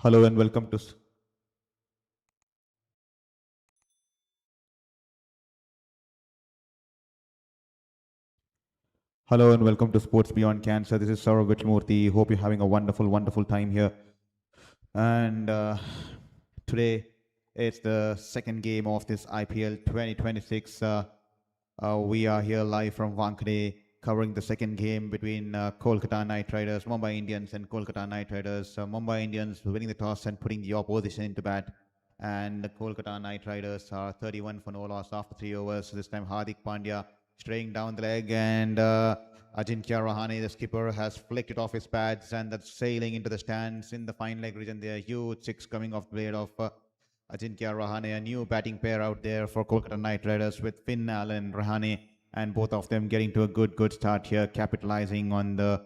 Hello and welcome to Hello and welcome to Sports Beyond Cancer. This is Shourabh Vittalmurthy. Hope you're having a wonderful time here. And today it's the second game of this IPL 2026. We are here live from Wankhede, covering the second game between Kolkata Knight Riders, Mumbai Indians, and Kolkata Knight Riders. Mumbai Indians winning the toss and putting the opposition into bat. And the Kolkata Knight Riders are 31 for no loss after 3 overs. This time Hardik Pandya straying down the leg, and Ajinkya Rahane, the skipper, has flicked it off his pads, and that's sailing into the stands in the fine leg region there. Huge six coming off the blade of Ajinkya Rahane, a new batting pair out there for Kolkata Knight Riders with Finn Allen, Rahane, and both of them getting to a good start here, capitalizing on the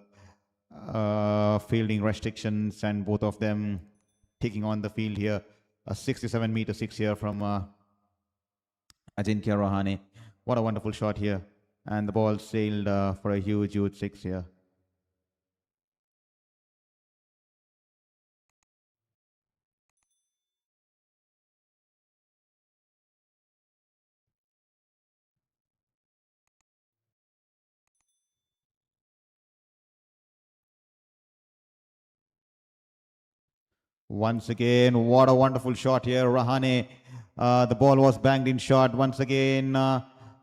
fielding restrictions, and both of them taking on the field here. A 67-meter six here from Ajinkya Rahane. What a wonderful shot here. And the ball sailed for a huge six here. Once again, what a wonderful shot here. Rahane, the ball was banged in short. Once again,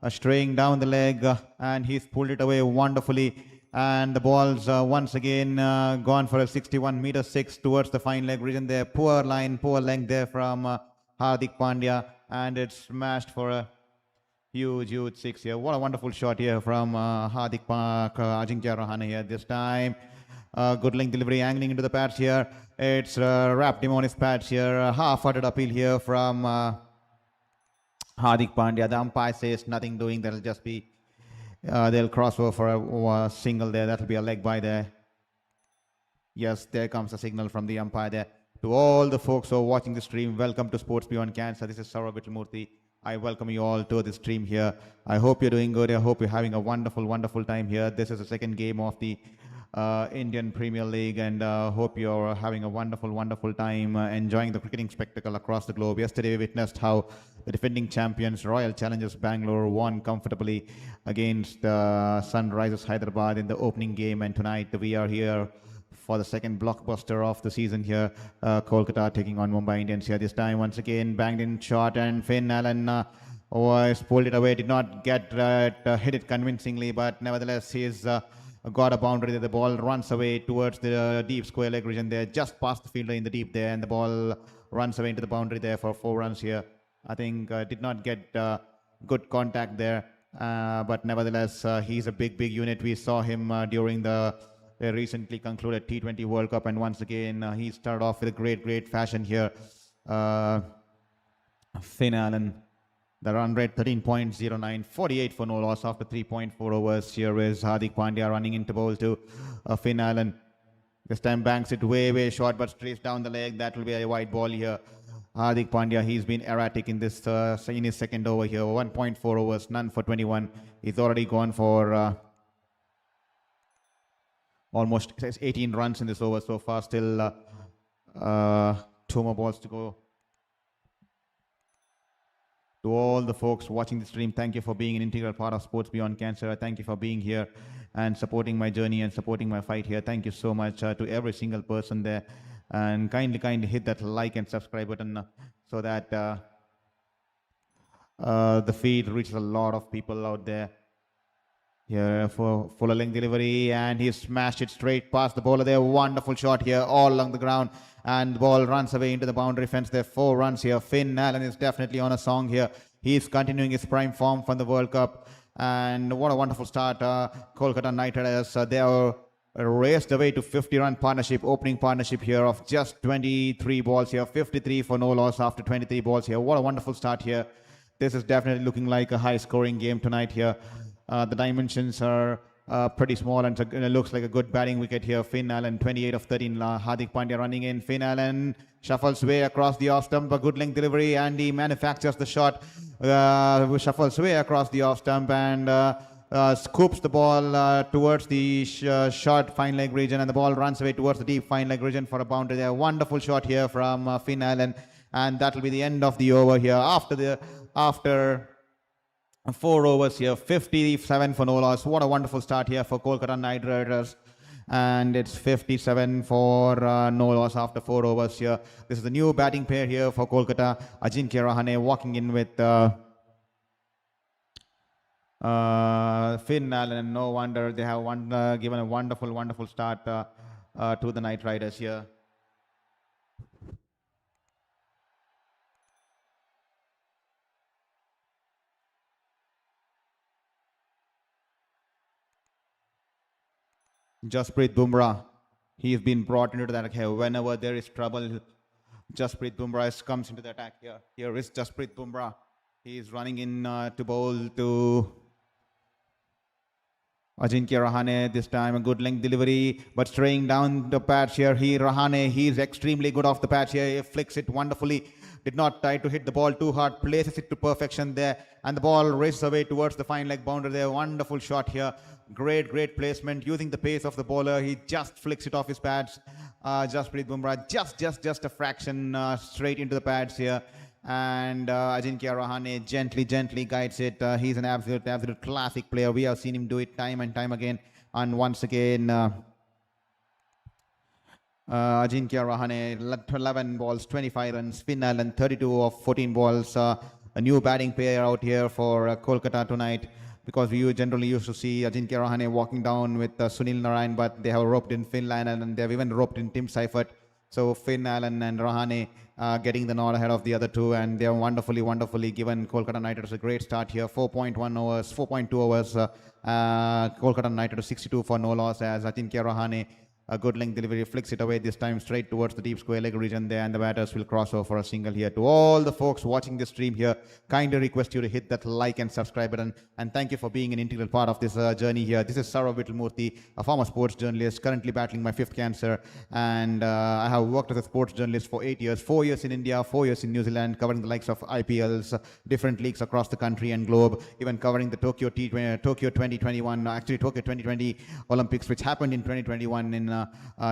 straying down the leg, and he's pulled it away wonderfully. And the ball's once again gone for a 61-meter six towards the fine leg region there. Poor line, poor length there from Hardik Pandya, and it's smashed for a huge six here. What a wonderful shot here from Ajinkya Rahane here this time. Good length delivery, angling into the pads here. It's wrapped him on his pads here. Half-hearted appeal here from Hardik Pandya. The umpire says nothing doing. That'll just be, they'll cross over for a single there. That'll be a leg by there. Yes, there comes a signal from the umpire there. To all the folks who are watching the stream, welcome to Sports Beyond Cancer. This is Shourabh Vittalmurthy. I welcome you all to the stream here. I hope you're doing good. I hope you're having a wonderful time here. This is the second game of the Indian Premier League, and hope you're having a wonderful time enjoying the cricketing spectacle across the globe. Yesterday we witnessed how the defending champions Royal Challengers Bangalore won comfortably against Sunrisers Hyderabad in the opening game, and tonight we are here for the second blockbuster of the season here. Kolkata taking on Mumbai Indians here. This time once again banged in shot, and Finn Allen pulled it away. Did not get hit it convincingly, but nevertheless he's got a boundary there. The ball runs away towards the deep square leg region there, just past the fielder in the deep there, and the ball runs away into the boundary there for 4 runs here. I think did not get good contact there, but nevertheless he's a big unit. We saw him during the recently concluded T20 World Cup, and once again he started off with a great fashion here. Finn Allen, the run rate 13.09, 48 for no loss after 3.4 overs. Here is Hardik Pandya running into bowl to Finn Allen. This time banks it way short, but straight down the leg. That will be a wide ball here. Hardik Pandya, he's been erratic in this in his second over here. 1.4 overs, none for 21. He's already gone for almost 18 runs in this over so far. Still 2 more balls to go. To all the folks watching the stream, thank you for being an integral part of Sports Beyond Cancer. Thank you for being here and supporting my journey and supporting my fight here. Thank you so much to every single person there. And kindly hit that like and subscribe button so that the feed reaches a lot of people out there. Here for fuller length delivery, and he smashed it straight past the bowler there. Wonderful shot here all along the ground, and the ball runs away into the boundary fence there. 4 runs here. Finn Allen is definitely on a song here. He's continuing his prime form from the World Cup, and what a wonderful start. Kolkata Knight Riders, they are raced away to 50-run partnership, opening partnership here of just 23 balls here. 53 for no loss after 23 balls here. What a wonderful start here. This is definitely looking like a high-scoring game tonight here. The dimensions are pretty small, and it looks like a good batting wicket here. Finn Allen, 28 of 13. Hardik Pandya running in. Finn Allen shuffles way across the off stump. A good length delivery, and he manufactures the shot. Shuffles way across the off stump, and scoops the ball towards the short fine leg region, and the ball runs away towards the deep fine leg region for a boundary there. Wonderful shot here from Finn Allen, and that will be the end of the over here. After 4 overs here, 57 for no loss. What a wonderful start here for Kolkata Knight Riders. And it's 57 for no loss after 4 overs here. This is the new batting pair here for Kolkata. Ajinkya Rahane walking in with Finn Allen. No wonder they have given a wonderful start to the Knight Riders here. Jasprit Bumrah, he's been brought into that attack here. Whenever there is trouble, Jasprit Bumrah comes into the attack here. Here is Jasprit Bumrah. He is running in to bowl to Ajinkya Rahane. This time a good length delivery, but straying down the patch here. Rahane, he's extremely good off the patch here. He flicks it wonderfully. Did not try to hit the ball too hard, places it to perfection there, and the ball races away towards the fine leg boundary there. Wonderful shot here. Great placement using the pace of the bowler. He just flicks it off his pads. Jasprit Bumrah just a fraction straight into the pads here. And Ajinkya Rahane gently guides it. He's an absolute classic player. We have seen him do it time and time again. And once again, Ajinkya Rahane, 11 balls, 25 runs. Finn Allen, 32 of 14 balls. A new batting pair out here for Kolkata tonight, because we generally used to see Ajinkya Rahane walking down with Sunil Narine, but they have roped in Finn Allen, and they have even roped in Tim Seifert. So Finn Allen and Rahane getting the nod ahead of the other two, and they have wonderfully given Kolkata Knight Riders a great start here. 4.1 overs, 4.2 overs. Kolkata Knight Riders 62 for no loss, as Ajinkya Rahane, a good length delivery, flicks it away, this time straight towards the deep square leg region there, and the batters will cross over for a single here. To all the folks watching this stream here, kindly request you to hit that like and subscribe button, and thank you for being an integral part of this journey here. This is Shourabh Vittalmurthy, a former sports journalist, currently battling my 5th cancer, and I have worked as a sports journalist for 8 years, 4 years in India, 4 years in New Zealand, covering the likes of IPLs, different leagues across the country and globe, even covering the Tokyo 2021, actually Tokyo 2020 Olympics, which happened in 2021 in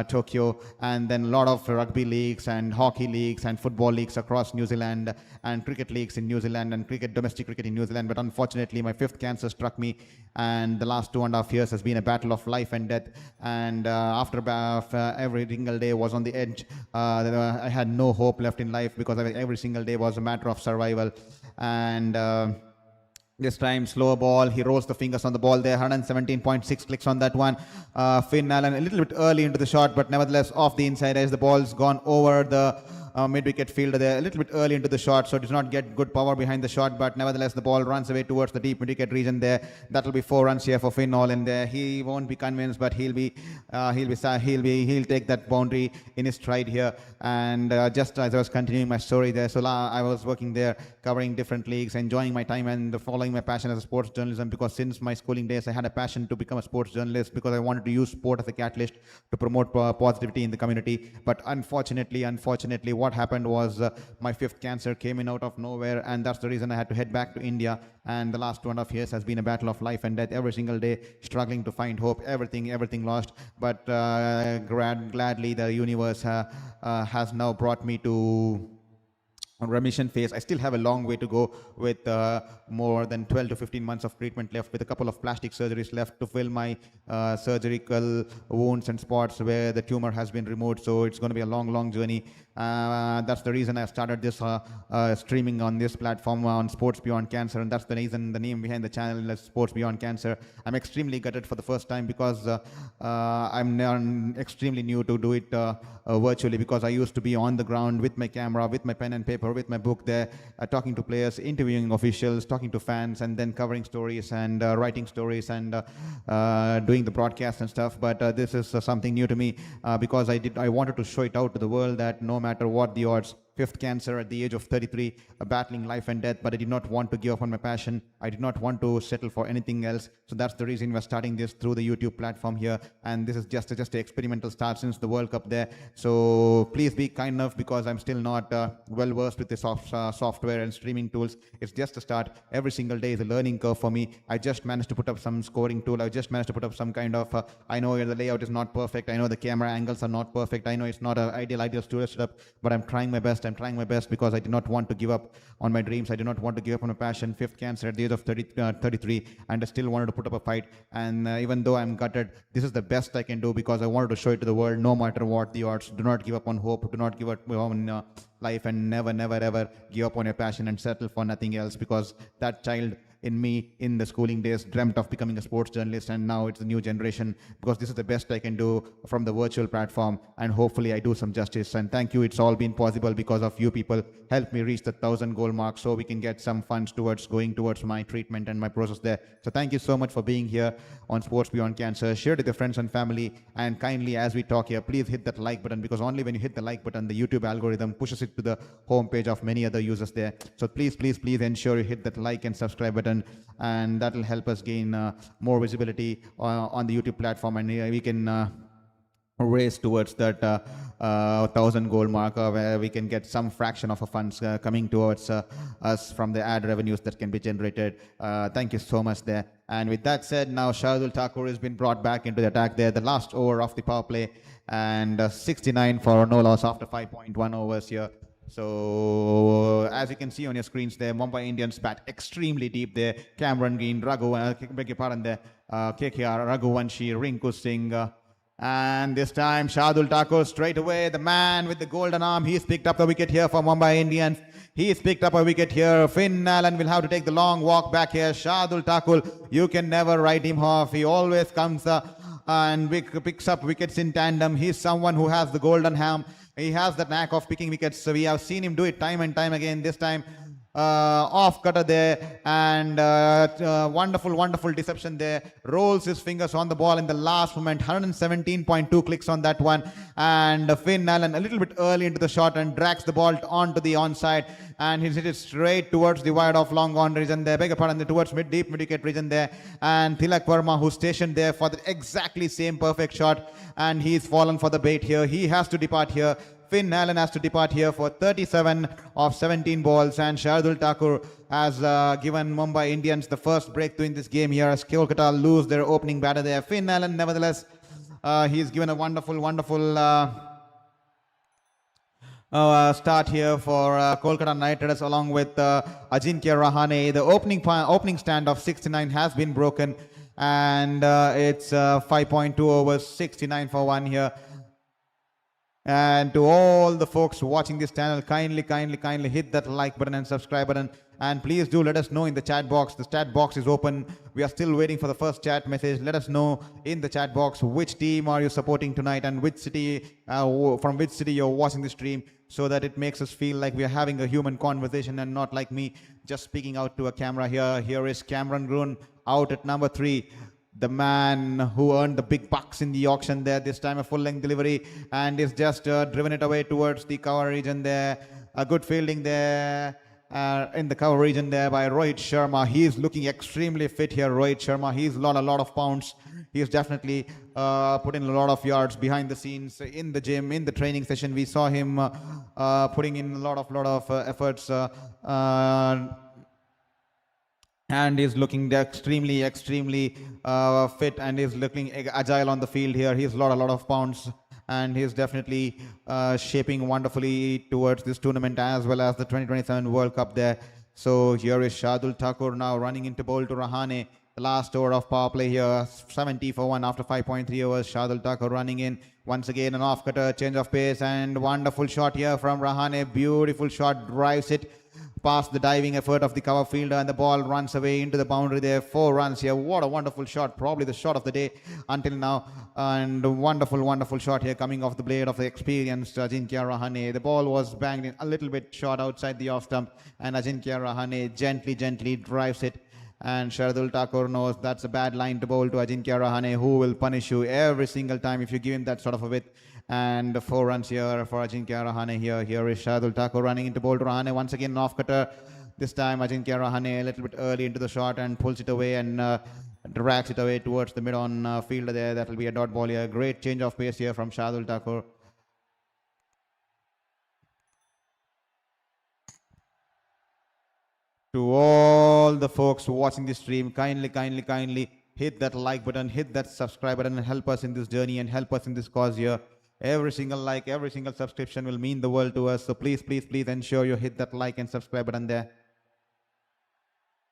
Tokyo, and then a lot of rugby leagues and hockey leagues and football leagues across New Zealand, and cricket leagues in New Zealand, and domestic cricket in New Zealand. But unfortunately, my 5th cancer struck me, and the last 2.5 years has been a battle of life and death. And after every single day was on the edge, I had no hope left in life, because every single day was a matter of survival. And this time, slow ball. He rolls the fingers on the ball there. 117.6 clicks on that one. Finn Allen a little bit early into the shot, but nevertheless off the inside edge. The ball's gone over the mid-wicket fielder there a little bit early into the shot, so does not get good power behind the shot, but nevertheless the ball runs away towards the deep mid-wicket region there. That will be 4 runs here for Finn Allen there. He won't be convinced, but he'll take that boundary in his stride here. And just as I was continuing my story there, so I was working there covering different leagues, enjoying my time and following my passion as a sports journalism, because since my schooling days I had a passion to become a sports journalist, because I wanted to use sport as a catalyst to promote positivity in the community. But unfortunately what happened was my 5th cancer came in out of nowhere, and that's the reason I had to head back to India. And the last 2.5 years has been a battle of life and death, every single day struggling to find hope, everything lost. But gladly the universe has now brought me to remission phase. I still have a long way to go, with more than 12 to 15 months of treatment left, with a couple of plastic surgeries left to fill my surgical wounds and spots where the tumor has been removed. So it's going to be a long journey. That's the reason I started this streaming on this platform on Sports Beyond Cancer, and that's the reason the name behind the channel is Sports Beyond Cancer. I'm extremely gutted for the first time, because I'm extremely new to do it virtually, because I used to be on the ground with my camera, with my pen and paper, with my book there, talking to players, interviewing officials, talking to fans, and then covering stories and writing stories and doing the broadcast and stuff. But this is something new to me, because I wanted to show it out to the world that no matter what the odds, fifth cancer at the age of 33, battling life and death, but I did not want to give up on my passion. I did not want to settle for anything else. So that's the reason we're starting this through the YouTube platform here. And this is just an experimental start since the World Cup there. So please be kind enough, because I'm still not well versed with the software and streaming tools. It's just a start. Every single day is a learning curve for me. I just managed to put up some scoring tool. I just managed to put up some kind of, I know the layout is not perfect. I know the camera angles are not perfect. I know it's not an ideal studio setup, but I'm trying my best. I'm trying my best because I did not want to give up on my dreams. I did not want to give up on my passion. Fifth cancer at the age of 33, and I still wanted to put up a fight. And even though I'm gutted, this is the best I can do, because I wanted to show it to the world, no matter what the odds. Do not give up on hope. Do not give up on life, and never ever give up on your passion and settle for nothing else, because that child in me in the schooling days dreamt of becoming a sports journalist, and now it's the new generation, because this is the best I can do from the virtual platform, and hopefully I do some justice. And thank you. It's all been possible because of you people. Help me reach the 1,000 goal mark so we can get some funds towards going towards my treatment and my process there. So thank you so much for being here on Sports Beyond Cancer. Share it with your friends and family, and kindly, as we talk here, please hit that like button, because only when you hit the like button, the YouTube algorithm pushes it to the homepage of many other users there. So please ensure you hit that like and subscribe button, and that will help us gain more visibility on the YouTube platform, and we can race towards that 1,000 goal marker, where we can get some fraction of funds coming towards us from the ad revenues that can be generated. Thank you so much there. And with that said, now Shardul Thakur has been brought back into the attack there, the last over of the power play, and 69 for no loss after 5.1 overs here. So as you can see on your screens there, Mumbai Indians bat extremely deep there. Cameron Green, beg your pardon there, KKR, Raghuvanshi, Rinku Singh, and this time Shardul Thakur straight away, the man with the golden arm. He's picked up the wicket here for Mumbai Indians. He's picked up a wicket here. Finn Allen will have to take the long walk back here. Shardul Thakur, you can never write him off. He always comes and picks up wickets in tandem. He's someone who has the golden ham. He has the knack of picking wickets. So we have seen him do it time and time again. This time off cutter there, and wonderful deception there. Rolls his fingers on the ball in the last moment. 117.2 clicks on that one, and Finn Allen a little bit early into the shot and drags the ball onto the onside, and he's hit it straight towards the wide off long on region there, beg your pardon, towards deep mid wicket region there. And Tilak Verma, who's stationed there for the exactly same perfect shot, and he's fallen for the bait here. He has to depart here. Finn Allen has to depart here for 37 of 17 balls, and Shardul Thakur has given Mumbai Indians the first breakthrough in this game here as Kolkata lose their opening batter there. Finn Allen, nevertheless, he's given a wonderful start here for Kolkata Knight Riders along with Ajinkya Rahane. The opening stand of 69 has been broken, and it's 5.2 overs, 69 for 1 here. And to all the folks watching this channel, kindly hit that like button and subscribe button, and please do let us know in the chat box. The chat box is open. We are still waiting for the first chat message. Let us know in the chat box which team are you supporting tonight, and which city, from which city you're watching the stream, so that it makes us feel like we are having a human conversation and not like me just speaking out to a camera here. Here is Cameron Green out at number 3. The man who earned the big bucks in the auction there, this time a full-length delivery, and is just driven it away towards the cover region there. A good fielding there in the cover region there by Rohit Sharma. He's looking extremely fit here, Rohit Sharma. He's lost a lot of pounds. He's definitely put in a lot of yards behind the scenes in the gym, in the training session. We saw him putting in a lot of efforts, and is looking extremely fit, and is looking agile on the field here. He's lost a lot of pounds, and he's definitely shaping wonderfully towards this tournament as well as the 2027 World Cup there. So here is Shardul Thakur now running into bowl to Rahane. The last over of power play here, 70 for 1 after 5.3 overs. Shardul Thakur running in once again, an off cutter, change of pace, and wonderful shot here from Rahane. Beautiful shot, drives it past the diving effort of the cover fielder, and the ball runs away into the boundary there. 4 runs here. What a wonderful shot, probably the shot of the day until now, and wonderful shot here coming off the blade of the experienced Ajinkya Rahane. The ball was banged in a little bit short outside the off stump, and Ajinkya Rahane gently drives it, and Shardul Thakur knows that's a bad line to bowl to Ajinkya Rahane, who will punish you every single time if you give him that sort of a width. And 4 runs here for Ajinkya Rahane here. Here is Shardul Thakur running into bowl to Rahane. Once again, off cutter. This time, Ajinkya Rahane a little bit early into the shot and pulls it away and drags it away towards the mid-on fielder there. That will be a dot ball here. Great change of pace here from Shardul Thakur. To all the folks watching this stream, kindly hit that like button, hit that subscribe button and help us in this journey and help us in this cause here. Every single like, every single subscription will mean the world to us. So please ensure you hit that like and subscribe button there.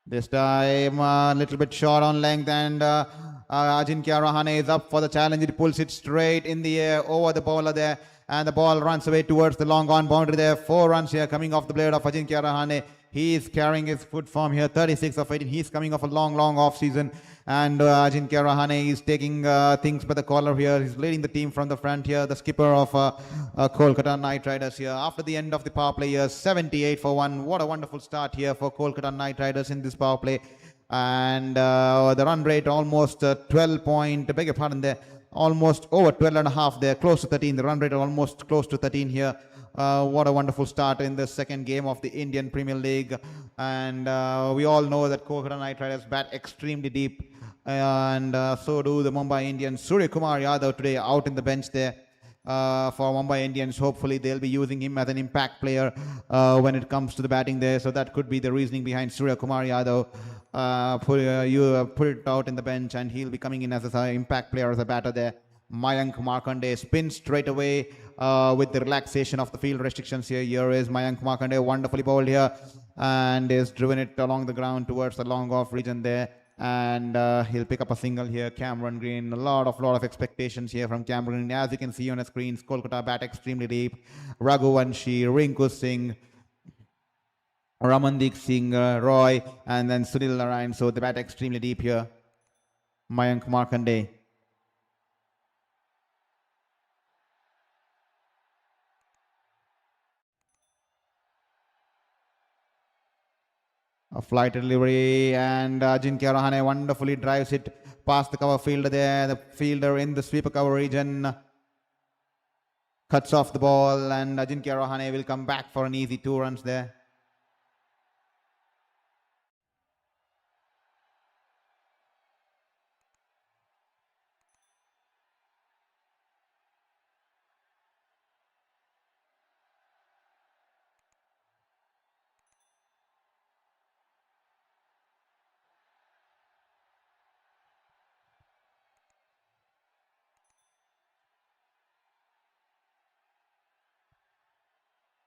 This time a little bit short on length and Ajinkya Rahane is up for the challenge. It pulls it straight in the air over the bowler there and the ball runs away towards the long on boundary there. 4 runs here coming off the blade of Ajinkya Rahane. He is carrying his foot form here, 36 of 18. He's coming off a long off season. And Ajinkya Rahane is taking things by the collar here. He's leading the team from the front here. The skipper of Kolkata Knight Riders here. After the end of the power play here, 78 for 1. What a wonderful start here for Kolkata Knight Riders in this power play. And the run rate almost 12 point, beg your pardon there, almost over 12 and a half there, close to 13. The run rate almost close to 13 here. What a wonderful start in the second game of the Indian Premier League. And we all know that Kolkata Knight Riders bat extremely deep. And so do the Mumbai Indians. Suryakumar Yadav today out in the bench there for Mumbai Indians. Hopefully they'll be using him as an impact player when it comes to the batting there. So that could be the reasoning behind Suryakumar Yadav. Put it out in the bench and he'll be coming in as an impact player, as a batter there. Mayank Markande spins straight away with the relaxation of the field restrictions here. Here is Mayank Markande, wonderfully bowled here and is driven it along the ground towards the long off region there. And he'll pick up a single here. Cameron Green, a lot of expectations here from Cameron Green. As you can see on the screens, Kolkata bat extremely deep. Raghuvanshi, Rinku Singh, Ramandeep Singh, Roy, and then Sunil Narayan. So the bat extremely deep here. Mayank Markande. A flight delivery and Ajinkya Rahane wonderfully drives it past the cover fielder there. The fielder in the sweeper cover region cuts off the ball and Ajinkya Rahane will come back for an easy 2 runs there.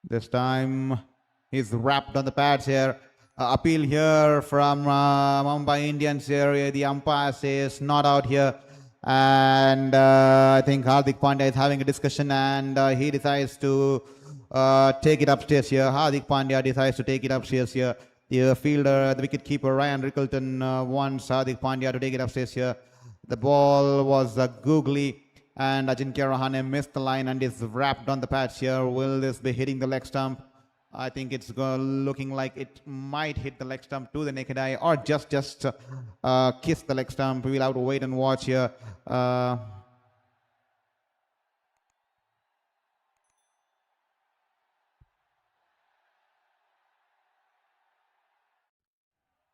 This time he's wrapped on the pads here. Appeal here from Mumbai Indians here. The umpire says not out here. And I think Hardik Pandya is having a discussion and he decides to take it upstairs here. Hardik Pandya decides to take it upstairs here. The fielder, the wicket keeper Ryan Rickleton wants Hardik Pandya to take it upstairs here. The ball was googly. And Ajinkya Rahane missed the line and is wrapped on the patch here. Will this be hitting the leg stump? I think it's looking like it might hit the leg stump to the naked eye or just kiss the leg stump. We'll have to wait and watch here.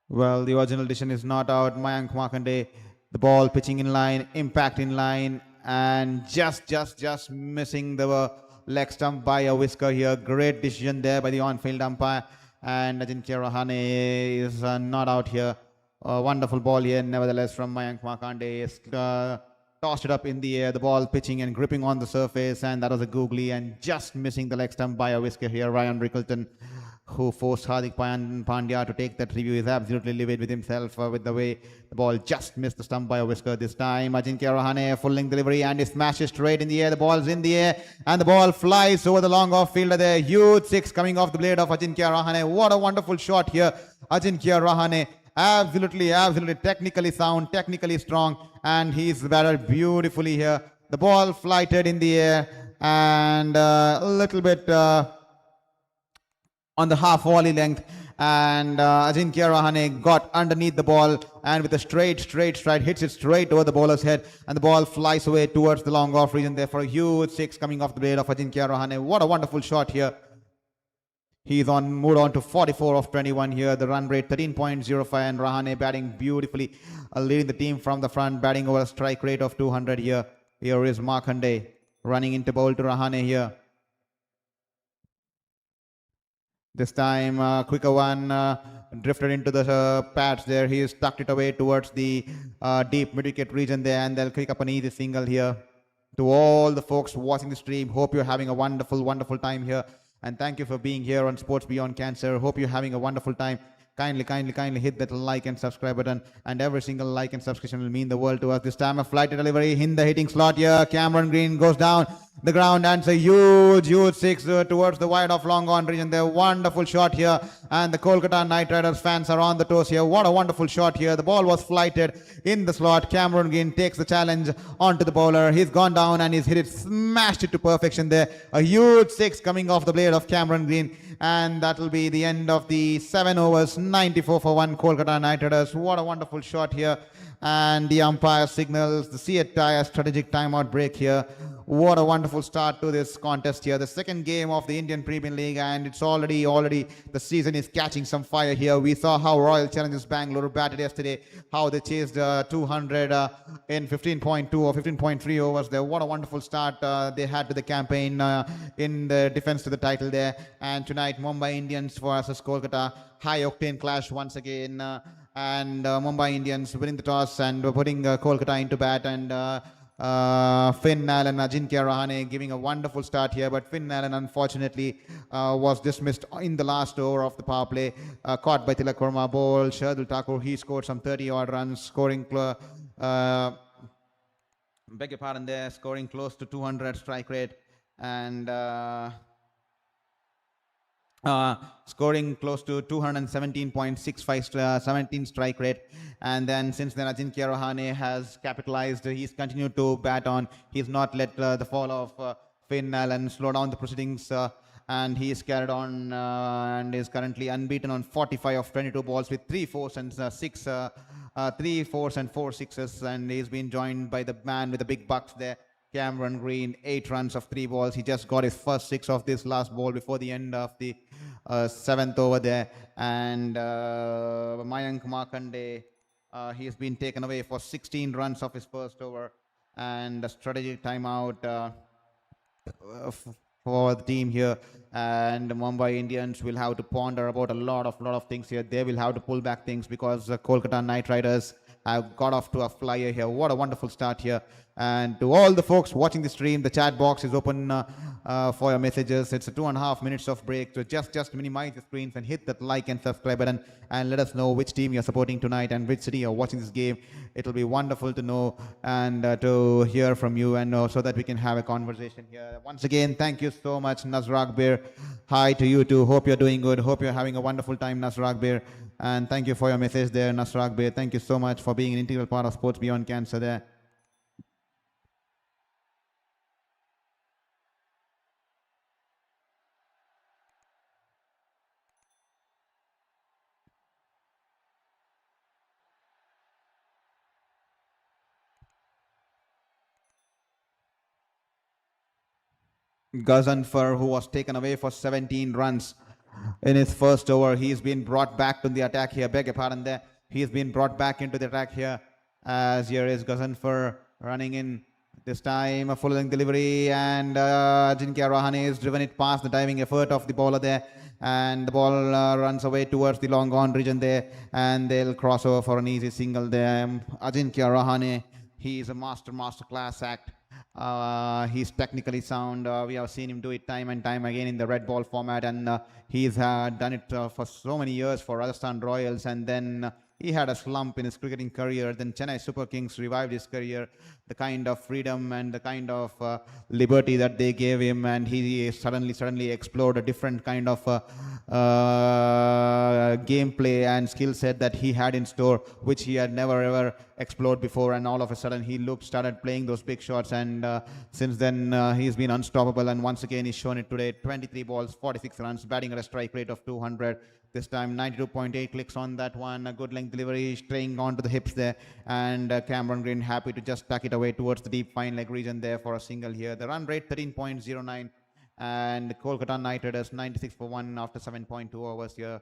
Well, the original decision is not out. Mayank Markande, the ball pitching in line, impact in line. And just missing the leg stump by a whisker here. Great decision there by the on-field umpire. And Ajinkya Rahane is not out here. A wonderful ball here, nevertheless, from Mayank Markande. Tossed it up in the air, the ball pitching and gripping on the surface. And that was a googly and just missing the leg stump by a whisker here. Ryan Rickleton, who forced Hardik Pandya to take that review, is absolutely livid with himself with the way the ball just missed the stump by a whisker this time. Ajinkya Rahane, full length delivery and he smashes straight in the air. The ball's in the air and the ball flies over the long off fielder there. Huge 6 coming off the blade of Ajinkya Rahane. What a wonderful shot here. Ajinkya Rahane, absolutely technically sound, technically strong, and he's batted beautifully here. The ball flighted in the air and a little bit on the half volley length, And Ajinkya Rahane got underneath the ball and with a straight stride hits it straight over the bowler's head, and the ball flies away towards the long off region there for a huge 6 coming off the blade of Ajinkya Rahane. What a wonderful shot here. He's moved on to 44 of 21 here. The run rate 13.05, and Rahane batting beautifully, leading the team from the front, batting over a strike rate of 200 here. Here is Wankhede running into bowl to Rahane here. This time, quicker one drifted into the pads there. He has tucked it away towards the deep mid-wicket region there, and they'll pick up an easy single here. To all the folks watching the stream, hope you're having a wonderful time here. And thank you for being here on Sports Beyond Cancer. Hope you're having a wonderful time. Kindly hit that like and subscribe button. And every single like and subscription will mean the world to us. This time a flight delivery in the hitting slot here. Cameron Green goes down the ground and it's a huge 6 towards the wide of long on region there. Wonderful shot here. And the Kolkata Knight Riders fans are on the toes here. What a wonderful shot here. The ball was flighted in the slot. Cameron Green takes the challenge onto the bowler. He's gone down and he's hit it, smashed it to perfection there. A huge 6 coming off the blade of Cameron Green. And that will be the end of the 7 overs, 94 for 1 Kolkata Knight Riders. What a wonderful shot here. And the umpire signals the CATAIPL strategic timeout break here. What a wonderful start to this contest here. The second game of the Indian Premier League, and it's already the season is catching some fire here. We saw how Royal Challengers Bangalore batted yesterday, how they chased 200 in 15.2 or 15.3 overs there. What a wonderful start they had to the campaign in the defense to the title there. And tonight, Mumbai Indians versus Kolkata. High octane clash once again. And Mumbai Indians winning the toss and putting Kolkata into bat, and Finn Allen, Ajinkya Rahane giving a wonderful start here, but Finn Allen unfortunately was dismissed in the last over of the power play, caught by Tilak Verma. Bowl Shardul Thakur, he scored some 30 odd runs, scoring beg your pardon there, scoring close to 200 strike rate, and scoring close to 217.65 17 strike rate. And then since then, Ajinkya Rahane has capitalized. He's continued to bat on. He's not let the fall of Finn Allen slow down the proceedings, and he's carried on and is currently unbeaten on 45 of 22 balls with 3 fours and 3 fours and 4 sixes, and he's been joined by the man with the big bucks there, Cameron Green, 8 runs of 3 balls. He just got his first 6 of this last ball before the end of the 7th over there. And Mayank Markande, he's been taken away for 16 runs of his first over. And a strategic timeout for the team here. And the Mumbai Indians will have to ponder about a lot of things here. They will have to pull back things because the Kolkata Knight Riders have got off to a flyer here. What a wonderful start here. And to all the folks watching the stream, the chat box is open for your messages. It's a 2.5 minutes of break. So just minimize the screens and hit that like and subscribe button and let us know which team you're supporting tonight and which city you're watching this game. It'll be wonderful to know and to hear from you, and so that we can have a conversation here. Once again, thank you so much, Nasrag Beer. Hi to you too. Hope you're doing good. Hope you're having a wonderful time, Nasrag Beer. And thank you for your message there, Nasrag Beer. Thank you so much for being an integral part of Sports Beyond Cancer there. Gazanfar, who was taken away for 17 runs in his first over. He's been brought back to the attack here. Beg your pardon there. He's been brought back into the attack here. As here is Gazanfar running in. This time a full length delivery, and Ajinkya Rahane has driven it past the diving effort of the bowler there. And the ball runs away towards the long on region there. And they'll cross over for an easy single there. Ajinkya Rahane, he is a master class act. He's technically sound. We have seen him do it time and time again in the red ball format, and he's done it for so many years for Rajasthan Royals, and then he had a slump in his cricketing career. Then Chennai Super Kings revived his career. The kind of freedom and the kind of liberty that they gave him, and he suddenly explored a different kind of gameplay and skill set that he had in store, which he had never ever explored before. And all of a sudden, he started playing those big shots. And since then, he's been unstoppable. And once again, he's shown it today. 23 balls, 46 runs, batting at a strike rate of 200. This time, 92.8 clicks on that one. A good length delivery, straying onto the hips there. And Cameron Green happy to just tuck it away towards the deep fine leg region there for a single here. The run rate 13.09. And Kolkata Knight Riders 96 for 1 after 7.2 overs here.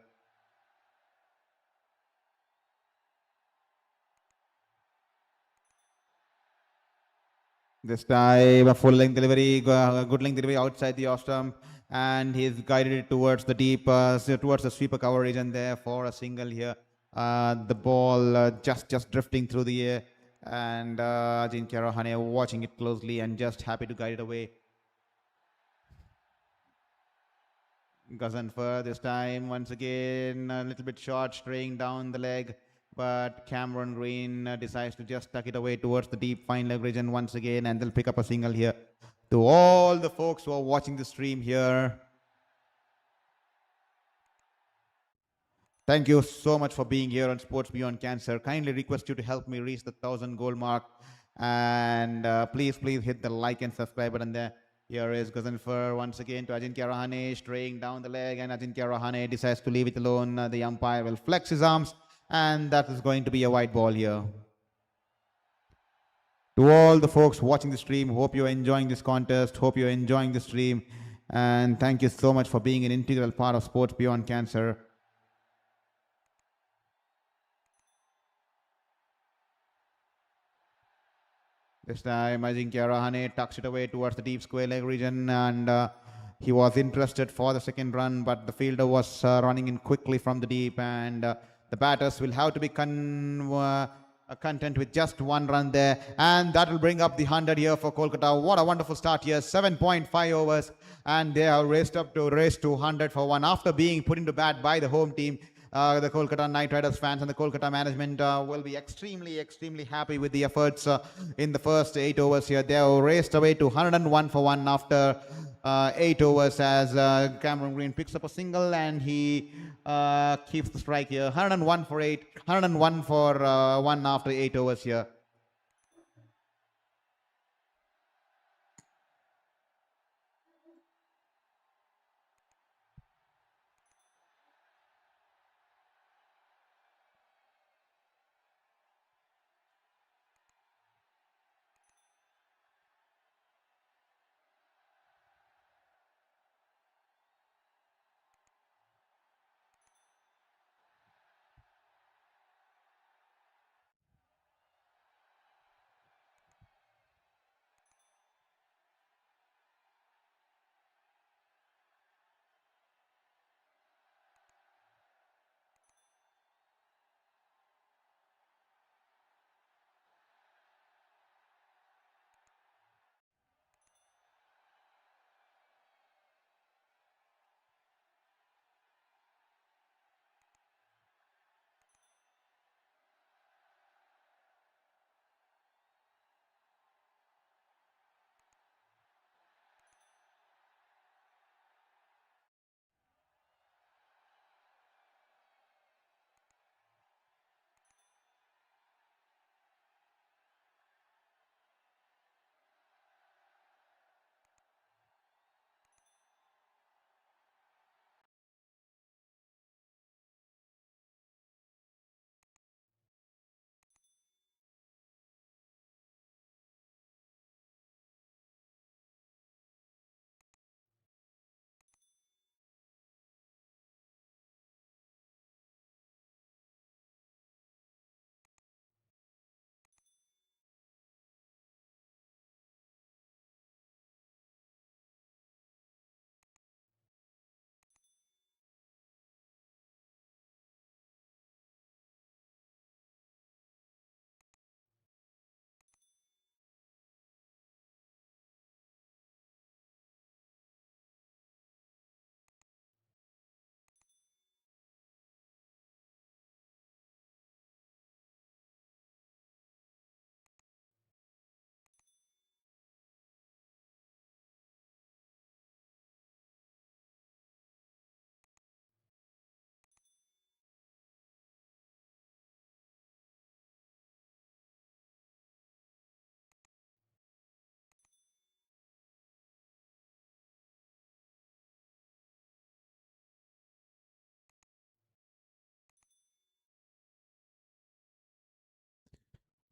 This time a full length delivery, good length delivery outside the off stump, and he's guided it towards the deep, towards the sweeper cover region there for a single here. The ball just drifting through the air, and Ajinkya Rahane watching it closely and just happy to guide it away. Gazanfar this time once again a little bit short, straying down the leg, but Cameron Green decides to just tuck it away towards the deep fine leg region once again, and they'll pick up a single here. To all the folks who are watching the stream here, thank you so much for being here on Sports Beyond Cancer. Kindly request you to help me reach the 1,000 goal mark, and please hit the like and subscribe button there. Here is Gazanfar once again to Ajinkya Rahane, straying down the leg, and Ajinkya Rahane decides to leave it alone. The umpire will flex his arms, and that is going to be a white ball here. To all the folks watching the stream, hope you're enjoying this contest, hope you're enjoying the stream, and thank you so much for being an integral part of Sports Beyond Cancer. This time, Ajinkya Rahane tucks it away towards the deep square leg region, and he was interested for the second run, but the fielder was running in quickly from the deep, and the batters will have to be content with just one run there, and that will bring up the 100 here for Kolkata. What a wonderful start here, 7.5 overs, and they have raced to 100 for 1 after being put into bat by the home team. The Kolkata Knight Riders fans and the Kolkata management will be extremely happy with the efforts in the first 8 overs here. They have raced away to 101 for 1 after 8 overs, as Cameron Green picks up a single and he keeps the strike here. 101 for 8, 101 for 1 after 8 overs here.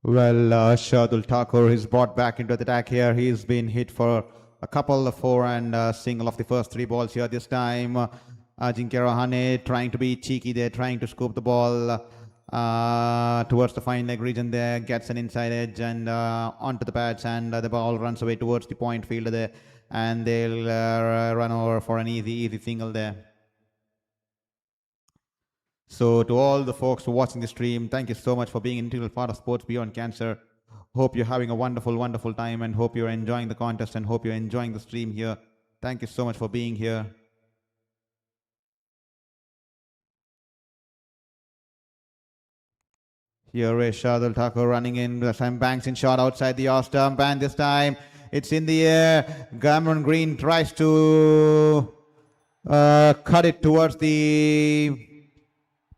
Well, Shardul Thakur is brought back into the attack here. He's been hit for a couple of four and single of the first three balls here. This time, Ajinkya Rahane trying to be cheeky there, trying to scoop the ball towards the fine leg region there, gets an inside edge and onto the pads, and the ball runs away towards the point fielder there, and they'll run over for an easy single there. So to all the folks watching the stream, thank you so much for being an integral part of Sports Beyond Cancer. Hope you're having a wonderful time, and hope you're enjoying the contest, and hope you're enjoying the stream here. Thank you so much for being here. Here is Shardul Thakur running in. Some banks in shot outside the off stump, and this time it's in the air. Cameron Green tries to cut it towards the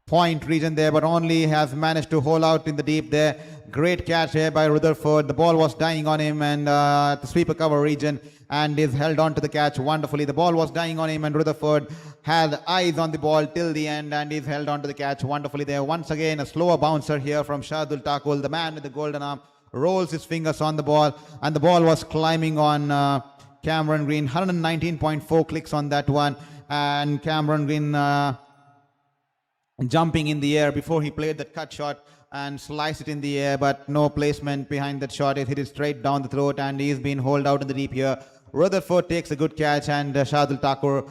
point region there, but only has managed to hold out in the deep there. Great catch here by Rutherford. The ball was dying on him and the sweeper cover region, and is held on to the catch wonderfully. The ball was dying on him, and Rutherford had eyes on the ball till the end, and is held on to the catch wonderfully there. Once again, a slower bouncer here from Shardul Thakur. The man with the golden arm rolls his fingers on the ball, and the ball was climbing on Cameron Green. 119.4 clicks on that one, and Cameron Green jumping in the air before he played that cut shot and sliced it in the air, but no placement behind that shot. It hit it straight down the throat, and he's been hauled out in the deep here. Rutherford takes a good catch, and Shardul Thakur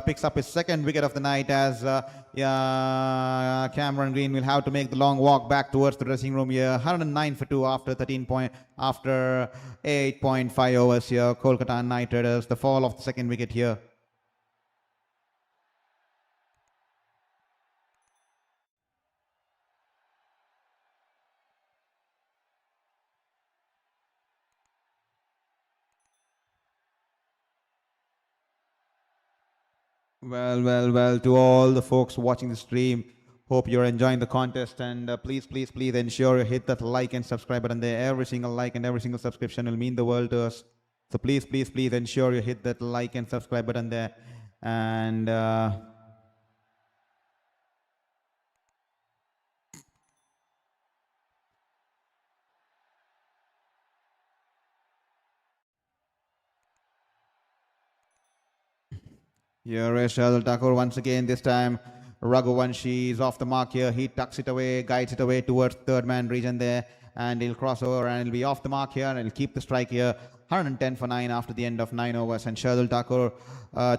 picks up his second wicket of the night, as Cameron Green will have to make the long walk back towards the dressing room here. 109 for 2 after 8.5 overs here. Kolkata Knight Riders, the fall of the second wicket here. Well, to all the folks watching the stream, hope you're enjoying the contest, and please ensure you hit that like and subscribe button there. Every single like and every single subscription will mean the world to us. So please ensure you hit that like and subscribe button there. And here is Shardul Thakur once again. This time Raghuvanshi is off the mark here. He tucks it away, guides it away towards third man region there, and he'll cross over and he'll be off the mark here, and he'll keep the strike here. 110 for 9 after the end of 9 overs, and Shardul Thakur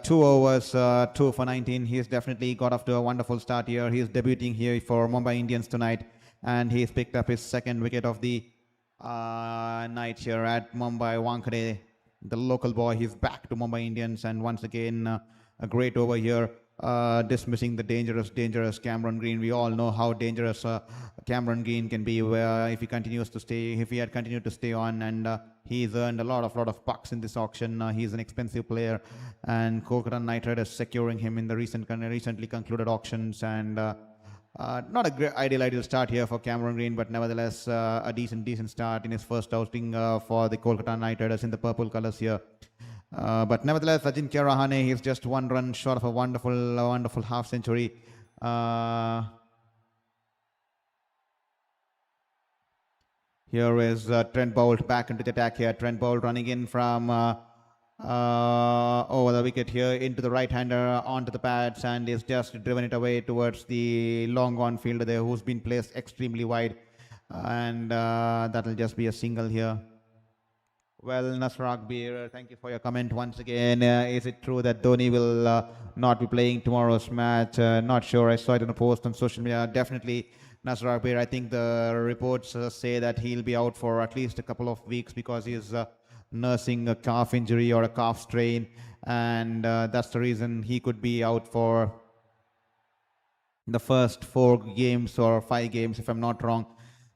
2 overs, 2 for 19. He's definitely got off to a wonderful start here. He's debuting here for Mumbai Indians tonight, and he's picked up his second wicket of the night here at Mumbai. Wankhede, the local boy, he's back to Mumbai Indians, and once again a great over here, dismissing the dangerous Cameron Green. We all know how dangerous Cameron Green can be, if he had continued to stay on, and he's earned a lot of bucks in this auction. He's an expensive player, and Kolkata Knight Riders securing him in the recently concluded auctions, and not a great ideal start here for Cameron Green, but nevertheless a decent start in his first outing for the Kolkata Knight Riders in the purple colors here. But nevertheless, Ajinkya Rahane, he's just one run short of a wonderful half century. Here is Trent Boult back into the attack here. Trent Boult running in from over the wicket here into the right-hander onto the pads, and is just driven it away towards the long on fielder there, who's been placed extremely wide, and that'll just be a single here. Well, Nasraq Beer, thank you for your comment once again. Is it true that Dhoni will not be playing tomorrow's match? Not sure. I saw it in a post on social media. Definitely, Nasraq Beer. I think the reports say that he'll be out for at least a couple of weeks because he's nursing a calf injury or a calf strain, and that's the reason he could be out for the first 4 games or 5 games, if I'm not wrong.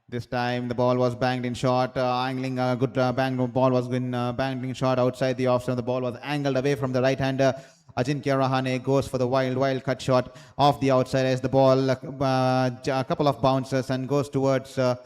This time the ball was banged in short, angling a good ball was banged in short outside the off stump. The ball was angled away from the right-hander. Ajinkya Rahane goes for the wild cut shot off the outside as the ball, a couple of bounces, and goes towards the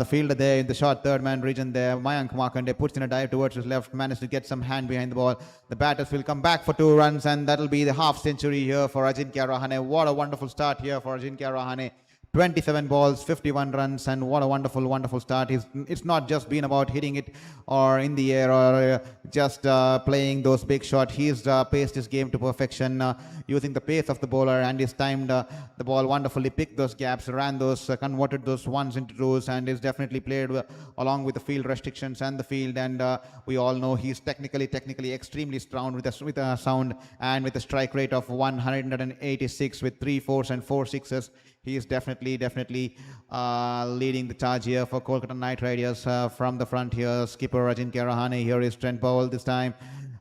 fielder there in the short third man region there. Mayank Markande puts in a dive towards his left, managed to get some hand behind the ball. The batters will come back for 2 runs, and that'll be the half century here for Ajinkya Rahane. What a wonderful start here for Ajinkya Rahane. 27 balls, 51 runs, and what a wonderful, wonderful start. It's not just been about hitting it or in the air or just playing those big shots. He's paced his game to perfection using the pace of the bowler, and he's timed the ball wonderfully, picked those gaps, ran those, converted those ones into twos, and is definitely played along with the field restrictions and the field. And we all know he's technically extremely strong with a sound and with a strike rate of 186 with 3 fours and 4 sixes. He is definitely leading the charge here for Kolkata Knight Riders from the front here. Skipper Ajinkya Rahane here is Trent Powell this time.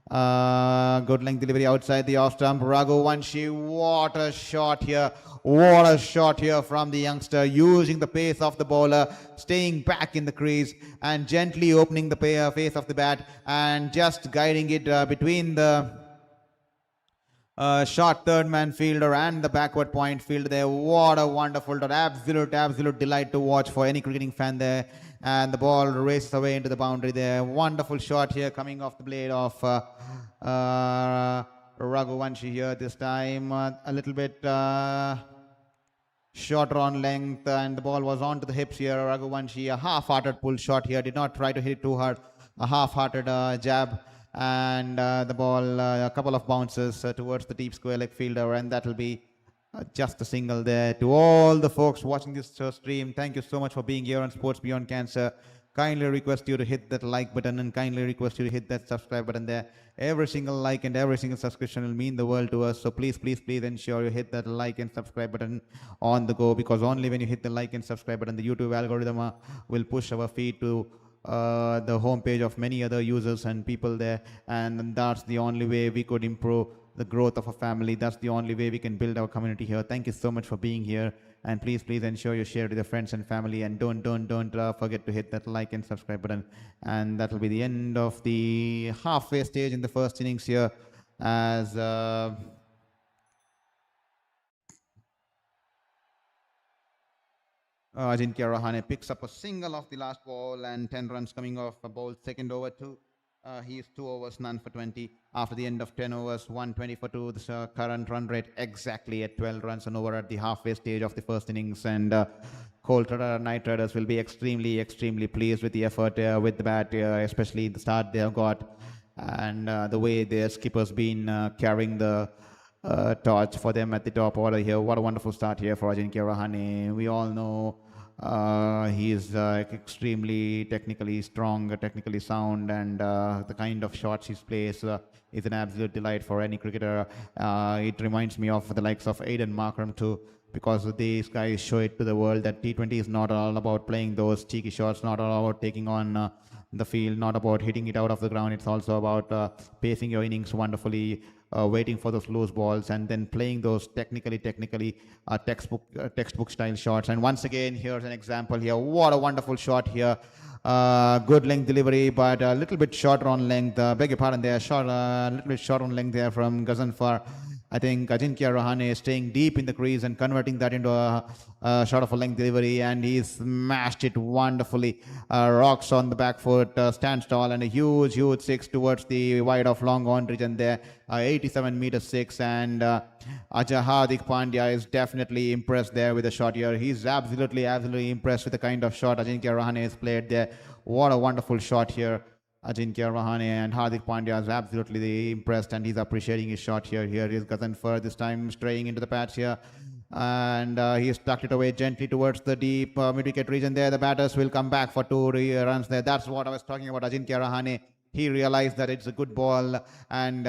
Good length delivery outside the off stump. Raghuvanshi, what a shot here. What a shot here from the youngster, using the pace of the bowler, staying back in the crease and gently opening the face of the bat and just guiding it between the short third man fielder and the backward point fielder there. What a wonderful dot. Absolute delight to watch for any cricketing fan there. And the ball races away into the boundary there. Wonderful shot here coming off the blade of Raghuvanshi here this time. A little bit shorter on length, and the ball was onto the hips here. Raghuvanshi, a half-hearted pull shot here. Did not try to hit it too hard. A half-hearted jab. And the ball, a couple of bounces towards the deep square leg fielder, and that will be just a single there. To all the folks watching this stream, thank you so much for being here on Sports Beyond Cancer. Kindly request you to hit that like button and kindly request you to hit that subscribe button there. Every single like and every single subscription will mean the world to us. So please ensure you hit that like and subscribe button on the go, because only when you hit the like and subscribe button, the YouTube algorithm will push our feed to the homepage of many other users and people there, and that's the only way we could improve the growth of a family. That's the only way we can build our community here. Thank you so much for being here, and please ensure you share with your friends and family, and don't forget to hit that like and subscribe button. And that will be the end of the halfway stage in the first innings here, as Ajinkya Rahane picks up a single off the last ball, and 10 runs coming off a ball second over 2. He is 2 overs, none for 20. After the end of 10 overs, 120 for 2. The current run rate exactly at 12 runs and over at the halfway stage of the first innings. And Kolkata Knight Riders will be extremely pleased with the effort with the bat, especially the start they have got, and the way their skipper's been carrying the torch for them at the top order here. What a wonderful start here for Ajinkya Rahane. We all know he is extremely technically strong, technically sound, and the kind of shots he plays is an absolute delight for any cricketer. It reminds me of the likes of Aiden Markram too, because these guys show it to the world that T20 is not all about playing those cheeky shots, not all about taking on the field, not about hitting it out of the ground. It's also about pacing your innings wonderfully, waiting for those loose balls, and then playing those technically textbook style shots. And once again, here's an example here. What a wonderful shot here. Good length delivery, but a little bit shorter on length. Beg your pardon there. A little bit short on length there from Gazanfar. I think Ajinkya Rahane is staying deep in the crease and converting that into a shot of a length delivery, and he's smashed it wonderfully. Rocks on the back foot, stands tall, and a huge six towards the wide of long on region there. 87 meters 6, and Hardik Pandya is definitely impressed there with the shot here. He's absolutely impressed with the kind of shot Ajinkya Rahane has played there. What a wonderful shot here. Ajinkya Rahane and Hardik Pandya is absolutely impressed, and he's appreciating his shot here. Here is Gazanfar this time straying into the patch here, and he's tucked it away gently towards the deep mid-wicket region there. The batters will come back for 2 runs there. That's what I was talking about. Ajinkya Rahane, he realized that it's a good ball, and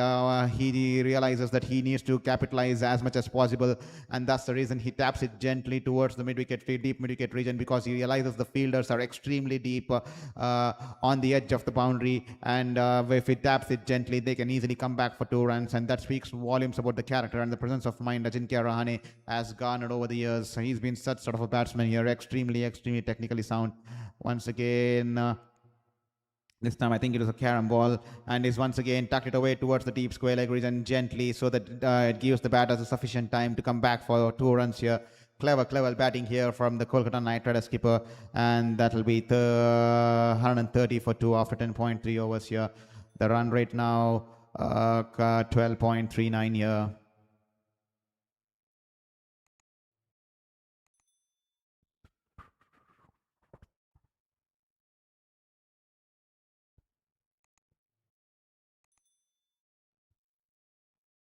he realizes that he needs to capitalize as much as possible, and that's the reason he taps it gently towards the deep mid-wicket region, because he realizes the fielders are extremely deep on the edge of the boundary, and if he taps it gently, they can easily come back for 2 runs, and that speaks volumes about the character and the presence of mind Ajinkya Rahane has garnered over the years. He's been such sort of a batsman here, extremely technically sound. Once again, this time I think it was a carom ball, and is once again tucked it away towards the deep square leg region gently, so that it gives the batters a sufficient time to come back for 2 runs here. Clever batting here from the Kolkata Knight Riders skipper, and that will be 130 for 2 after 10.3 overs here. The run rate now 12.39 here.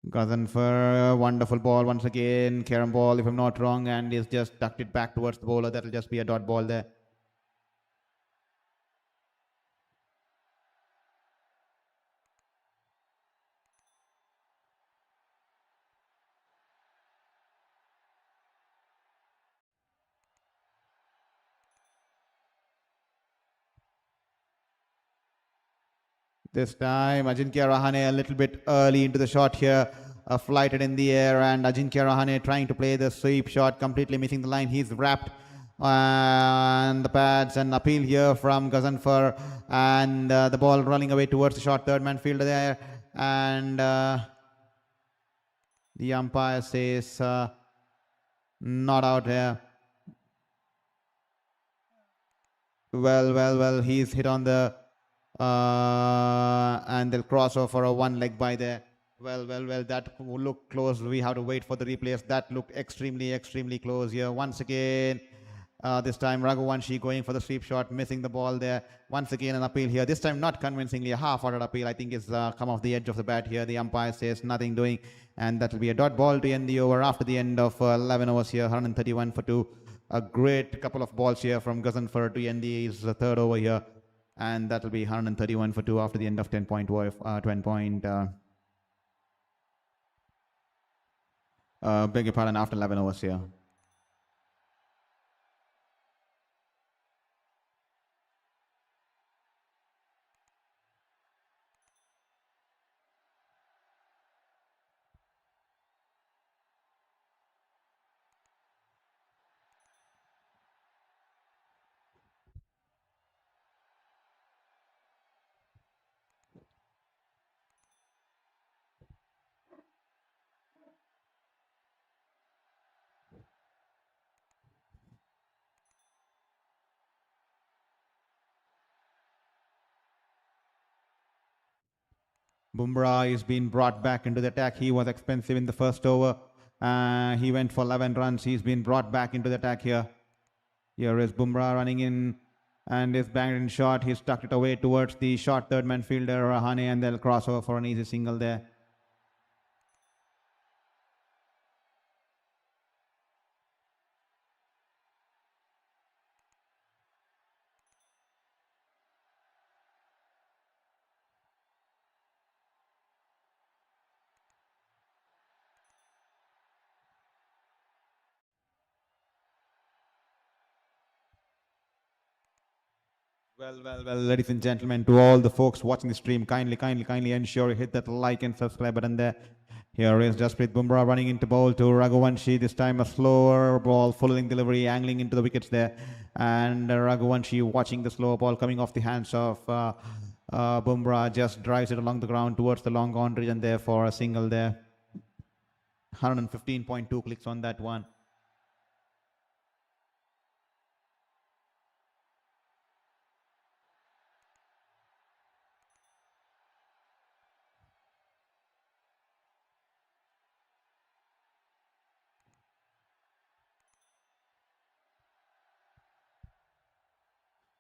Gazanfar, wonderful ball once again. Carom ball, if I'm not wrong, and he's just ducked it back towards the bowler. That'll just be a dot ball there. This time, Ajinkya Rahane a little bit early into the shot here, flighted in the air, and Ajinkya Rahane trying to play the sweep shot, completely missing the line. He's wrapped on the pads, and appeal here from Gazanfar, and the ball running away towards the short third man fielder there, and the umpire says not out here. Well, he's hit on the and they'll cross over for a one leg by there. Well, that looked close. We have to wait for the replays. That looked extremely close here. Once again, this time Raghuvanshi going for the sweep shot, missing the ball there. Once again, an appeal here. This time not convincingly, a half-hearted appeal. I think it's come off the edge of the bat here. The umpire says nothing doing, and that will be a dot ball to end the over after the end of 11 overs here, 131 for 2. A great couple of balls here from Gazanfar to end the third over here. And that will be 131 for 2 after the end of 10 point, beg your pardon, after 11 overs here. Bumrah is being brought back into the attack. He was expensive in the first over. He went for 11 runs. He's been brought back into the attack here. Here is Bumrah running in and is banged in shot. He's tucked it away towards the short third man fielder Rahane, and they'll cross over for an easy single there. Well, ladies and gentlemen, to all the folks watching the stream, kindly ensure you hit that like and subscribe button there. Here is Jasprit Bumrah running into bowl to Raghuvanshi. This time a slower ball, full delivery, angling into the wickets there. And Raghuvanshi watching the slower ball coming off the hands of Bumrah, just drives it along the ground towards the long on region there for a single there. 115.2 clicks on that one.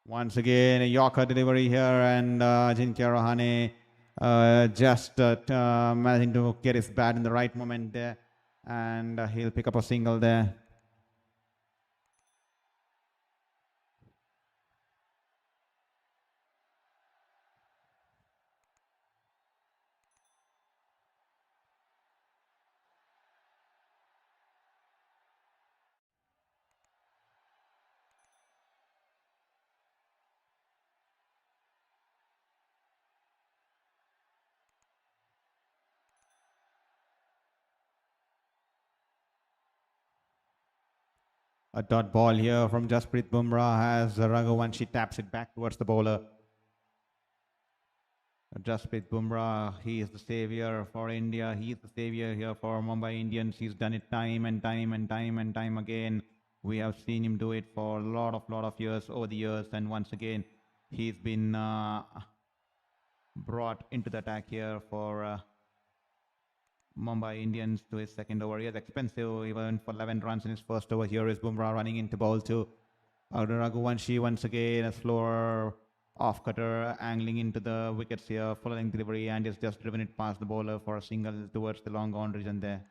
Once again, a Yorker delivery here, and Ajinkya Rahane just managing to get his bat in the right moment there, and he'll pick up a single there. A dot ball here from Jasprit Bumrah as Raghuvanshi taps it back towards the bowler. Jasprit Bumrah, he is the savior for India. He is the savior here for Mumbai Indians. He's done it time and time again. We have seen him do it for a lot of years over the years, and once again, he's been brought into the attack here for Mumbai Indians to his second over. He is expensive even for 11 runs in his first over. Here is Bumrah running into bowl to Raghuvanshi once again. A slower Off cutter angling into the wickets here, full length delivery, and is just driven it past the bowler for a single towards the long on region there.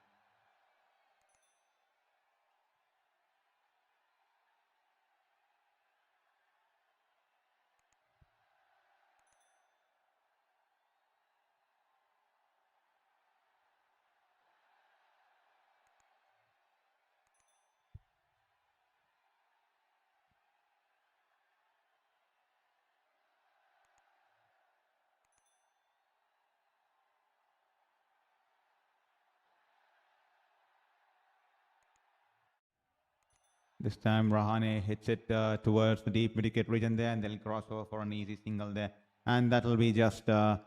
This time Rahane hits it towards the deep mid-wicket region there, and they'll cross over for an easy single there. And that'll be just 5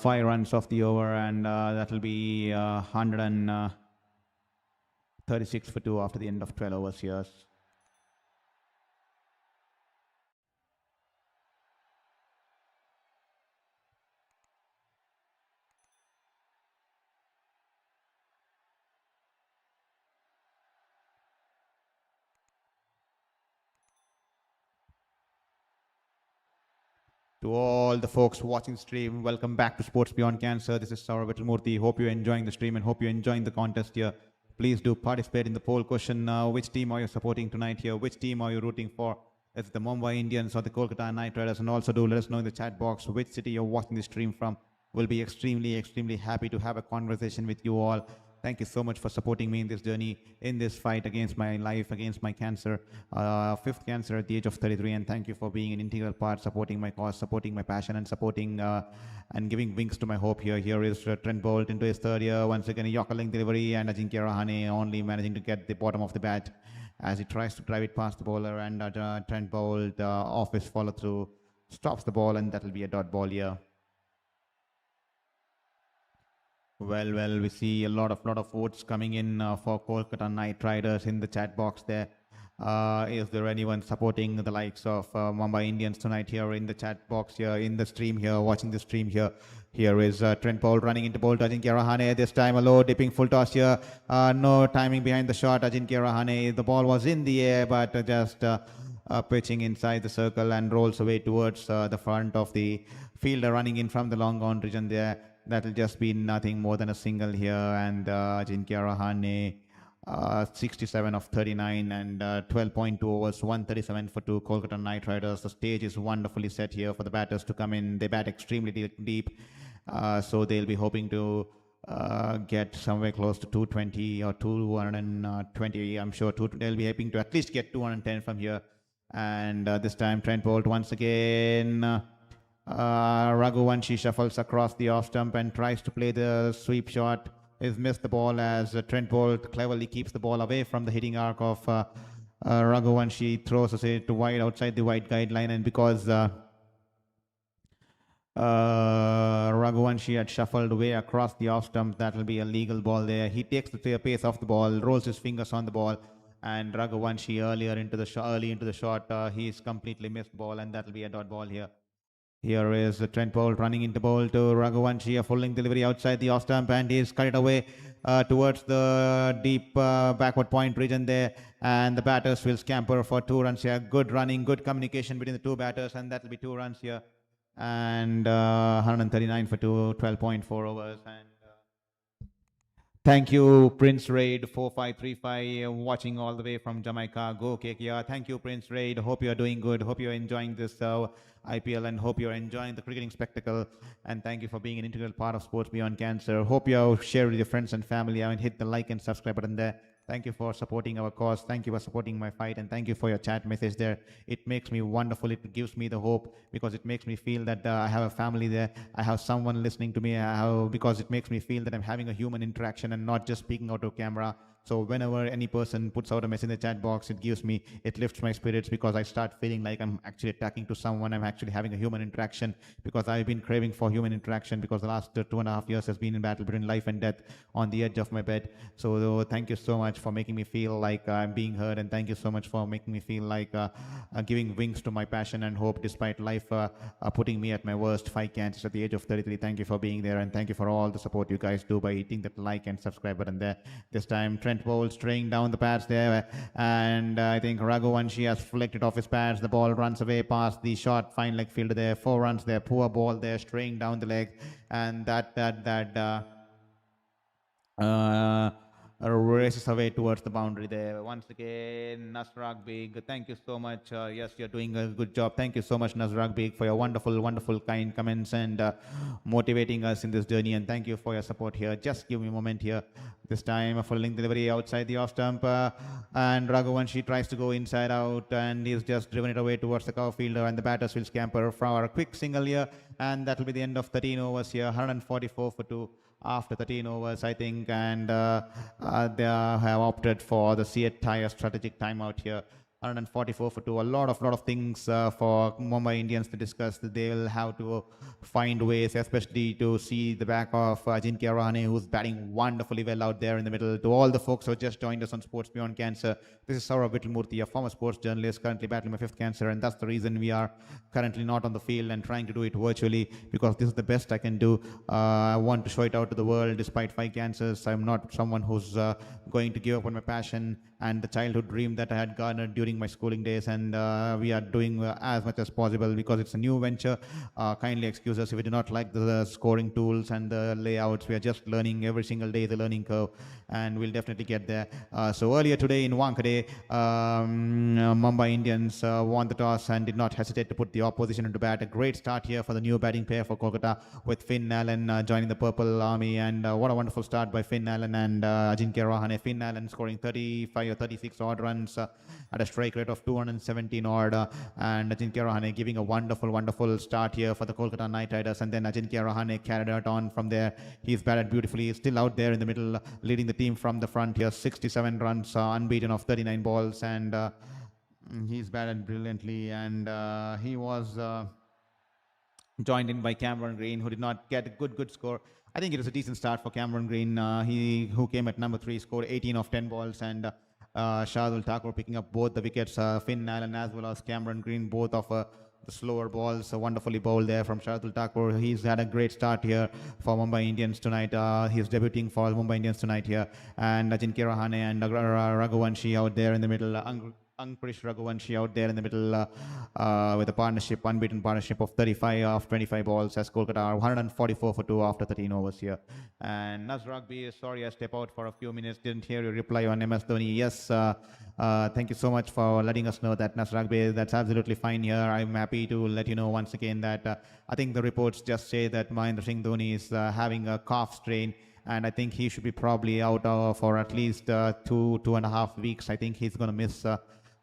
runs off the over, and that'll be 136 for 2 after the end of 12 overs here. To all the folks watching the stream, welcome back to Sports Beyond Cancer. This is Shourabh Vittalmurthy. Hope you're enjoying the stream and hope you're enjoying the contest here. Please do participate in the poll question. Which team are you supporting tonight here? Which team are you rooting for? Is it the Mumbai Indians or the Kolkata Knight Riders? And also do let us know in the chat box which city you're watching the stream from. We'll be extremely happy to have a conversation with you all. Thank you so much for supporting me in this journey, in this fight against my life, against my cancer, 5th cancer at the age of 33. And thank you for being an integral part, supporting my cause, supporting my passion, and supporting and giving wings to my hope here. Here is Trent Boult into his 3rd year. Once again, a Yorker-length delivery, and Ajinkya Rahane only managing to get the bottom of the bat as he tries to drive it past the bowler. And Trent Boult off his follow-through stops the ball, and that'll be a dot ball here. Well, we see a lot of votes coming in for Kolkata Knight Riders in the chat box there. Is there anyone supporting the likes of Mumbai Indians tonight here in the chat box here, in the stream here, watching the stream here? Here is Trent Boult running into Boult, Ajinkya Rahane, this time a low dipping full toss here. No timing behind the shot, Ajinkya Rahane. The ball was in the air, but just pitching inside the circle and rolls away towards the front of the fielder running in from the long on region there. That'll just be nothing more than a single here, and Ajinkya Rahane 67 of 39 and 12.2 overs, 137 for 2 Kolkata Knight Riders. The stage is wonderfully set here for the batters to come in. They bat extremely deep, so they'll be hoping to get somewhere close to 220 or 220. I'm sure they'll be hoping to at least get 210 from here. And this time Trent Boult once again. Raghuvanshi shuffles across the off stump and tries to play the sweep shot. He's missed the ball as Trent Boult cleverly keeps the ball away from the hitting arc of Raghuvanshi, throws it to wide outside the wide guideline, and because Raghuvanshi had shuffled way across the off stump, that will be a legal ball there. He takes the pace off the ball, rolls his fingers on the ball, and Raghuvanshi early into the shot, he's completely missed ball, and that will be a dot ball here. Here is Trent Boult running into ball to Raghuvanshi, a full-length delivery outside the off-stump, and he is carried away towards the deep backward point region there, and the batters will scamper for 2 runs here. Good running, good communication between the 2 batters, and that will be 2 runs here. And 139 for 2, 12.4 overs. And thank you, Prince Raid 4535, watching all the way from Jamaica. Go KKR. Thank you, Prince Raid. Hope you're doing good. Hope you're enjoying this IPL, and hope you're enjoying the cricketing spectacle. And thank you for being an integral part of Sports Beyond Cancer. Hope you share with your friends and family. I mean, hit the like and subscribe button there. Thank you for supporting our cause. Thank you for supporting my fight, and thank you for your chat message there. It makes me wonderful. It gives me the hope, because it makes me feel that I have a family there. I have someone listening to me. Because it makes me feel that I'm having a human interaction and not just speaking out of camera. So whenever any person puts out a message in the chat box, it lifts my spirits, because I start feeling like I'm actually attacking to someone. I'm actually having a human interaction, because I've been craving for human interaction, because the last 2.5 years has been in battle between life and death on the edge of my bed. So thank you so much for making me feel like I'm being heard, and thank you so much for making me feel like giving wings to my passion and hope, despite life putting me at my worst. 5 cancers at the age of 33. Thank you for being there, and thank you for all the support you guys do by hitting that like and subscribe button there. This time, different bowls, straying down the pads there. And I think Raghuvanshi has flicked it off his pads. The ball runs away past the short fine leg fielder there. 4 runs there. Poor ball there, straying down the leg. And that races away towards the boundary there. Once again, Nasrag Beg, thank you so much. Yes, you're doing a good job. Thank you so much, Nasrag Beg, for your wonderful, kind comments and motivating us in this journey. And thank you for your support here. Just give me a moment here. This time, a full length delivery outside the off stump. And Raghuvanshi tries to go inside out, and he's just driven it away towards the cover fielder. And the batters will scamper for a quick single here. And that will be the end of 13 overs here. 144 for 2. After 13 overs, I think, and they have opted for the entire strategic timeout here. 144 for 2. A lot of things for Mumbai Indians to discuss. They will have to find ways, especially to see the back of Ajinkya Rahane, who's batting wonderfully well out there in the middle. To all the folks who have just joined us on Sports Beyond Cancer, this is Shourabh Vittalmurthy, a former sports journalist, currently battling my 5th cancer, and that's the reason we are currently not on the field and trying to do it virtually, because this is the best I can do. I want to show it out to the world. Despite 5 cancers, I'm not someone who's going to give up on my passion and the childhood dream that I had garnered during my schooling days, and we are doing as much as possible because it's a new venture. Kindly excuse us if we do not like the scoring tools and the layouts. We are just learning every single day, the learning curve, and we'll definitely get there. So earlier today in Wankhede, Mumbai Indians won the toss and did not hesitate to put the opposition into bat. A great start here for the new batting pair for Kolkata, with Finn Allen joining the Purple Army, and what a wonderful start by Finn Allen and Ajinkya Rahane. Finn Allen scoring 35 or 36 odd runs at a strike rate of 217 odd, and Ajinkya Rahane giving a wonderful start here for the Kolkata Knight Riders. And then Ajinkya Rahane carried it on from there. He's batted beautifully. He's still out there in the middle, leading the team from the front here. 67 runs, unbeaten of 39 balls, and he's batted brilliantly. And he was joined in by Cameron Green, who did not get a good score. I think it was a decent start for Cameron Green, who came at number 3, scored 18 of 10 balls, and Shardul Thakur picking up both the wickets. Finn Allen as well as Cameron Green, both of the slower balls, wonderfully bowled there from Shardul Thakur. He's had a great start here for Mumbai Indians tonight. He's debuting for Mumbai Indians tonight here. And Ajinkya Rahane and Raghuvanshi out there in the middle. Ankrish Raghuvanshi out there in the middle with a unbeaten partnership of 35 of 25 balls, as Kolkata are 144 for 2 after 13 overs here. And Nasrag B, sorry I step out for a few minutes, didn't hear your reply on MS Dhoni. Yes, thank you so much for letting us know that, Nasrag B. That's absolutely fine here. I'm happy to let you know once again that I think the reports just say that Mahendra Singh Dhoni is having a calf strain, and I think he should be probably out for at least 2.5 weeks. I think he's going to miss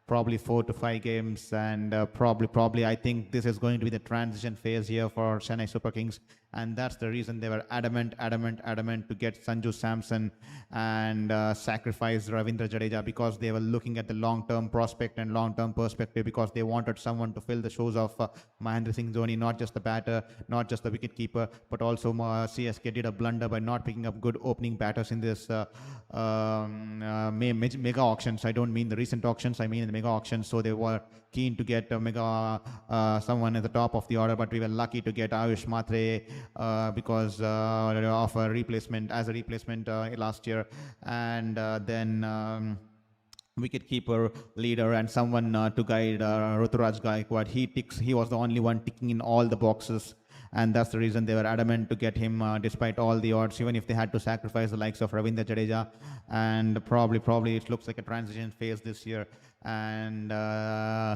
probably 4 to 5 games, and probably I think this is going to be the transition phase here for Chennai Super Kings, and that's the reason they were adamant to get Sanju Samson and sacrifice Ravindra Jadeja, because they were looking at the long-term prospect and long-term perspective, because they wanted someone to fill the shoes of Mahendra Singh Dhoni, not just the batter, not just the wicket-keeper, but also CSK did a blunder by not picking up good opening batters in this mega auctions. I don't mean the recent auctions, I mean the mega auctions. So they were keen to get someone at the top of the order, but we were lucky to get Ayush Matre because of a replacement last year, and then wicket-keeper, leader, and someone to guide Ruturaj Gaikwad. He was the only one ticking in all the boxes, and that's the reason they were adamant to get him despite all the odds, even if they had to sacrifice the likes of Ravindra Jadeja. And probably it looks like a transition phase this year, and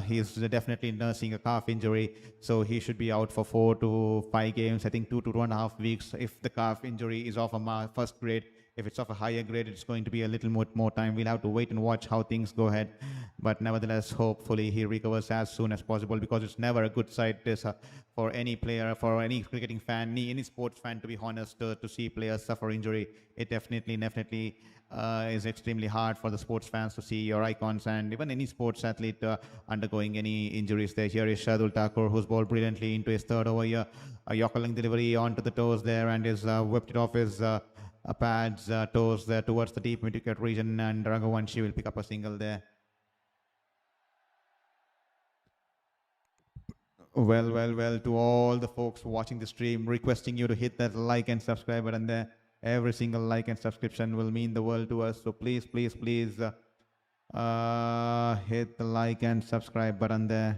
he's definitely nursing a calf injury, so he should be out for 4 to 5 games. I think 2 to 2.5 weeks if the calf injury is of a first grade. If it's of a higher grade, it's going to be a little more time. We'll have to wait and watch how things go ahead. But nevertheless, hopefully he recovers as soon as possible, because it's never a good sight for any player, for any cricketing fan, any sports fan, to be honest, to see players suffer injury. It definitely is extremely hard for the sports fans to see your icons and even any sports athlete undergoing any injuries there. Here is Shardul Thakur, who's bowled brilliantly into his 3rd over here. A Yorker delivery onto the toes there, and is whipped it off his pads, toes there towards the deep mid-wicket region, and Raghuvanshi will pick up a single there. Well, to all the folks watching the stream, requesting you to hit that like and subscribe button there. Every single like and subscription will mean the world to us. So please, please, please hit the like and subscribe button there.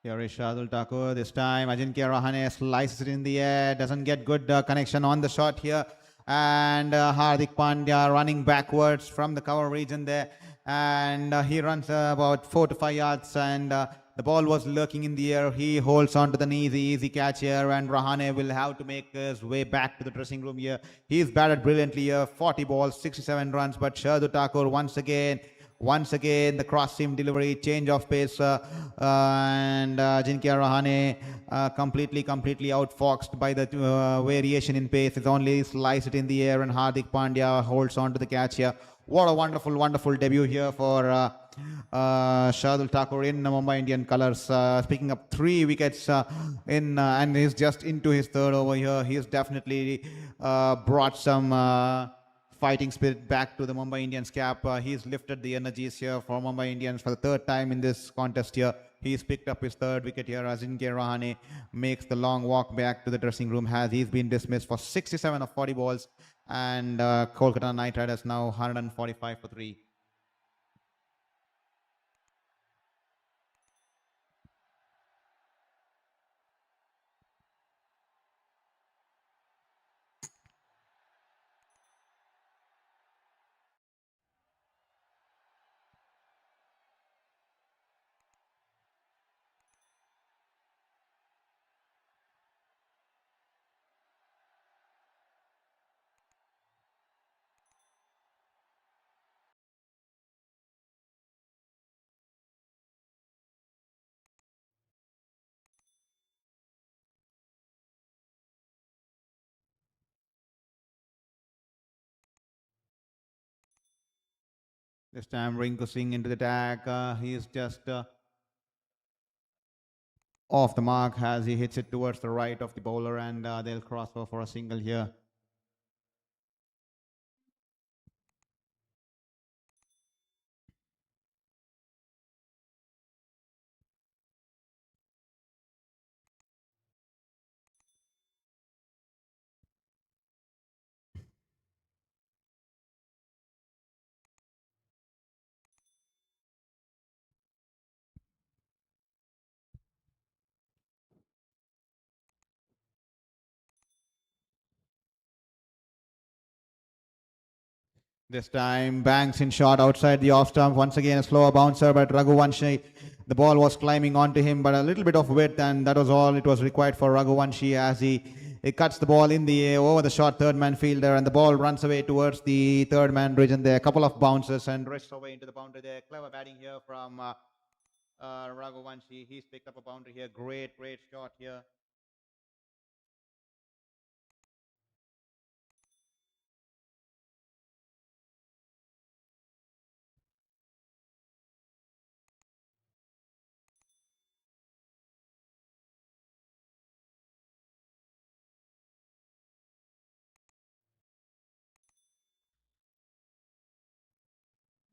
Here is Shardul Thakur. This time, Ajinkya Rahane slices it in the air. Doesn't get good connection on the shot here. And Hardik Pandya running backwards from the cover region there. And he runs about 4 to 5 yards. And the ball was lurking in the air. He holds on to the knees. Easy catch here. And Rahane will have to make his way back to the dressing room here. He's batted brilliantly here. 40 balls, 67 runs. But Shardul Thakur once again, the cross-seam delivery, change of pace, and Ajinkya Rahane completely outfoxed by the variation in pace. It's only slice it in the air, and Hardik Pandya holds on to the catch here. What a wonderful debut here for Shardul Thakur in Mumbai Indian colours, picking up 3 wickets and he's just into his third over here. He's definitely brought some fighting spirit back to the Mumbai Indians cap. He's lifted the energies here for Mumbai Indians for the 3rd time in this contest here. He's picked up his 3rd wicket here. Ajinkya Rahane makes the long walk back to the dressing room as he's been dismissed for 67 of 40 balls. And Kolkata Knight Riders now 145 for 3. This time Rinku Singh into the attack. He's just off the mark as he hits it towards the right of the bowler, and they'll cross over for a single here. This time banks in shot outside the off stump. Once again a slower bouncer, but Raghuvanshi, the ball was climbing onto him, but a little bit of width, and that was all it was required for Raghuvanshi as he cuts the ball in the air over the short 3rd man fielder, and the ball runs away towards the 3rd man region there. A couple of bounces and rests away into the boundary there. Clever batting here from Raghuvanshi. He's picked up a boundary here. Great shot here.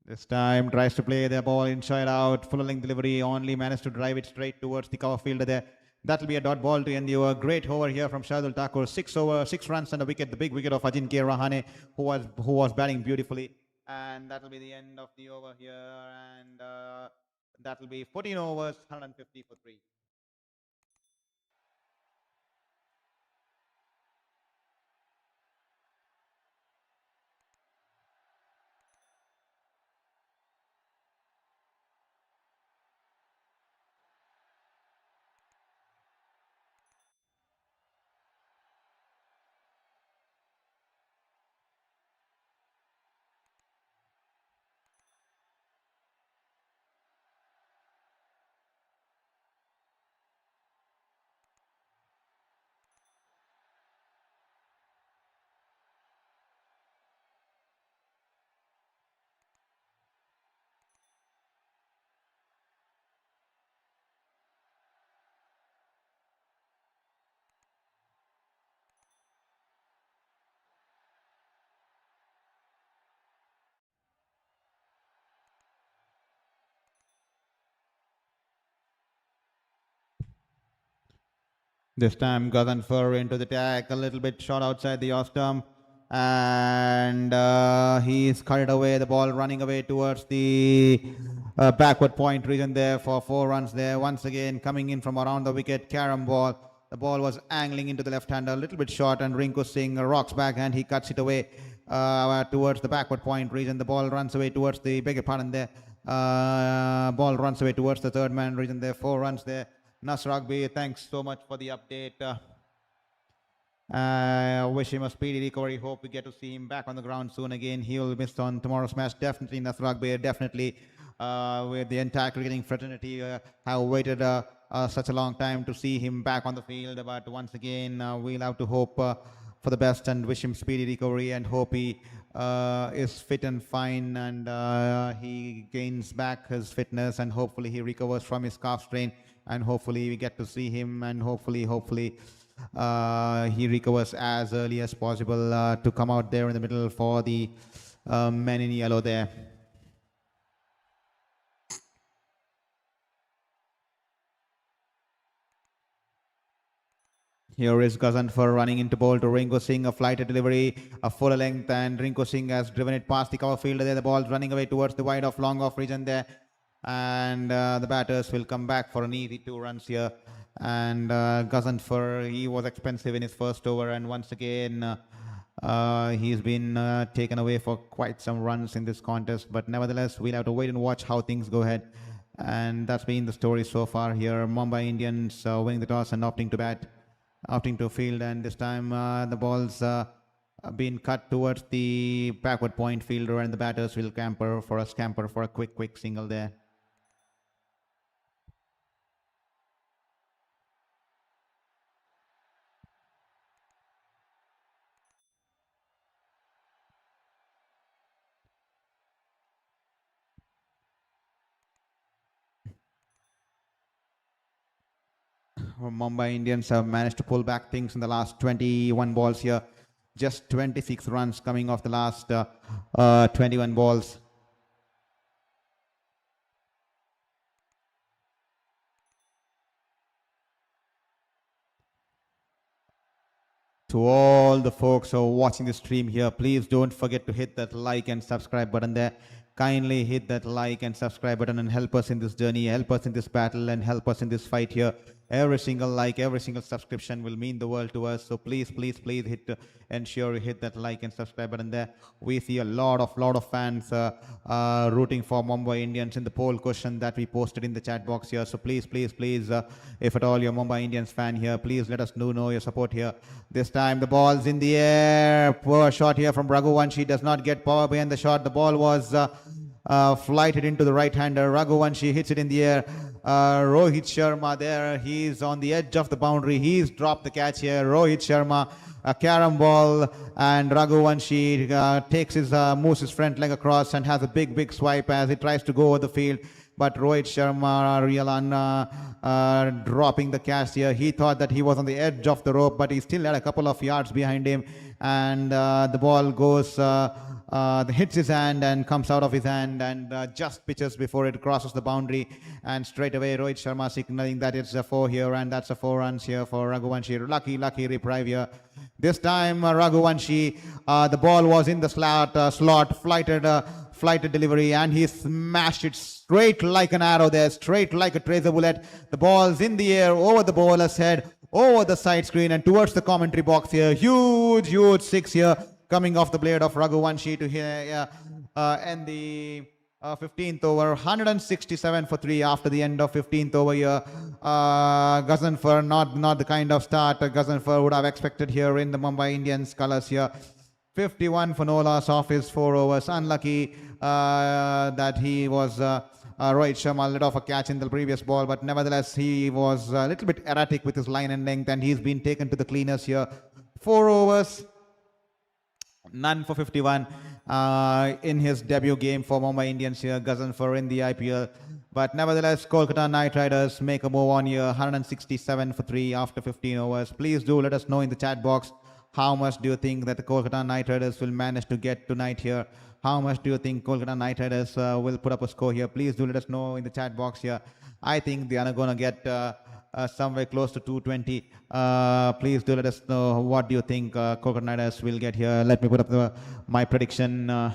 This time tries to play the ball inside out, full length delivery, only managed to drive it straight towards the cover fielder there. That'll be a dot ball to end the over. Great over here from Shardul Thakur. 6 runs and a wicket. The big wicket of Ajinkya Rahane, who was batting beautifully. And that'll be the end of the over here. And that'll be 14 overs, 150 for 3. This time Gazanfar into the tag, a little bit short outside the off stump. And he's carried away, the ball running away towards the backward point region there for 4 runs there. Once again coming in from around the wicket, carom ball. The ball was angling into the left-hander, a little bit short, and Rinku Singh rocks back and he cuts it away towards the backward point region. The ball runs away towards the, beg your pardon there, ball runs away towards the third man region there. 4 runs there. Nas Rugby, thanks so much for the update. Wish him a speedy recovery. Hope we get to see him back on the ground soon again. He will miss on tomorrow's match. Definitely, Nasrag Bay, definitely. With the entire cricketing fraternity have waited such a long time to see him back on the field. But once again, we'll have to hope for the best and wish him speedy recovery and hope he is fit and fine and he gains back his fitness and hopefully he recovers from his calf strain and hopefully we get to see him and hopefully he recovers as early as possible to come out there in the middle for the men in yellow there. Here is Gazanfar running into ball to Rinku Singh, a flighted delivery, a full length, and Rinku Singh has driven it past the cover fielder there. The ball's running away towards the wide off, long off region there. And the batters will come back for an easy 2 runs here. And Gazanfar, he was expensive in his first over, and once again he's been taken away for quite some runs in this contest. But nevertheless, we'll have to wait and watch how things go ahead. And that's been the story so far here. Mumbai Indians winning the toss and opting to field, and this time the ball's been cut towards the backward point fielder, and the batters will scamper for a quick single there. Mumbai Indians have managed to pull back things in the last 21 balls here. Just 26 runs coming off the last 21 balls. To all the folks who are watching the stream here, please don't forget to hit that like and subscribe button there. Kindly hit that like and subscribe button and help us in this journey, help us in this battle, and help us in this fight here. Every single like, every single subscription will mean the world to us. So please ensure you hit that like and subscribe button there. We see a lot of fans rooting for Mumbai Indians in the poll question that we posted in the chat box here. So please, if at all you're a Mumbai Indians fan here, please let us know your support here. This time the ball's in the air. Poor shot here from Raghuvanshi. Does not get power behind the shot. The ball was flighted into the right-hander. Raghuvanshi hits it in the air. Rohit Sharma there. He's on the edge of the boundary. He's dropped the catch here. Rohit Sharma, a carom ball, and Raghuvanshi takes moves his front leg across and has a big swipe as he tries to go over the field. But Rohit Sharma, dropping the catch here. He thought that he was on the edge of the rope, but he still had a couple of yards behind him. And the ball goes, hits his hand and comes out of his hand and just pitches before it crosses the boundary. And straight away, Rohit Sharma signaling that it's a 4 here, and that's a 4 runs here for Raghuvanshi. Lucky reprieve here. This time, Raghuvanshi, the ball was in the slot, flighted delivery, and he smashed it straight like an arrow there, straight like a tracer bullet. The ball's in the air, over the bowler's head, over the side screen, and towards the commentary box here. Huge 6 here, coming off the blade of Raghuvanshi to here, end the 15th over. 167 for 3 after the end of 15th over here. Gazanfar, not the kind of start Gazanfar would have expected here in the Mumbai Indians colours here. 51 for no loss off his 4 overs. Unlucky that he was Rohit Sharma led off a catch in the previous ball, but nevertheless he was a little bit erratic with his line and length, and he's been taken to the cleaners here. 4 overs, none for 51 in his debut game for Mumbai Indians here, Gazanfar in the IPL. But nevertheless, Kolkata Knight Riders make a move on here, 167 for 3 after 15 overs. Please do let us know in the chat box How much do you think that the Kolkata Knight Riders will manage to get tonight here? How much do you think Kolkata Knight Riders will put up a score here? Please do let us know in the chat box here. I think they are going to get somewhere close to 220. Please do let us know what do you think Kolkata Knight Riders will get here. Let me put up my prediction.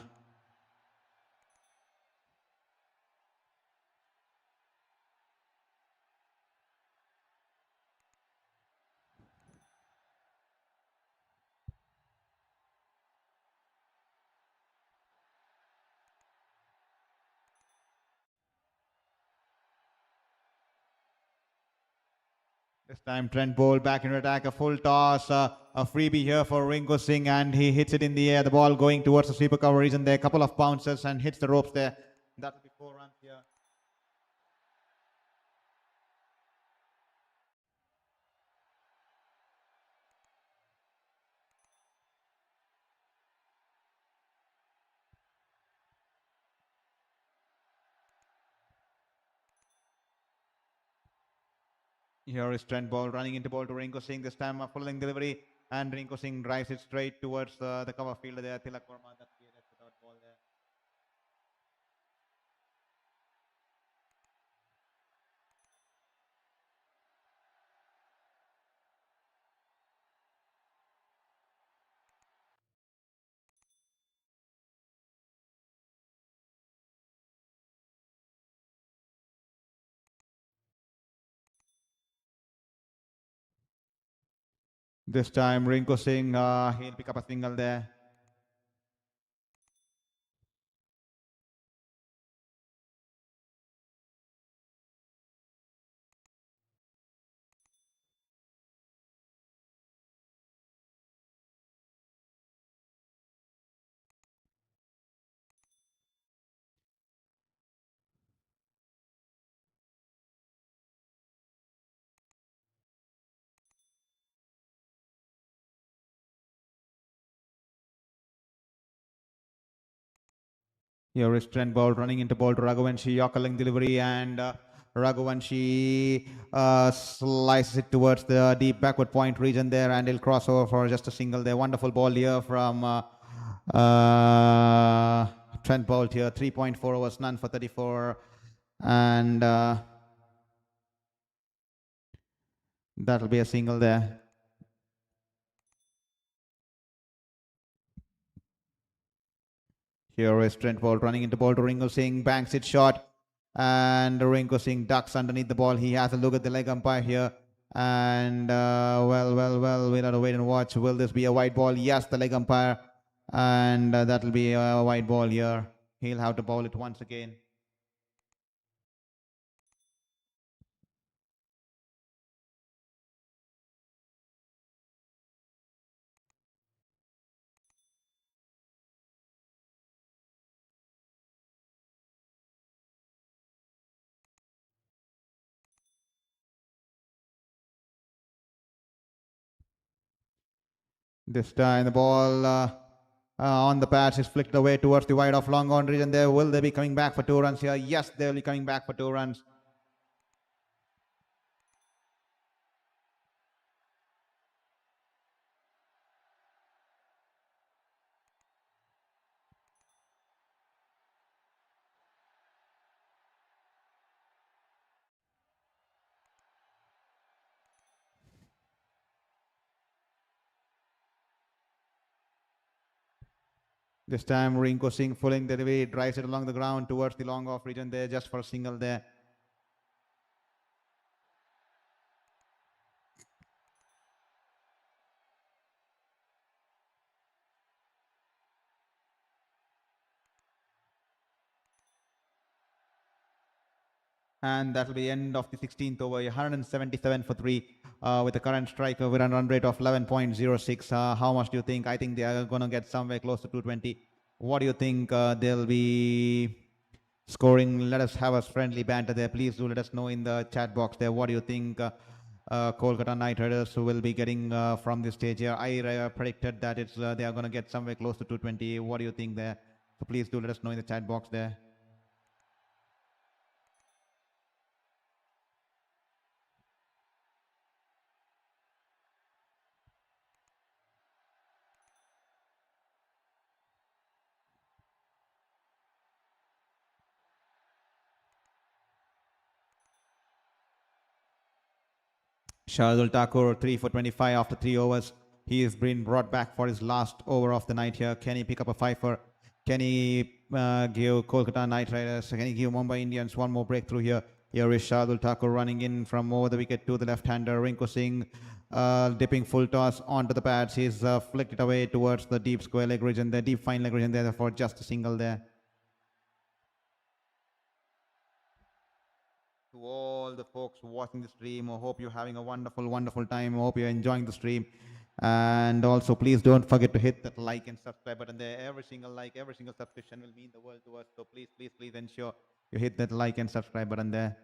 This time Trent Bolt back in attack, a full toss, a freebie here for Rinko Singh, and he hits it in the air. The ball going towards the sweeper cover region there, a couple of bounces and hits the ropes there. That will be 4 runs here. Here is Trent Bolt running into ball to Rinko Singh. This time a pulling delivery, and Rinko Singh drives it straight towards the cover field there. Tilak Verma, that's without ball there. This time Rinko Singh, he'll pick up a single there. Here is Trent Bolt running into ball to Raghuvanshi, Yokeling delivery, and Raghuvanshi slices it towards the deep backward point region there, and he'll cross over for just a single there. Wonderful ball here from Trent Bolt here. 3.4 overs, none for 34, and that'll be a single there. Here is Trent Bolt running into ball to Rinko Singh, banks it short, and Rinko Singh ducks underneath the ball. He has a look at the leg umpire here, and we'll have to wait and watch. Will this be a white ball? Yes, the leg umpire, and that'll be a white ball here. He'll have to bowl it once again. This time the ball on the patch is flicked away towards the wide off long on region there. Will they be coming back for 2 runs here? Yes, they'll be coming back for 2 runs. This time Rinko Singh pulling the way, drives it along the ground towards the long off region there just for a single there. And that will be the end of the 16th over. 177 for 3 with the current striker with a run rate of 11.06. How much do you think? I think they are going to get somewhere close to 220. What do you think they'll be scoring? Let us have a friendly banter there. Please do let us know in the chat box there. What do you think Kolkata Knight Riders will be getting from this stage here? I predicted that it's they are going to get somewhere close to 220. What do you think there? So please do let us know in the chat box there. Shardul Thakur 3 for 25 after 3 overs. He has been brought back for his last over of the night here. Can he pick up a fifer? Can he give Kolkata Knight Riders? Can he give Mumbai Indians one more breakthrough here? Here is Shardul Thakur running in from over the wicket to the left-hander. Rinku Singh dipping full toss onto the pads. He's flicked it away towards the deep square leg region there, deep fine leg region there for just a single there. To all the folks watching the stream, I hope you're having a wonderful time. I hope you're enjoying the stream. And also, please don't forget to hit that like and subscribe button there. Every single like, every single subscription will mean the world to us. So please ensure you hit that like and subscribe button there.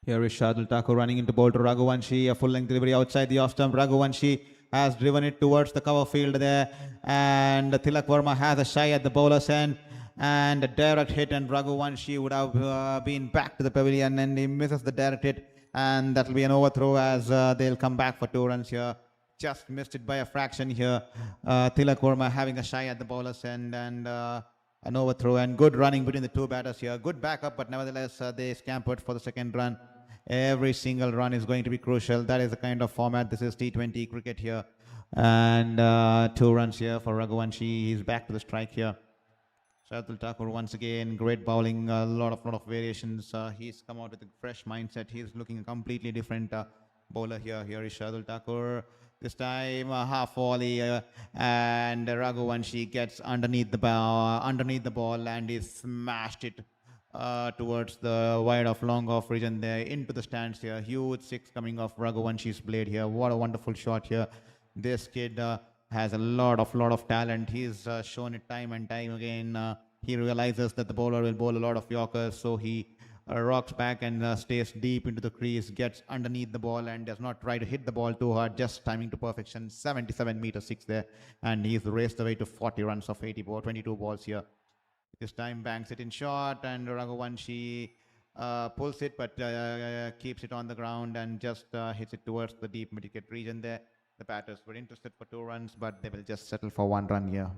Here is Shardul Thakur running into ball to Raghuvanshi. A full-length delivery outside the off-stump. Raghuvanshi has driven it towards the cover field there. And Tilak Verma has a shy at the bowler's end. And a direct hit, and Raghuvanshi would have been back to the pavilion, and he misses the direct hit. And that will be an overthrow as they'll come back for 2 runs here. Just missed it by a fraction here. Tilak Verma having a shy at the bowler's end, and an overthrow, and good running between the two batters here. Good backup, but nevertheless, they scampered for the second run. Every single run is going to be crucial. That is the kind of format. This is T20 cricket here. And 2 runs here for Raghuvanshi. He's back to the strike here. Shardul Thakur once again, great bowling, a lot of variations. He's come out with a fresh mindset. He's looking a completely different bowler here. Here is Shardul Thakur. This time half volley, and Raghuvanshi gets underneath the ball, and he smashed it towards the wide off long off region there into the stands here. Huge 6 coming off Raghuvanshi's blade here. What a wonderful shot here. This kid has a lot of talent. He's shown it time and time again. He realizes that the bowler will bowl a lot of Yorkers, so he rocks back and stays deep into the crease, gets underneath the ball and does not try to hit the ball too hard, just timing to perfection. 77 meter 6 there, and he's raced away to 40 runs of 22 balls here. This time banks it in short, and Raghuvanshi pulls it, but keeps it on the ground and just hits it towards the deep mid-wicket region there. The batters were interested for 2 runs, but they will just settle for 1 run here.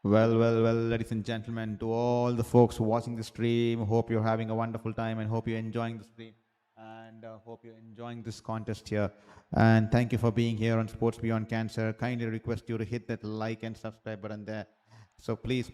Well, ladies and gentlemen, to all the folks watching the stream, hope you're having a wonderful time and hope you're enjoying the stream, and hope you're enjoying this contest here. And thank you for being here on Sports Beyond Cancer. Kindly request you to hit that like and subscribe button there. So please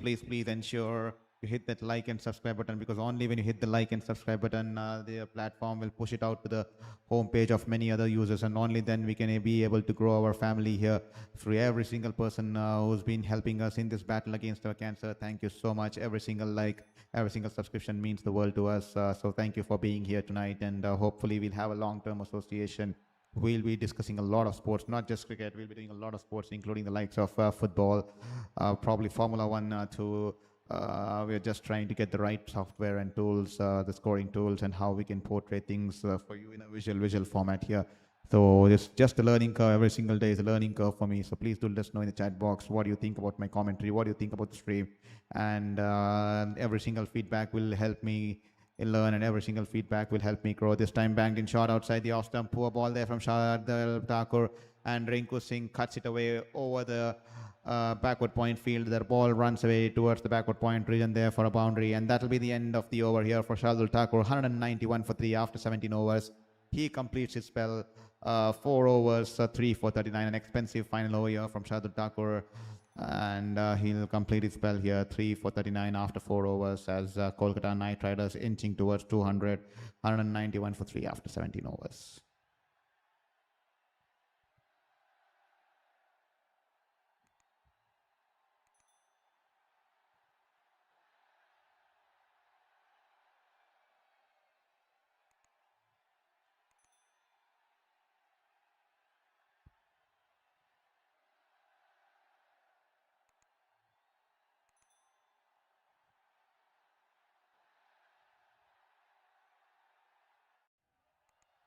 ensure you hit that like and subscribe button, because only when you hit the like and subscribe button, the platform will push it out to the homepage of many other users, and only then we can be able to grow our family here. For every single person who's been helping us in this battle against our cancer, thank you so much. Every single like, every single subscription means the world to us. So thank you for being here tonight, and hopefully we'll have a long-term association. We'll be discussing a lot of sports, not just cricket. We'll be doing a lot of sports, including the likes of football, probably Formula One too. We're just trying to get the right software and tools, the scoring tools, and how we can portray things for you in a visual format here. So it's just a learning curve. Every single day is a learning curve for me. So please do let us know in the chat box what do you think about my commentary, what do you think about the stream, and every single feedback will help me learn, and every single feedback will help me grow. This time banged in short outside the off stump. Poor ball there from Shardul Thakur, and Rinku Singh cuts it away over the backward point field. Their ball runs away towards the backward point region there for a boundary, and that will be the end of the over here for Shardul Thakur. 191 for 3 after 17 overs. He completes his spell. 4 overs, 3 for 39. An expensive final over here from Shardul Thakur, and he'll complete his spell here. 3 for 39 after 4 overs as Kolkata Knight Riders inching towards 200. 191 for 3 after 17 overs.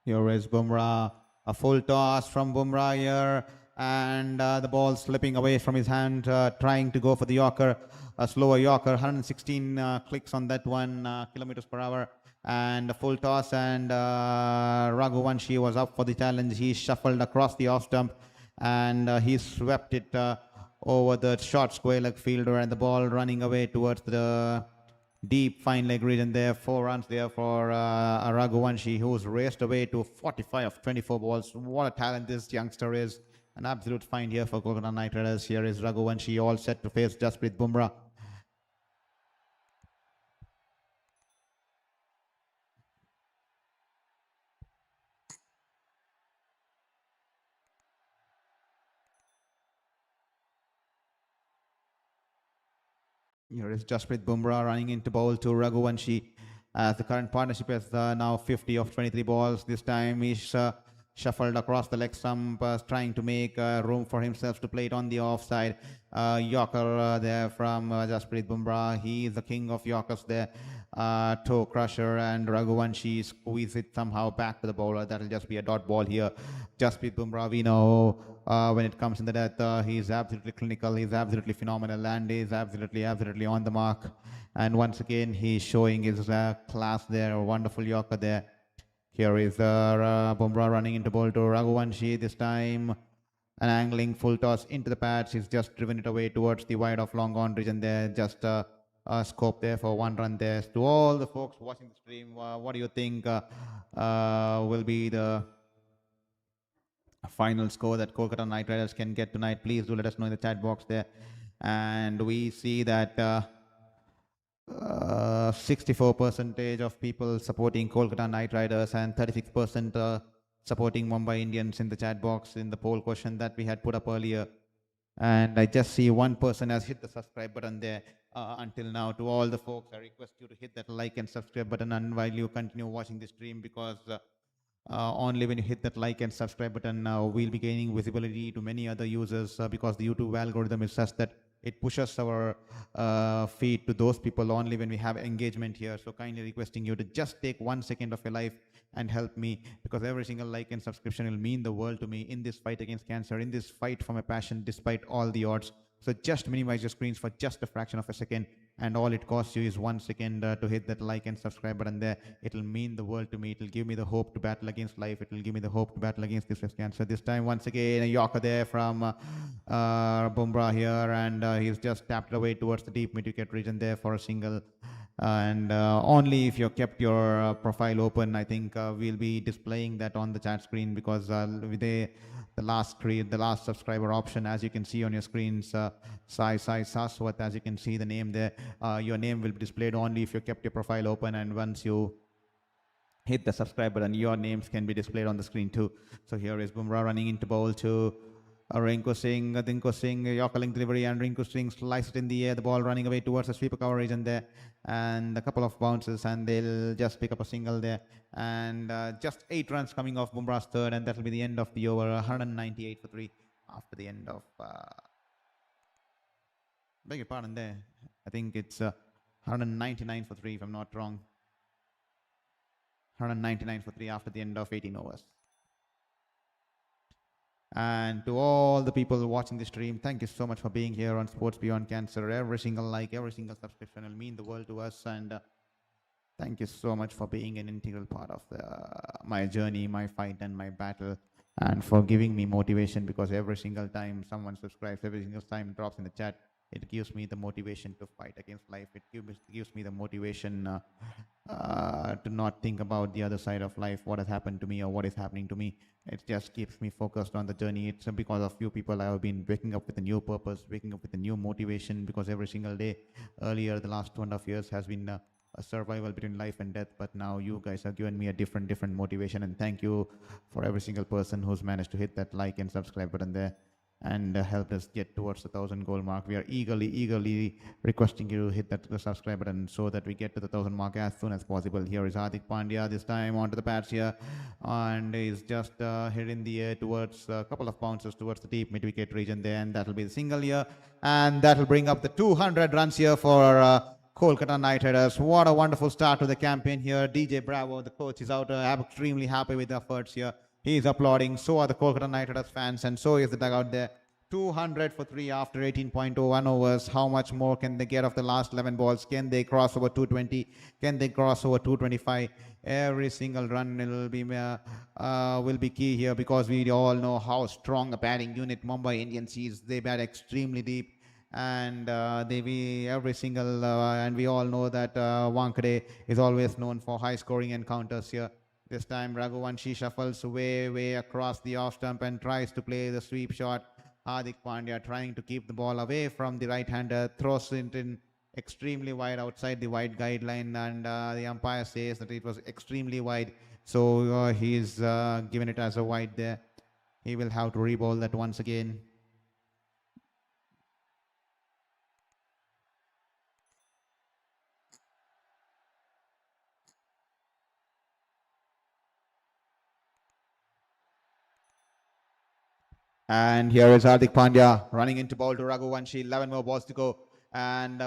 Here is Bumrah. A full toss from Bumrah here. and the ball slipping away from his hand, trying to go for the Yorker, a slower Yorker, 116 clicks on that one, kilometers per hour, and a full toss, and Raghuvanshi was up for the challenge. He shuffled across the off stump, and he swept it over the short square leg fielder, and the ball running away towards the deep fine leg region there. 4 runs there for Raghuvanshi, who's raced away to 45 of 24 balls. What a talent this youngster is. An absolute find here for Kolkata Knight Riders. Here is Raghuvanshi, all set to face Jasprit Bumrah. Here is Jasprit Bumrah running into bowl to Raghuvanshi. As the current partnership is now 50 of 23 balls. This time he's shuffled across the leg stump, trying to make room for himself to play it on the offside. Yorker there from Jasprit Bumrah. He is the king of Yorkers there. Toe crusher, and Raghuvanshi squeeze it somehow back to the bowler. That'll just be a dot ball here. Jasprit Bumrah, we know when it comes in the death, he's absolutely clinical, he's absolutely phenomenal, and he's absolutely on the mark. And once again, he's showing his class there. A wonderful Yorker there. Here is Bumrah running into ball to Raghuvanshi. This time an angling full toss into the pads. He's just driven it away towards the wide off long on region there. Just a scope there for 1 run there. To all the folks watching the stream, what do you think will be the final score that Kolkata Knight Riders can get tonight? Please do let us know in the chat box there. And we see that 64% of people supporting Kolkata Knight Riders and 36% supporting Mumbai Indians in the chat box in the poll question that we had put up earlier. And I just see one person has hit the subscribe button there until now. To all the folks, I request you to hit that like and subscribe button, and while you continue watching the stream, because only when you hit that like and subscribe button, we'll be gaining visibility to many other users, because the YouTube algorithm is such that it pushes our feed to those people only when we have engagement here. So kindly requesting you to just take 1 second of your life and help me, because every single like and subscription will mean the world to me in this fight against cancer, in this fight for my passion despite all the odds. So just minimize your screens for just a fraction of a second, and all it costs you is 1 second to hit that like and subscribe button there. It'll mean the world to me. It'll give me the hope to battle against life. It'll give me the hope to battle against this cancer. This time, once again, a Yorker there from Bumrah here, and he's just tapped away towards the deep mid-wicket region there for a single. And only if you kept your profile open, I think we'll be displaying that on the chat screen, because the last subscriber option, as you can see on your screens, Sai Saswat, as you can see the name there, your name will be displayed only if you kept your profile open, and once you hit the subscribe button, your names can be displayed on the screen too. So here is Bumrah running into bowl to Rinku Singh, Yorker link delivery, and Rinku Singh sliced it in the air, the ball running away towards the sweeper cover region there, and a couple of bounces, and they'll just pick up a single there, and just 8 runs coming off Bumrah's third, and that will be the end of the over. 198 for 3 after the end of beg your pardon there, I think it's 199 for 3 if I'm not wrong. 199 for 3 after the end of 18 overs. And to all the people watching the stream, thank you so much for being here on Sports Beyond Cancer. Every single like, every single subscription will mean the world to us, and thank you so much for being an integral part of my journey, my fight, and my battle, and for giving me motivation, because every single time someone subscribes, every single time drops in the chat, it gives me the motivation to fight against life. It gives me the motivation to not think about the other side of life, what has happened to me or what is happening to me. It just keeps me focused on the journey. It's because of few people I have been waking up with a new purpose, waking up with a new motivation, because every single day earlier, the last 2.5 years has been a survival between life and death, but now you guys have given me a different motivation, and thank you for every single person who's managed to hit that like and subscribe button there and helped us get towards the 1,000 goal mark. We are eagerly requesting you to hit that subscribe button so that we get to the 1,000 mark as soon as possible. Here is Hardik Pandya, this time onto the pads here, and he's just hit in the air towards a couple of bounces towards the deep mid-wicket region there, and that'll be the single here, and that'll bring up the 200 runs here for Kolkata Knight Riders. What a wonderful start to the campaign here. DJ Bravo, the coach, is out extremely happy with the efforts here. He's applauding. So are the Kolkata Knight Riders fans, and so is the dugout there. 200 for 3 after 18.01 overs. How much more can they get of the last 11 balls? Can they cross over 220? Can they cross over 225? Every single run will be key here, because we all know how strong a batting unit Mumbai Indians is. They bat extremely deep, and and we all know that Wankhede is always known for high scoring encounters here. This time Raghuvanshi shuffles way across the off stump and tries to play the sweep shot. Hardik Pandya trying to keep the ball away from the right-hander, throws it in extremely wide outside the wide guideline, and the umpire says that it was extremely wide, so he's given it as a wide there. He will have to re-bowl that once again. And here is Hardik Pandya running into ball to Raghuvanshi. 11 more balls to go. And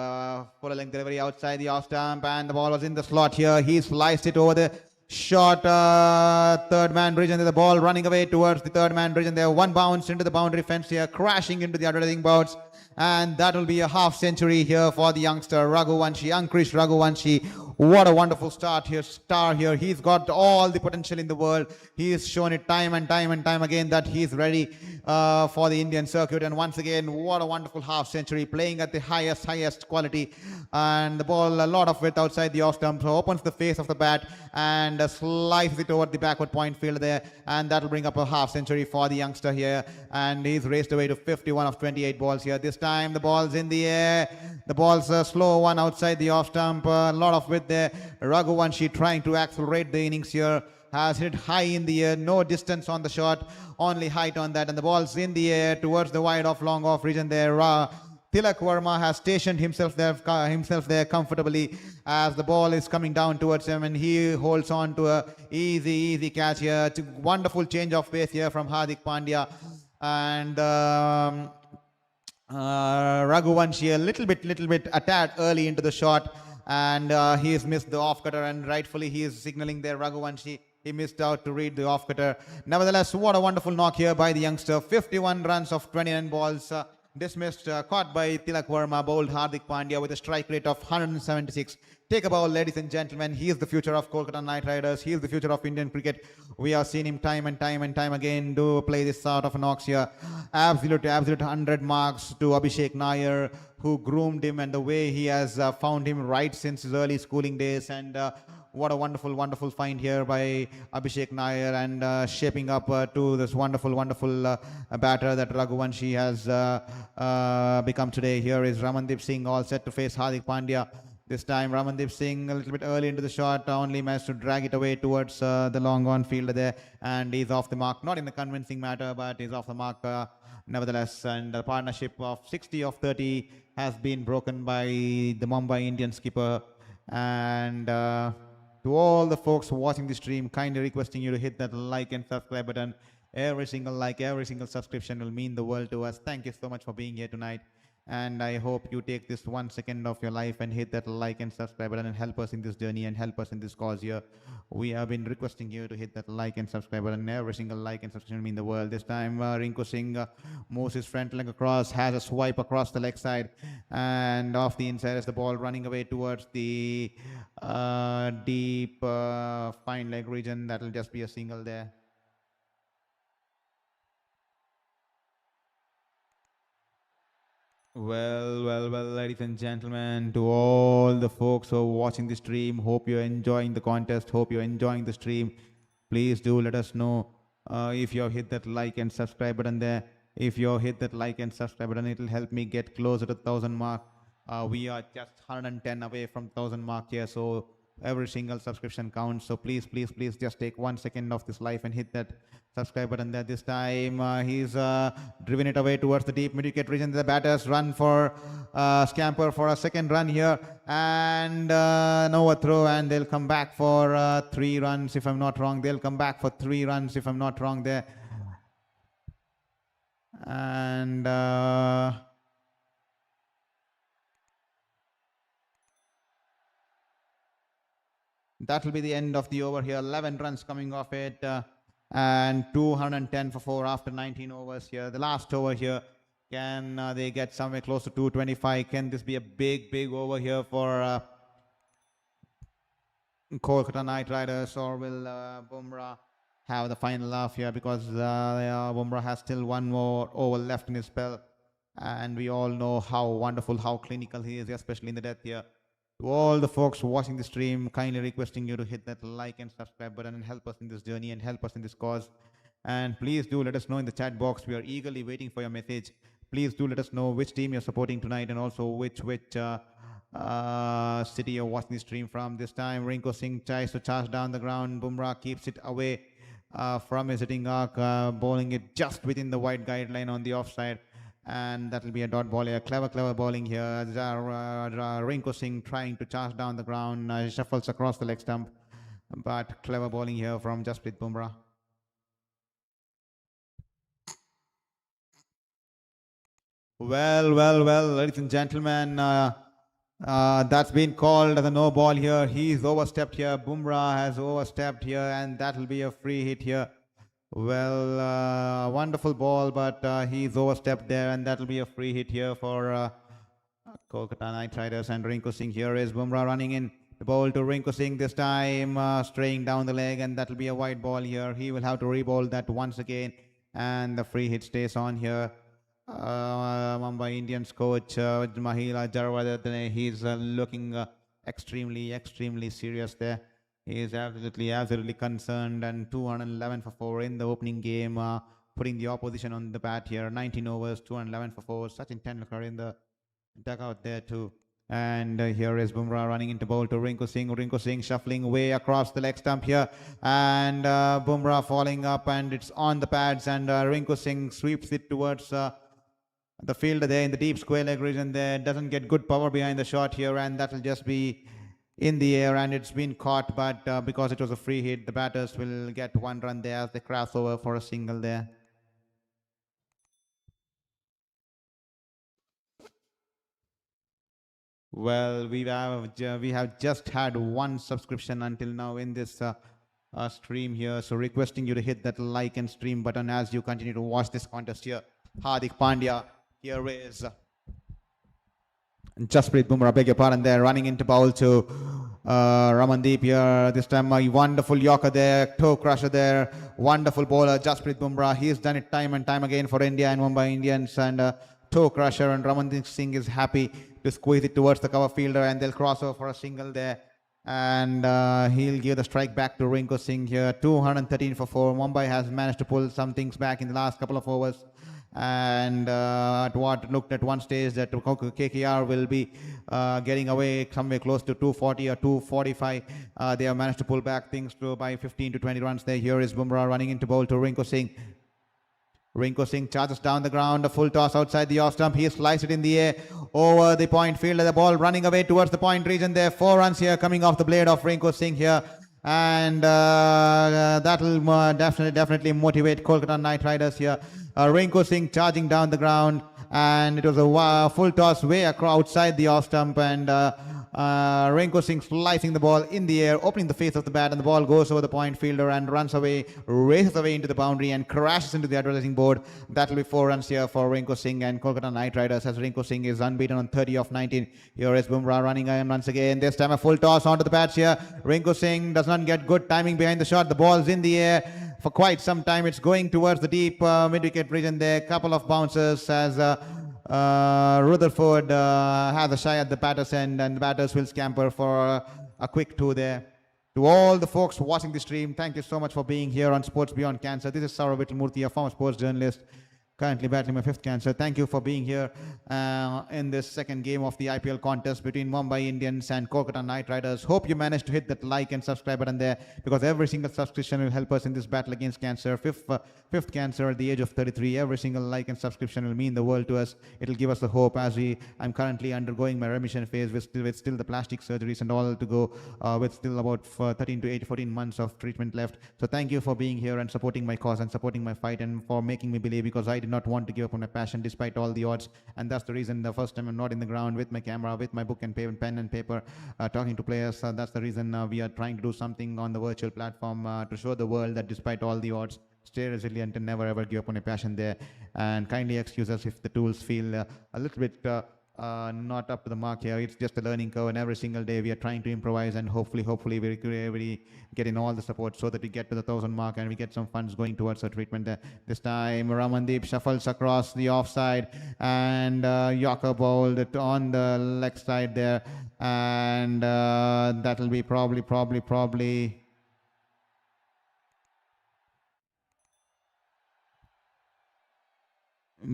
full length delivery outside the off stump. And the ball was in the slot here. He sliced it over the short third man bridge. And the ball running away towards the third man bridge. And there one bounce into the boundary fence here, crashing into the advertising boards. And that will be a half century here for the youngster Raghuvanshi, Ankrish Raghuvanshi. What a wonderful star here. He's got all the potential in the world. He's shown it time and time again that he's ready for the Indian circuit. And once again, what a wonderful half century, playing at the highest quality. And the ball, a lot of width outside the off stump, so opens the face of the bat and slices it over the backward point field there. And that'll bring up a half century for the youngster here. And he's raced away to 51 of 28 balls here. This time the ball's in the air. The ball's a slow one outside the off stump. A lot of width there. Raghuvanshi trying to accelerate the innings here. Has hit high in the air, no distance on the shot, only height on that, and the ball's in the air towards the wide off long off region there. Tilak Verma has stationed himself there comfortably as the ball is coming down towards him, and he holds on to a easy catch here. Wonderful change of pace here from Hardik Pandya, and Raghuvanshi a little bit a tad early into the shot, and he has missed the off cutter, and rightfully he is signaling there. Raghuvanshi, he missed out to read the off cutter. Nevertheless, what a wonderful knock here by the youngster. 51 runs of 29 balls dismissed, caught by Tilak Verma, bowled Hardik Pandya with a strike rate of 176. Take a bow, ladies and gentlemen. He is the future of Kolkata Knight Riders. He is the future of Indian cricket. We have seen him time and time again do play this sort of knocks here. Absolute 100 marks to Abhishek Nair, who groomed him, and the way he has found him right since his early schooling days. And what a wonderful find here by Abhishek Nair, and shaping up to this wonderful batter that Raghuvanshi has become today. Here is Ramandeep Singh, all set to face Hardik Pandya. This time Ramandeep Singh a little bit early into the shot, only managed to drag it away towards the long on fielder there, and he's off the mark. Not in a convincing manner, but he's off the mark nevertheless. And the partnership of 60 of 30 has been broken by the Mumbai Indians skipper. And to all the folks watching the stream, kindly requesting you to hit that like and subscribe button. Every single like, every single subscription will mean the world to us. Thank you so much for being here tonight. And I hope you take this 1 second of your life and hit that like and subscribe button and help us in this journey and help us in this cause here. We have been requesting you to hit that like and subscribe button. Every single like and subscription will mean the world. This time Rinku Singh moves his front leg across, has a swipe across the leg side, and off the inside is the ball running away towards the deep fine leg region. That will just be a single there. Well, ladies and gentlemen, to all the folks who are watching the stream, hope you're enjoying the contest, hope you're enjoying the stream. Please do let us know if you have hit that like and subscribe button there. If you have hit that like and subscribe button, it will help me get closer to 1,000 mark. We are just 110 away from 1,000 mark here, so every single subscription counts. So please just take 1 second of this life and hit that subscribe button there. This time he's driven it away towards the deep mid-wicket region. The batters run for scamper for a second run here, and no throw, and they'll come back for 3 runs if I'm not wrong. They'll come back for 3 runs if I'm not wrong there. And that will be the end of the over here. 11 runs coming off it. And 210 for 4 after 19 overs here. The last over here, can they get somewhere close to 225? Can this be a big over here for Kolkata Knight Riders, or will Bumrah have the final laugh here? Because Bumrah has still one more over left in his spell, and we all know how wonderful, how clinical he is, especially in the death here. To all the folks watching the stream, kindly requesting you to hit that like and subscribe button and help us in this journey and help us in this cause. And please do let us know in the chat box. We are eagerly waiting for your message. Please do let us know which team you're supporting tonight, and also which city you're watching the stream from. This time Rinku Singh tries to charge down the ground. Bumrah keeps it away from his hitting arc, bowling it just within the wide guideline on the offside, and that will be a dot ball here. Clever bowling here. Rinku Singh trying to charge down the ground, shuffles across the leg stump, but clever bowling here from Jasprit Bumrah. Well, ladies and gentlemen, that's been called as a no ball here. He's overstepped here. Bumrah has overstepped here, and that will be a free hit here. Well, wonderful ball, but he's overstepped there, and that will be a free hit here for Kolkata Knight Riders. And Rinku Singh, here is Bumrah running in. The ball to Rinku Singh this time, straying down the leg, and that will be a wide ball here. He will have to re-bowl that once again, and the free hit stays on here. Mumbai Indians coach Mahila Jarwardene, he's looking extremely serious there. He is absolutely concerned, and 211 for 4 in the opening game, putting the opposition on the bat here. 19 overs, 211 for 4. Sachin Tendulkar in the dugout there too. And here is Bumrah running into bowl to Rinku Singh. Rinku Singh shuffling way across the leg stump here, and Bumrah falling up, and it's on the pads, and Rinku Singh sweeps it towards the fielder there in the deep square leg region there. Doesn't get good power behind the shot here, and that will just be in the air, and it's been caught, but because it was a free hit, the batters will get one run there as they cross over for a single there. Well, we have just had one subscription until now in this stream here, so requesting you to hit that like and stream button as you continue to watch this contest here. Hardik Pandya, here is Jasprit Bumrah, beg your pardon there, running into bowl to Ramandeep here. This time a wonderful yorker there, toe crusher there, wonderful bowler Jasprit Bumrah. He's done it time and time again for India and Mumbai Indians, and toe crusher, and Ramandeep Singh is happy to squeeze it towards the cover fielder, and they'll cross over for a single there, and he'll give the strike back to Rinku Singh here. 213 for 4. Mumbai has managed to pull some things back in the last couple of overs, and at what looked at one stage that KKR will be getting away somewhere close to 240 or 245. They have managed to pull back things to by 15 to 20 runs there. Here is Bumrah running into bowl to Rinku Singh. Rinku Singh charges down the ground, a full toss outside the off stump. He sliced it in the air over the point fielder. The ball running away towards the point region there. 4 runs here coming off the blade of Rinku Singh here. And that will definitely motivate Kolkata Knight Riders here. Rinku Singh charging down the ground, and it was a full toss way across outside the off stump, and Rinku Singh slicing the ball in the air, opening the face of the bat, and the ball goes over the point fielder and runs away, races away into the boundary and crashes into the advertising board. That will be 4 runs here for Rinku Singh and Kolkata Knight Riders, as Rinku Singh is unbeaten on 30 of 19. Here is Bumrah running in once again. This time a full toss onto the patch here. Rinku Singh does not get good timing behind the shot. The ball's in the air for quite some time. It's going towards the deep mid-wicket region there. Couple of bounces as Rutherford has a shy at the batter's end, and the batters will scamper for a quick 2 there. To all the folks watching the stream, thank you so much for being here on Sports Beyond Cancer. This is Shourabh Vittalmurthy, a former sports journalist, currently battling my 5th cancer. Thank you for being here in this second game of the IPL contest between Mumbai Indians and Kolkata Knight Riders. Hope you managed to hit that like and subscribe button there, because every single subscription will help us in this battle against cancer. Fifth cancer at the age of 33. Every single like and subscription will mean the world to us. It will give us the hope, as I'm currently undergoing my remission phase with still the plastic surgeries and all to go, with still about 13 to 14 months of treatment left. So thank you for being here and supporting my cause and supporting my fight, and for making me believe, because I did not want to give up on my passion despite all the odds. And that's the reason the first time I'm not in the ground with my camera, with my book and pen and paper, talking to players. That's the reason we are trying to do something on the virtual platform to show the world that despite all the odds, stay resilient and never ever give up on your passion there. And kindly excuse us if the tools feel a little bit not up to the mark here. It's just a learning curve, and every single day we are trying to improvise, and hopefully we get in all the support so that we get to the 1,000 mark and we get some funds going towards our treatment there. This time Ramandeep shuffles across the offside, and Yorker bowled on the leg side there, and that will be probably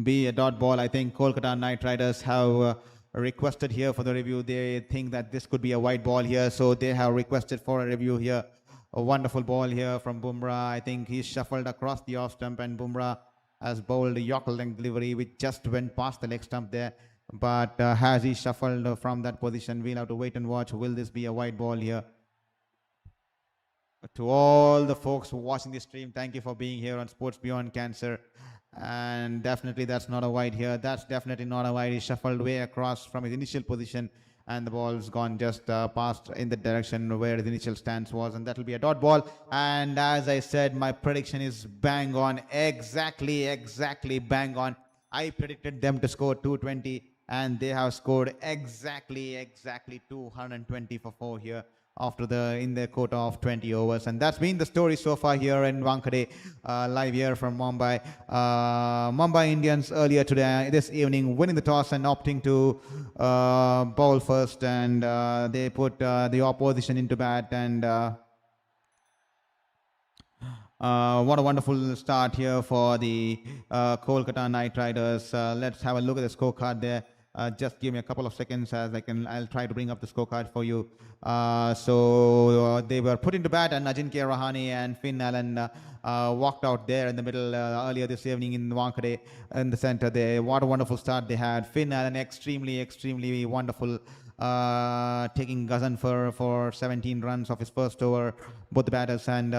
be a dot ball. I think Kolkata Knight Riders have requested here for the review. They think that this could be a white ball here, so they have requested for a review here. A wonderful ball here from Bumrah. I think he's shuffled across the off stump, and Bumrah has bowled a Yorker length delivery which just went past the leg stump there. But has he shuffled from that position? We'll have to wait and watch. Will this be a white ball here? To all the folks watching this stream, thank you for being here on Sports Beyond Cancer. And definitely that's not a wide here. That's definitely not a wide. He shuffled way across from his initial position, and the ball's gone just past in the direction where his initial stance was, and that will be a dot ball. And as I said, my prediction is bang on, exactly bang on. I predicted them to score 220, and they have scored exactly 220 for 4 here after in the quota of 20 overs. And that's been the story so far here in Wankhede, live here from Mumbai. Mumbai Indians earlier today, this evening, winning the toss and opting to bowl first, and they put the opposition into bat, and what a wonderful start here for the Kolkata Knight Riders. Let's have a look at the scorecard there. Just give me a couple of seconds as I'll try to bring up the scorecard for you. So they were put into bat, and Ajinkya Rahane and Finn Allen walked out there in the middle earlier this evening in Wankhede in the center there. What a wonderful start they had. Finn Allen extremely wonderful, taking Gazanfar for 17 runs of his first over, both the batters, and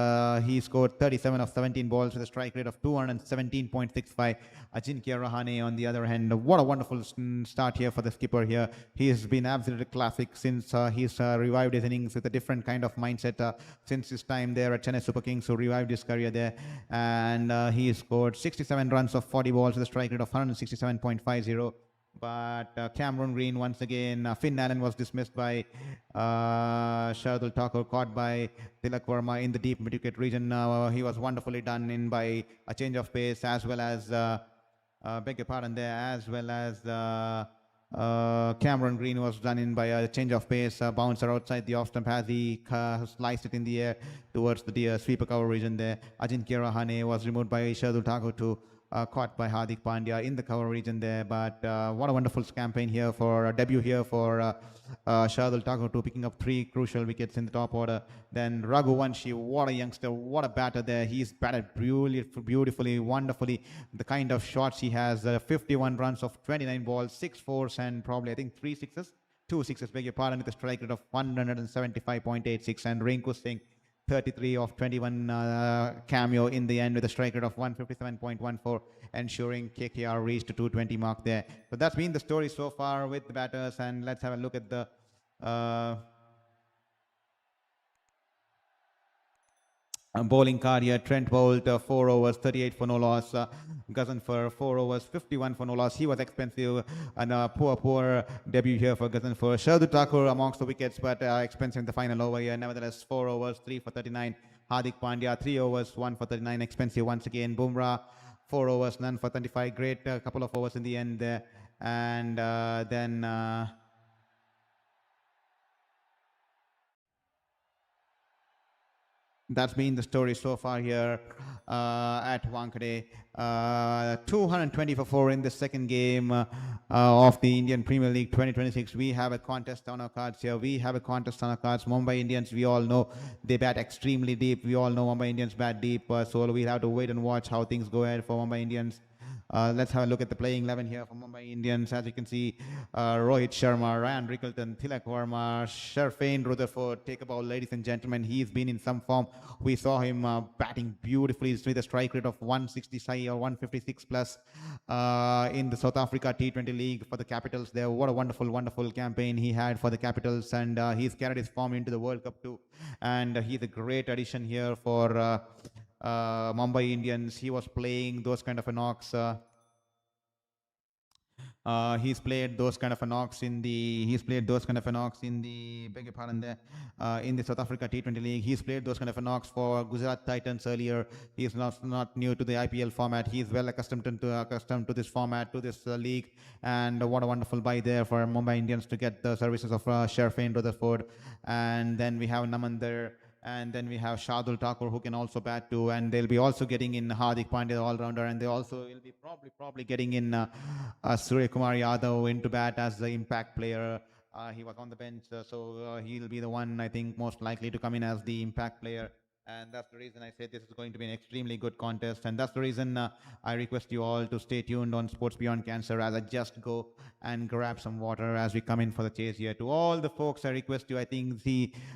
he scored 37 of 17 balls with a strike rate of 217.65. Ajinkya Rahane on the other hand, what a wonderful start here for the skipper here. He has been absolutely classic since he's revived his innings with a different kind of mindset since his time there at Chennai Super Kings, who revived his career there, and he scored 67 runs of 40 balls with a strike rate of 167.50. But Cameron Green, once again, Finn Allen was dismissed by Shardul Thakur, caught by Tilak Verma in the deep mid-wicket region. He was wonderfully done in by a change of pace, as well as, beg your pardon there, as well as Cameron Green was done in by a change of pace, bouncer outside the off stump as he sliced it in the air towards the sweeper cover region there. Ajinkya Rahane was removed by Shardul Thakur to caught by Hardik Pandya in the cover region there. But what a wonderful campaign here for debut here for Shardul Thakur, to picking up 3 crucial wickets in the top order. Then Raghuvanshi, what a youngster, what a batter there. He's batted beautifully, wonderfully. The kind of shots he has, 51 runs of 29 balls, 6 fours, and probably I think 3 sixes, 2 sixes, beg your pardon, with a strike rate of 175.86. And Rinku Singh, 33 of 21 cameo in the end with a strike rate of 157.14, ensuring KKR reached the 220 mark there. So that's been the story so far with the batters, and let's have a look at the bowling card here. Trent bowled 4 overs, 38 for no loss. Gazanfar 4 overs, 51 for no loss. He was expensive, and a poor debut here for Gazanfar. Shardul Thakur amongst the wickets, but expensive in the final over here. Nevertheless, 4 overs, 3 for 39. Hardik Pandya 3 overs, 1 for 39, expensive once again. Bumrah 4 overs, none for 35. Great couple of overs in the end there. And then that's been the story so far here at Wankhede. 220 for 4 in the second game of the Indian Premier League 2026. We have a contest on our cards here. Mumbai Indians, we all know they bat extremely deep. We all know Mumbai Indians bat deep. So we'll have to wait and watch how things go ahead for Mumbai Indians. Let's have a look at the playing 11 here for Mumbai Indians. As you can see, Rohit Sharma, Ryan Rickleton, Tilak Verma, Sharfane Rutherford. Take a ball, ladies and gentlemen. He's been in some form. We saw him batting beautifully with a strike rate of 160 or 156 plus in the South Africa T20 League for the Capitals there. What a wonderful, wonderful campaign he had for the Capitals, and he's carried his form into the World Cup too. And he's a great addition here for Mumbai Indians. He was playing those kind of a knocks. He's played those kind of a knocks in the. He's played those kind of a knocks in the. Beg your pardon there. In the South Africa T20 League, he's played those kind of a knocks for Gujarat Titans earlier. He's not new to the IPL format. He's well accustomed to this format, to this league. And what a wonderful buy there for Mumbai Indians to get the services of Sharfane Rutherford. And then we have Naman there. And then we have Shardul Thakur, who can also bat too, and they'll be also getting in Hardik Pandya, the all-rounder, and they also will be probably getting in Surya Kumar Yadav into bat as the impact player. He was on the bench, so he'll be the one, I think, most likely to come in as the impact player. And that's the reason I say this is going to be an extremely good contest. And that's the reason I request you all to stay tuned on Sports Beyond Cancer as I just go and grab some water as we come in for the chase here. To all the folks, I request you, I think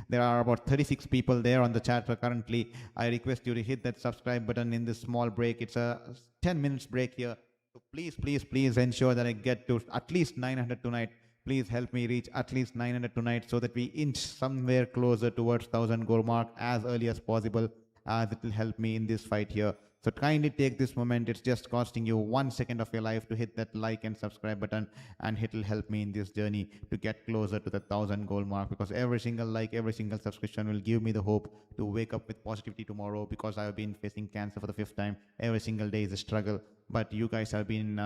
there are about 36 people there on the chat currently. I request you to hit that subscribe button in this small break. It's a 10 minutes break here. So please ensure that I get to at least 900 tonight. Please help me reach at least 900 tonight so that we inch somewhere closer towards 1000 goal mark as early as possible, as it will help me in this fight here. So kindly take this moment. It's just costing you 1 second of your life to hit that like and subscribe button, and it will help me in this journey to get closer to the 1000 goal mark, because every single like, every single subscription will give me the hope to wake up with positivity tomorrow, because I've been facing cancer for the 5th time. Every single day is a struggle, but you guys have been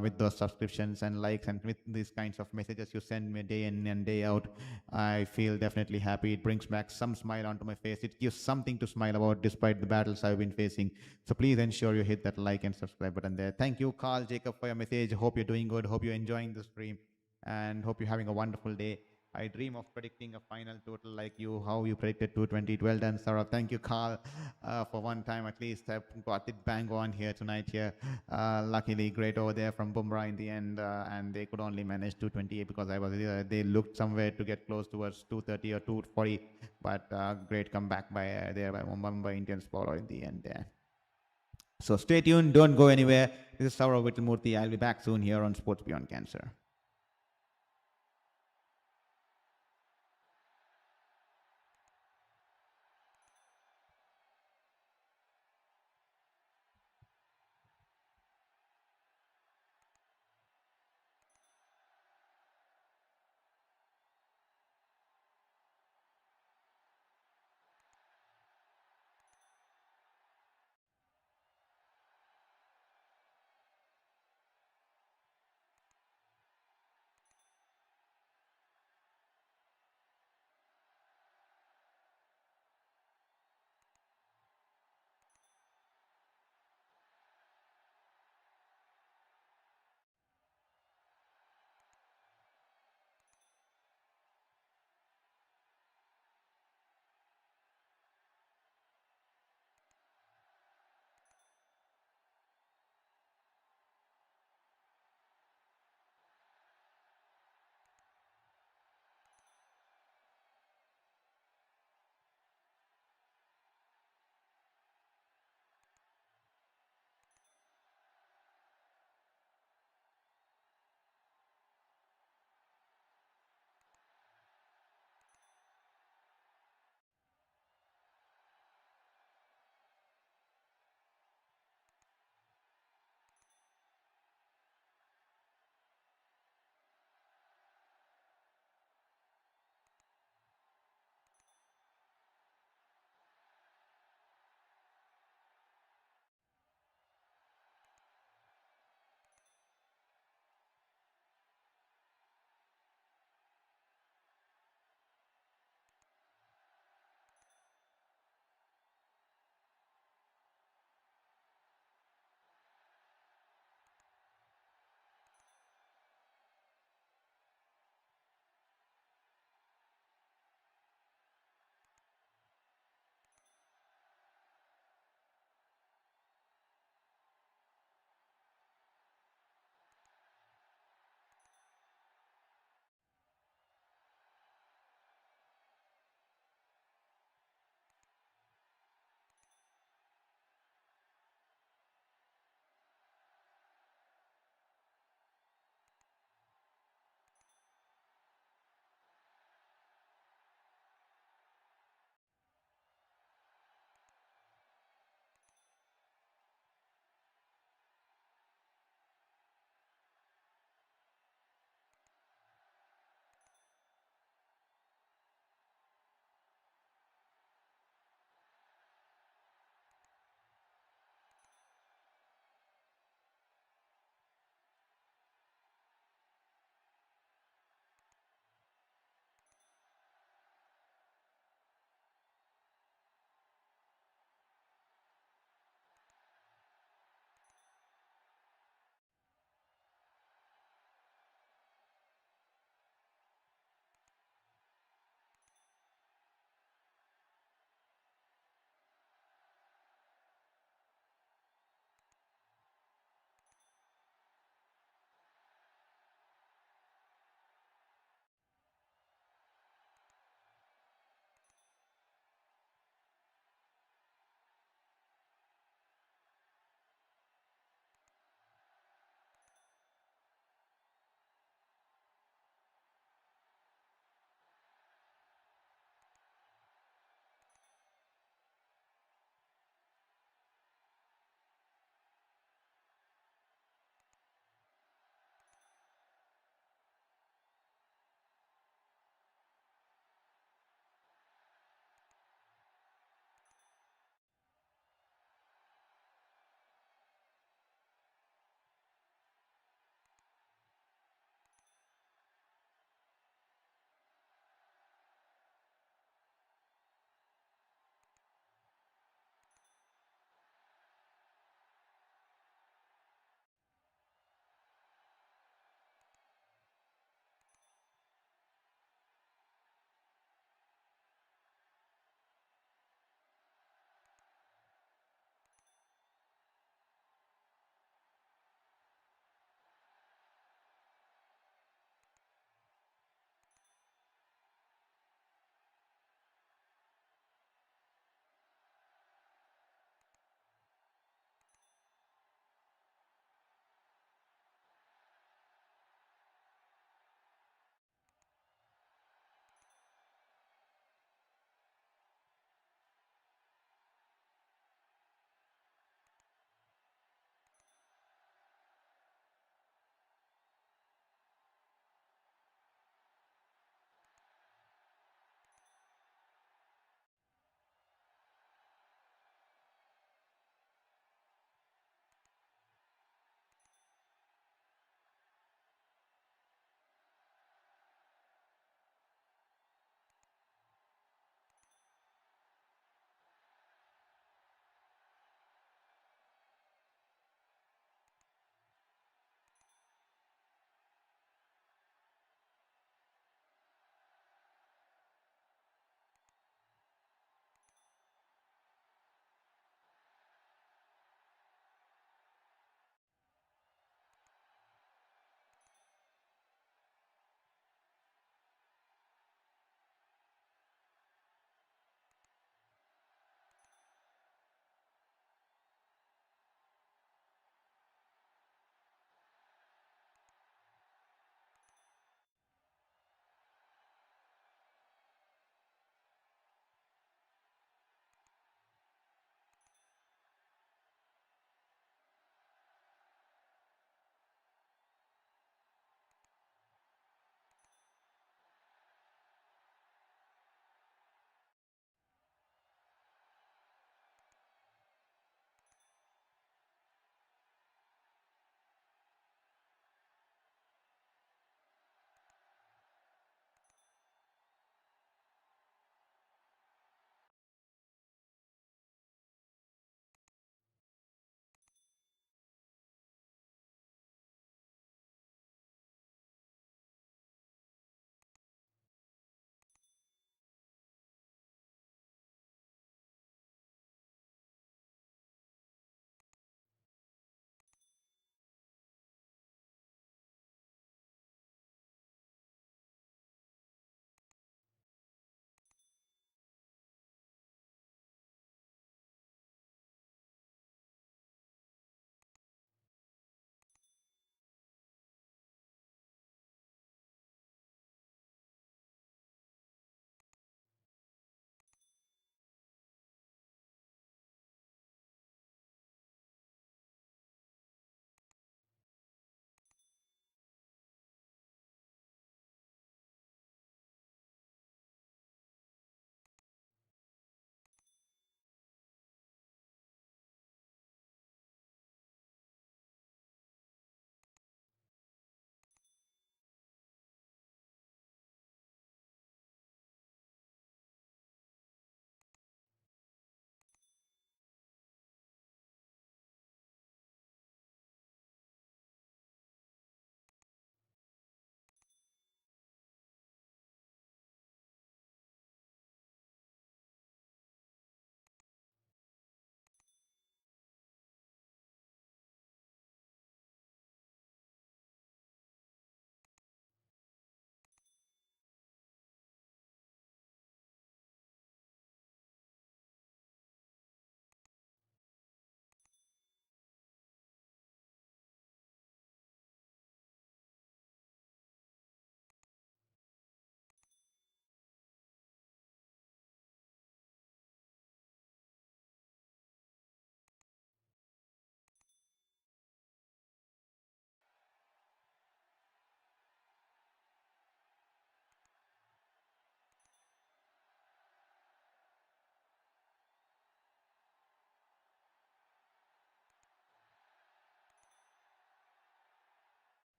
with those subscriptions and likes and with these kinds of messages you send me day in and day out. I feel definitely happy. It brings back some smile onto my face. It gives something to smile about despite the battles I've been facing. So please ensure you hit that like and subscribe button there. Thank you, Carl Jacob, for your message. Hope you're doing good. Hope you're enjoying the stream, and hope you're having a wonderful day. I dream of predicting a final total like you, how you predicted 220. Well done, Sarah. Thank you, Carl. For one time at least, I've got it bang on here tonight here. Luckily, great over there from Bumrah in the end, and they could only manage 228 because they looked somewhere to get close towards 230 or 240, but great comeback by Mumbai Indians bowler in the end there. So stay tuned, don't go anywhere. This is Shourabh Vittalmurthy. I'll be back soon here on Sports Beyond Cancer.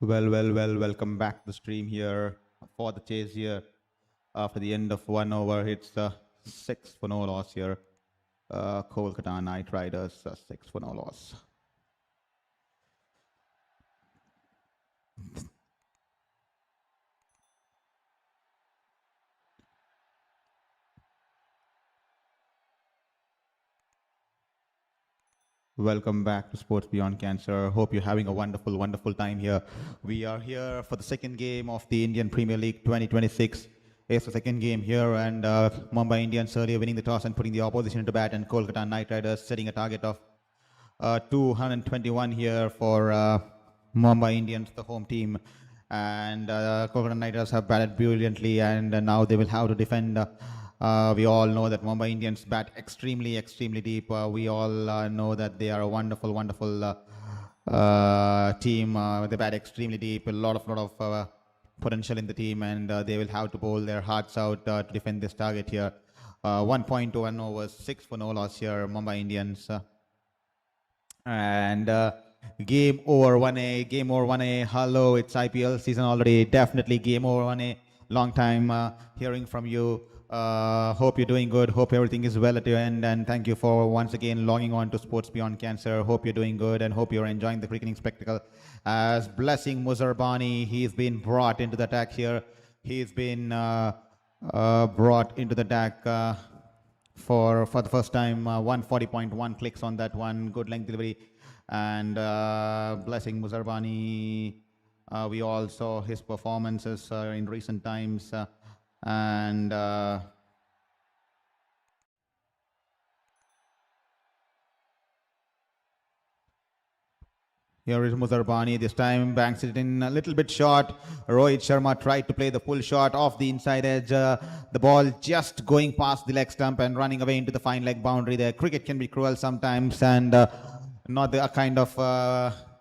Welcome back to the stream here for the chase here. After the end of 1 over, it's 6-for-no loss here. Kolkata Knight Riders, 6-for-no loss. Welcome back to Sports Beyond Cancer. Hope you're having a wonderful time here. We are here for the second game of the Indian Premier League 2026. It's the second game here, and Mumbai Indians earlier winning the toss and putting the opposition into bat, and Kolkata Knight Riders setting a target of 221 here for Mumbai Indians, the home team. And Kolkata Knight Riders have batted brilliantly, and now they will have to defend. We all know that Mumbai Indians bat extremely deep. We all know that they are a wonderful team. They bat extremely deep. A lot of potential in the team, and they will have to bowl their hearts out to defend this target here. 1.21 overs, 6-for-no loss here, Mumbai Indians. And game over 1A, game over 1A. Hello, it's IPL season already. Definitely game over 1A. Long time hearing from you. Hope you're doing good. Hope everything is well at your end. And thank you for once again logging on to Sports Beyond Cancer. Hope you're doing good and hope you're enjoying the cricketing spectacle. As Blessing Muzarbani, he's been brought into the attack here. He's been brought into the attack for the first time. 140.1 clicks on that one. Good length delivery. And Blessing Muzarbani, we all saw his performances in recent times. And here is Muzarbani. This time banks it in a little bit short. Rohit Sharma tried to play the full shot off the inside edge. The ball just going past the leg stump and running away into the fine leg boundary there. Cricket can be cruel sometimes, and not the kind of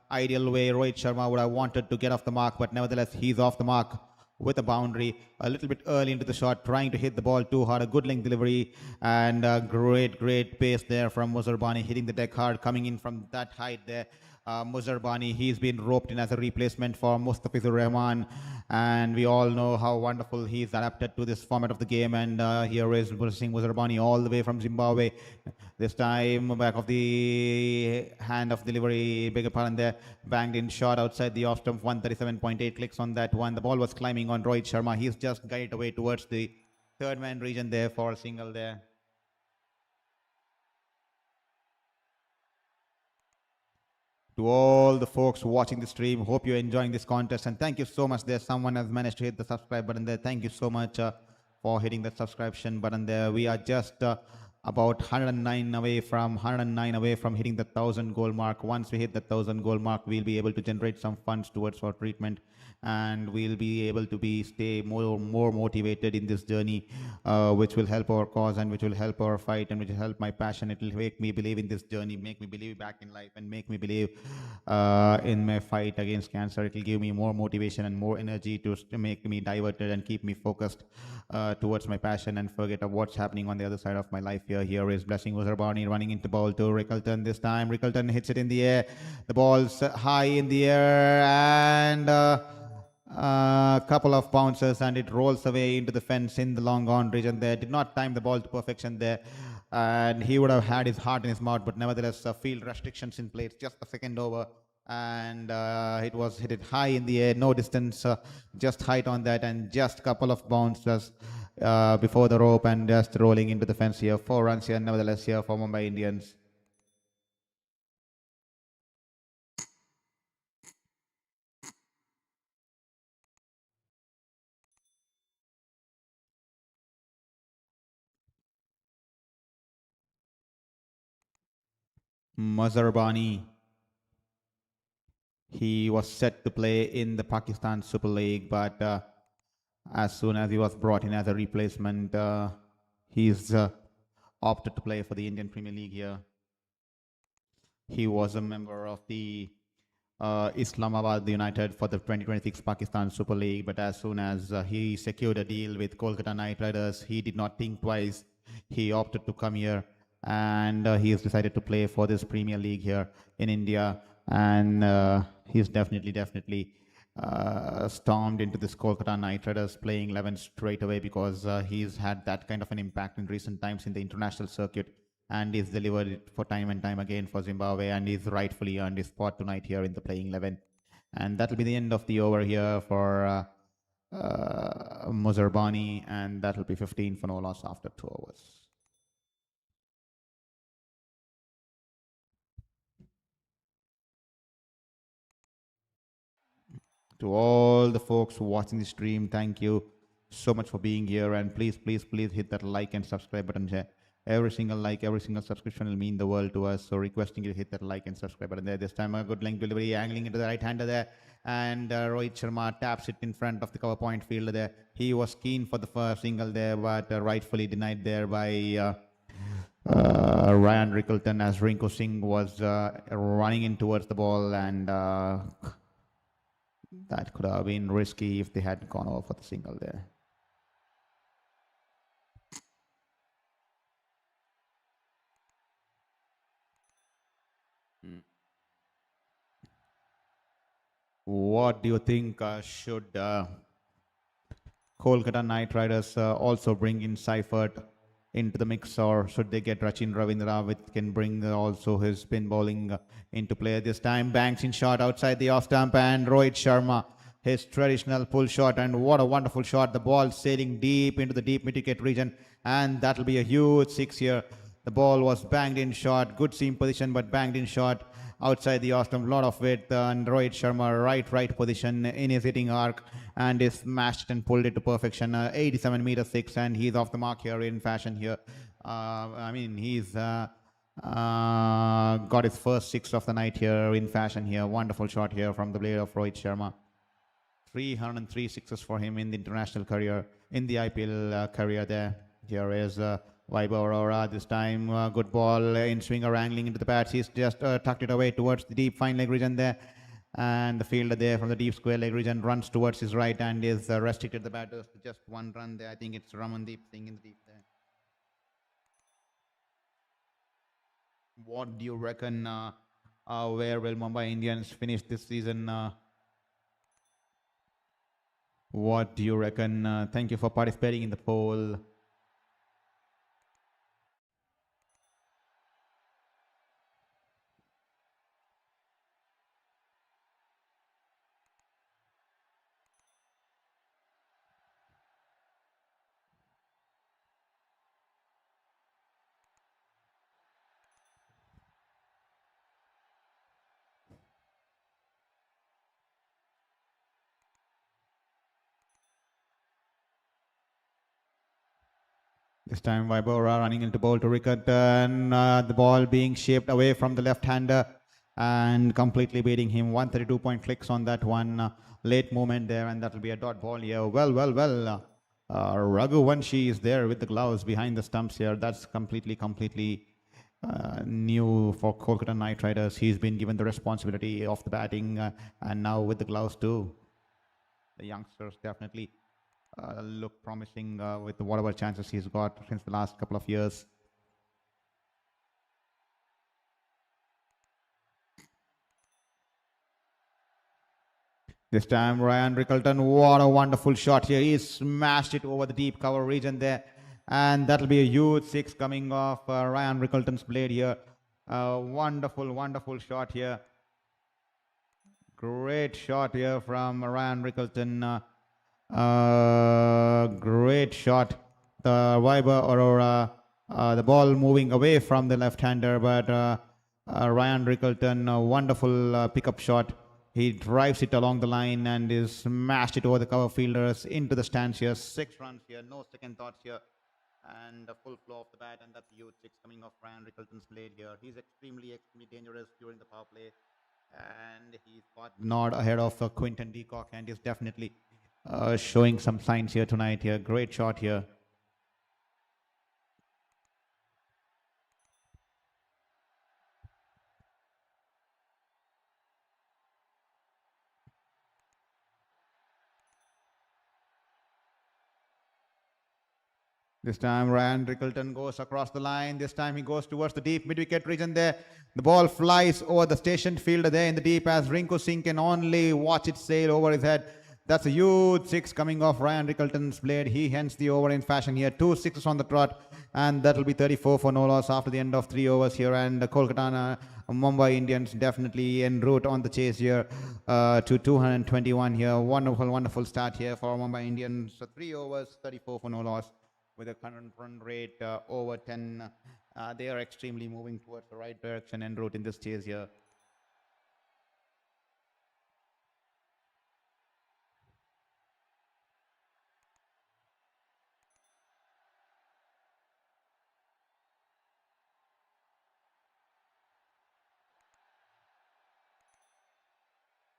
ideal way Rohit Sharma would have wanted to get off the mark, but nevertheless he's off the mark with a boundary a little bit early into the shot, trying to hit the ball too hard. A good length delivery and great pace there from Muzarbani, hitting the deck hard, coming in from that height there. Muzarbani, he's been roped in as a replacement for Mustafizur Rahman, and we all know how wonderful he's adapted to this format of the game. And here is Muzarbani all the way from Zimbabwe. This time back of the hand of delivery, bigger pardon there, banged in shot outside the off stump. 137.8 clicks on that one. The ball was climbing on Rohit Sharma. He's just guided away towards the third man region there for a single there. To all the folks watching the stream, hope you're enjoying this contest, and thank you so much. There, someone has managed to hit the subscribe button there. Thank you so much for hitting that subscription button there. We are just about 109 away from hitting the 1,000 goal mark. Once we hit the 1,000 goal mark, we'll be able to generate some funds towards our treatment, and we'll be able to stay more motivated in this journey, which will help our cause and which will help our fight and which will help my passion. It will make me believe in this journey, make me believe back in life, and make me believe in my fight against cancer. It will give me more motivation and more energy to make me diverted and keep me focused towards my passion and forget of what's happening on the other side of my life here. Here is Blessing Muzarbani running into ball to Rickleton this time. Rickleton hits it in the air. The ball's high in the air, and a couple of bounces, and it rolls away into the fence in the long on region there. Did not time the ball to perfection there, and he would have had his heart in his mouth, but nevertheless field restrictions in place. Just the second over, and it was hit it high in the air, no distance, just height on that, and just a couple of bounces before the rope, and just rolling into the fence here. 4 runs here nevertheless here for Mumbai Indians. Muzarbani, he was set to play in the Pakistan Super League, but as soon as he was brought in as a replacement, he's opted to play for the Indian Premier League here. He was a member of the Islamabad United for the 2026 Pakistan Super League, but as soon as he secured a deal with Kolkata Knight Riders, he did not think twice. He opted to come here, and he has decided to play for this Premier League here in India, and he's definitely stormed into this Kolkata Knight Riders playing 11 straight away because he's had that kind of an impact in recent times in the international circuit, and he's delivered it for time and time again for Zimbabwe, and he's rightfully earned his spot tonight here in the playing 11. And that'll be the end of the over here for Muzarbani, and that'll be 15 for no loss after 2 overs. To all the folks watching the stream, thank you so much for being here, and please hit that like and subscribe button here. Every single like, every single subscription will mean the world to us, so requesting you to hit that like and subscribe button there. This time a good length delivery, angling into the right hander there, and Rohit Sharma taps it in front of the cover point fielder there. He was keen for the first single there, but rightfully denied there by Ryan Rickleton, as Rinku Singh was running in towards the ball, and that could have been risky if they hadn't gone over for the single there. What do you think should Kolkata Knight Riders also bring in Seifert into the mix, or should they get Rachin Ravindra, which can bring also his spin bowling into play this time? Banks in shot outside the off stump, and Rohit Sharma, his traditional pull shot, and what a wonderful shot. The ball sailing deep into the deep mid-wicket region, and that'll be a huge 6 here. The ball was banged in shot, good seam position, but banged in shot outside the off stump, lot of width, and Rohit Sharma right position in his hitting arc, and he smashed and pulled it to perfection. 87 meter 6, and he's off the mark here in fashion here. I mean, he's got his first 6 of the night here in fashion here. Wonderful shot here from the blade of Rohit Sharma. 303 sixes for him in the international career, in the IPL career there. Here is Vaibhav Arora this time. Good ball in swinger angling into the pads. He's just tucked it away towards the deep fine leg region there. And the fielder there from the deep square leg region runs towards his right and is restricted the batters to just 1 run there. I think it's Ramandeep Singh in the deep there. What do you reckon? Where will Mumbai Indians finish this season? What do you reckon? Thank you for participating in the poll. This time Vaibhav running into bowl to Rickett, and the ball being shaped away from the left-hander and completely beating him. 132 clicks on that one. Late movement there, and that will be a dot ball here. Well. Raghuvanshi is there with the gloves behind the stumps here. That's completely new for Kolkata Knight Riders. He's been given the responsibility of the batting, and now with the gloves too. The youngsters definitely look promising with whatever chances he's got since the last couple of years. This time Ryan Rickleton, what a wonderful shot here. He smashed it over the deep cover region there, and that'll be a huge 6 coming off Ryan Rickleton's blade here. Wonderful shot here. Great shot here from Ryan Rickleton. Great shot. The Vaibhav Arora, the ball moving away from the left-hander, but Ryan Rickleton, a wonderful pickup shot. He drives it along the line and is smashed it over the cover fielders into the stands here. 6 runs here, no second thoughts here, and a full flow of the bat, and that's a huge 6 coming off Ryan Rickleton's blade here. He's extremely dangerous during the power play, and he's got nod ahead of Quinton de Kock, and is definitely showing some signs here tonight here. Great shot here. This time Ryan Rickleton goes across the line. This time he goes towards the deep mid-wicket region there. The ball flies over the station fielder there in the deep as Rinku Singh can only watch it sail over his head. That's a huge six coming off Ryan Rickleton's blade. He ends the over in fashion here. 2 sixes on the trot, and that'll be 34 for no loss after the end of 3 overs here. And the Kolkata Mumbai Indians definitely en route on the chase here to 221 here. Wonderful, wonderful start here for Mumbai Indians. So 3 overs, 34 for no loss with a current run rate over 10. They are extremely moving towards the right direction en route in this chase here.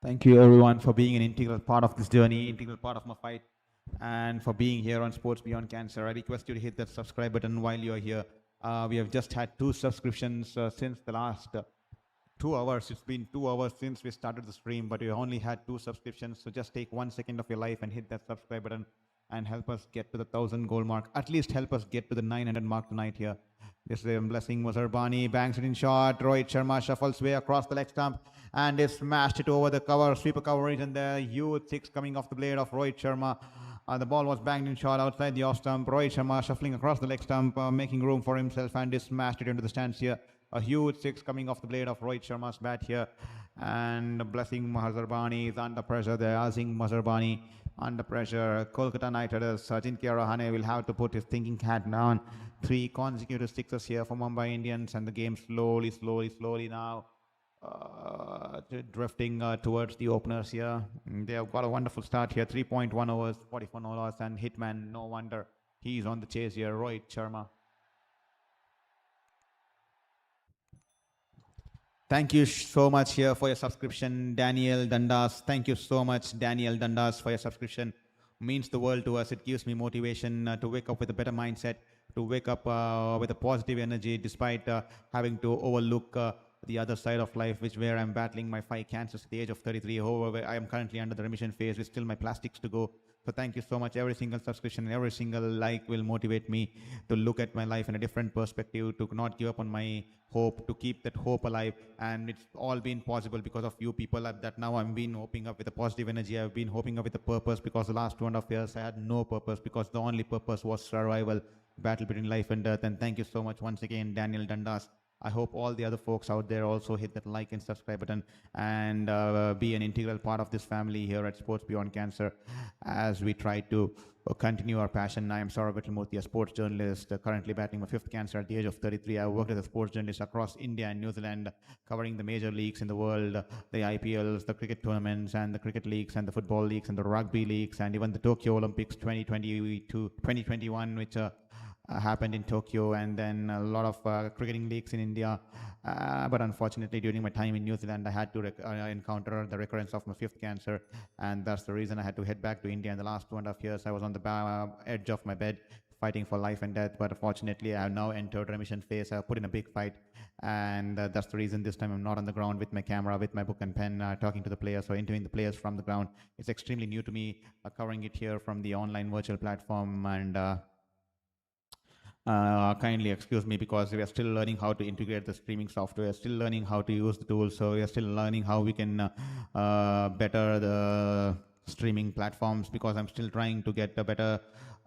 Thank you everyone for being an integral part of this journey, integral part of my fight, and for being here on Sports Beyond Cancer. I request you to hit that subscribe button while you are here. We have just had 2 subscriptions since the last 2 hours. It's been 2 hours since we started the stream, but we only had 2 subscriptions. So just take 1 second of your life and hit that subscribe button and help us get to the 1,000 goal mark. At least help us get to the 900 mark tonight here. This is blessing Muzerbani, bangs it in shot. Rohit Sharma shuffles way across the leg stump and is smashed it over the cover, sweeper coverage, and the huge 6 coming off the blade of Rohit Sharma. The ball was banged in shot outside the off stump. Rohit Sharma shuffling across the leg stump, making room for himself, and is smashed it into the stands here. A huge 6 coming off the blade of Rohit Sharma's bat here. And blessing Muzerbani is under pressure there. Azing Muzerbani under pressure. Kolkata Knight Riders, Ajinkya Rahane will have to put his thinking hat down. 3 consecutive sixes here for Mumbai Indians, and the game slowly now drifting towards the openers here. They have got a wonderful start here. 3.1 overs, 44 no loss, and Hitman, no wonder he's on the chase here. Rohit Sharma. Thank you so much here for your subscription, Daniel Dundas. Thank you so much, Daniel Dundas, for your subscription. Means the world to us. It gives me motivation to wake up with a better mindset, to wake up with a positive energy, despite having to overlook the other side of life, where I'm battling my 5 cancers at the age of 33. However, I am currently under the remission phase with still my plastics to go. So thank you so much. Every single subscription and every single like will motivate me to look at my life in a different perspective, to not give up on my hope, to keep that hope alive. And it's all been possible because of you people that now I'm been hoping up with a positive energy. I've been hoping up with a purpose, because the last 2.5 years I had no purpose, because the only purpose was survival, battle between life and death. And thank you so much once again, Daniel Dundas. I hope all the other folks out there also hit that like and subscribe button and be an integral part of this family here at Sports Beyond Cancer as we try to continue our passion. I am Shourabh Vittalmurthy, a sports journalist, currently battling my 5th cancer at the age of 33. I worked as a sports journalist across India and New Zealand, covering the major leagues in the world, the IPLs, the cricket tournaments, and the cricket leagues, and the football leagues, and the rugby leagues, and even the Tokyo Olympics 2021, which happened in Tokyo, and then a lot of cricketing leagues in India. But unfortunately, during my time in New Zealand, I had to encounter the recurrence of my 5th cancer, and that's the reason I had to head back to India. In the last 2.5 years, I was on the edge of my bed, fighting for life and death. But unfortunately, I have now entered remission phase. I have put in a big fight, and that's the reason this time I'm not on the ground with my camera, with my book and pen, talking to the players or interviewing the players from the ground. It's extremely new to me, covering it here from the online virtual platform, and kindly excuse me, because we are still learning how to integrate the streaming software, still learning how to use the tools. So we are still learning how we can better the streaming platforms, because I'm still trying to get a better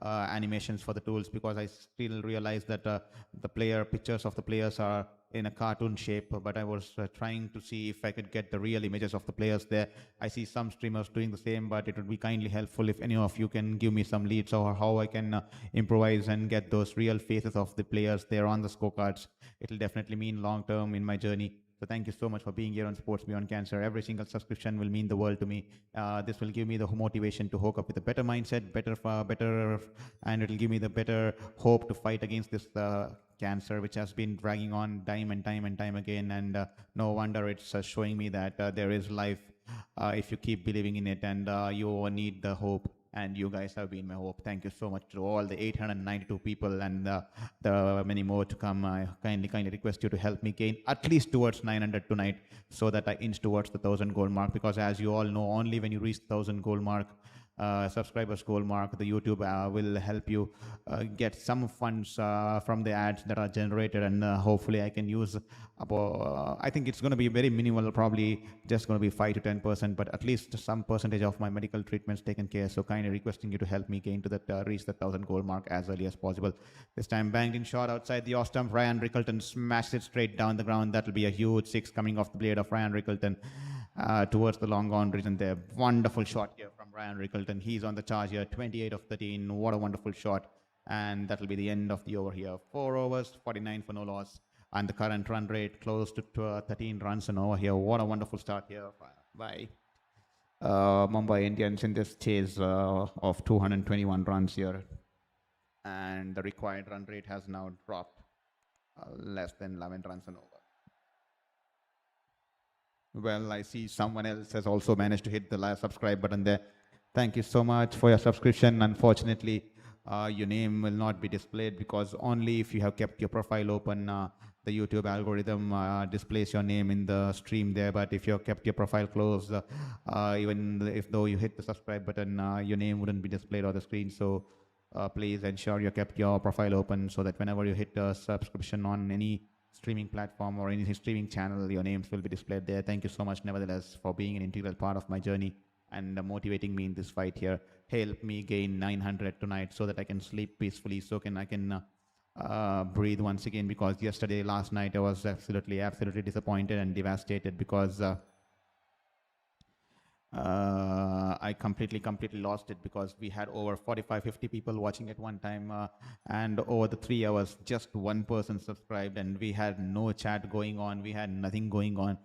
animations for the tools, because I still realize that the player pictures of the players are in a cartoon shape, but I was trying to see if I could get the real images of the players there. I see some streamers doing the same, but it would be kindly helpful if any of you can give me some leads or how I can improvise and get those real faces of the players there on the scorecards. It'll definitely mean long term in my journey. So thank you so much for being here on Sports Beyond Cancer. Every single subscription will mean the world to me. This will give me the motivation to hook up with a better mindset, better, and it'll give me the better hope to fight against this cancer, which has been dragging on time and time again. And no wonder it's showing me that there is life if you keep believing in it, and you need the hope. And you guys have been my hope. Thank you so much to all the 892 people and the many more to come. I kindly request you to help me gain at least towards 900 tonight, so that I inch towards the 1,000 goal mark. Because as you all know, only when you reach the 1,000 goal mark, subscribers goal mark, the YouTube will help you get some funds from the ads that are generated, and hopefully I can use about, I think it's going to be very minimal, probably just going to be 5 to 10%, but at least some percentage of my medical treatments taken care. So kindly requesting you to help me gain to that reach the 1,000 goal mark as early as possible. This time banged in shot outside the off stump. Ryan Rickleton smashed it straight down the ground. That'll be a huge six coming off the blade of Ryan Rickleton towards the long on region there. Wonderful shot here from Ryan Rickleton. He's on the charge here, 28 of 13. What a wonderful shot. And that'll be the end of the over here. 4 overs, 49 for no loss. And the current run rate close to 13 runs an over here. What a wonderful start here by Mumbai Indians in this chase of 221 runs here. And the required run rate has now dropped less than 11 runs an over. Well, I see someone else has also managed to hit the subscribe button there. Thank you so much for your subscription. Unfortunately, your name will not be displayed because only if you have kept your profile open, the YouTube algorithm displays your name in the stream there. But if you have kept your profile closed, even if though you hit the subscribe button, your name wouldn't be displayed on the screen. So please ensure you kept your profile open so that whenever you hit a subscription on any streaming platform or any streaming channel, your names will be displayed there. Thank you so much, nevertheless, for being an integral part of my journey and motivating me in this fight here. Help me gain 900 tonight so that I can sleep peacefully, so I can breathe once again, because last night I was absolutely disappointed and devastated because I completely lost it, because we had over 45-50 people watching at one time, and over the 3 hours just one person subscribed, and we had no chat going on, we had nothing going on,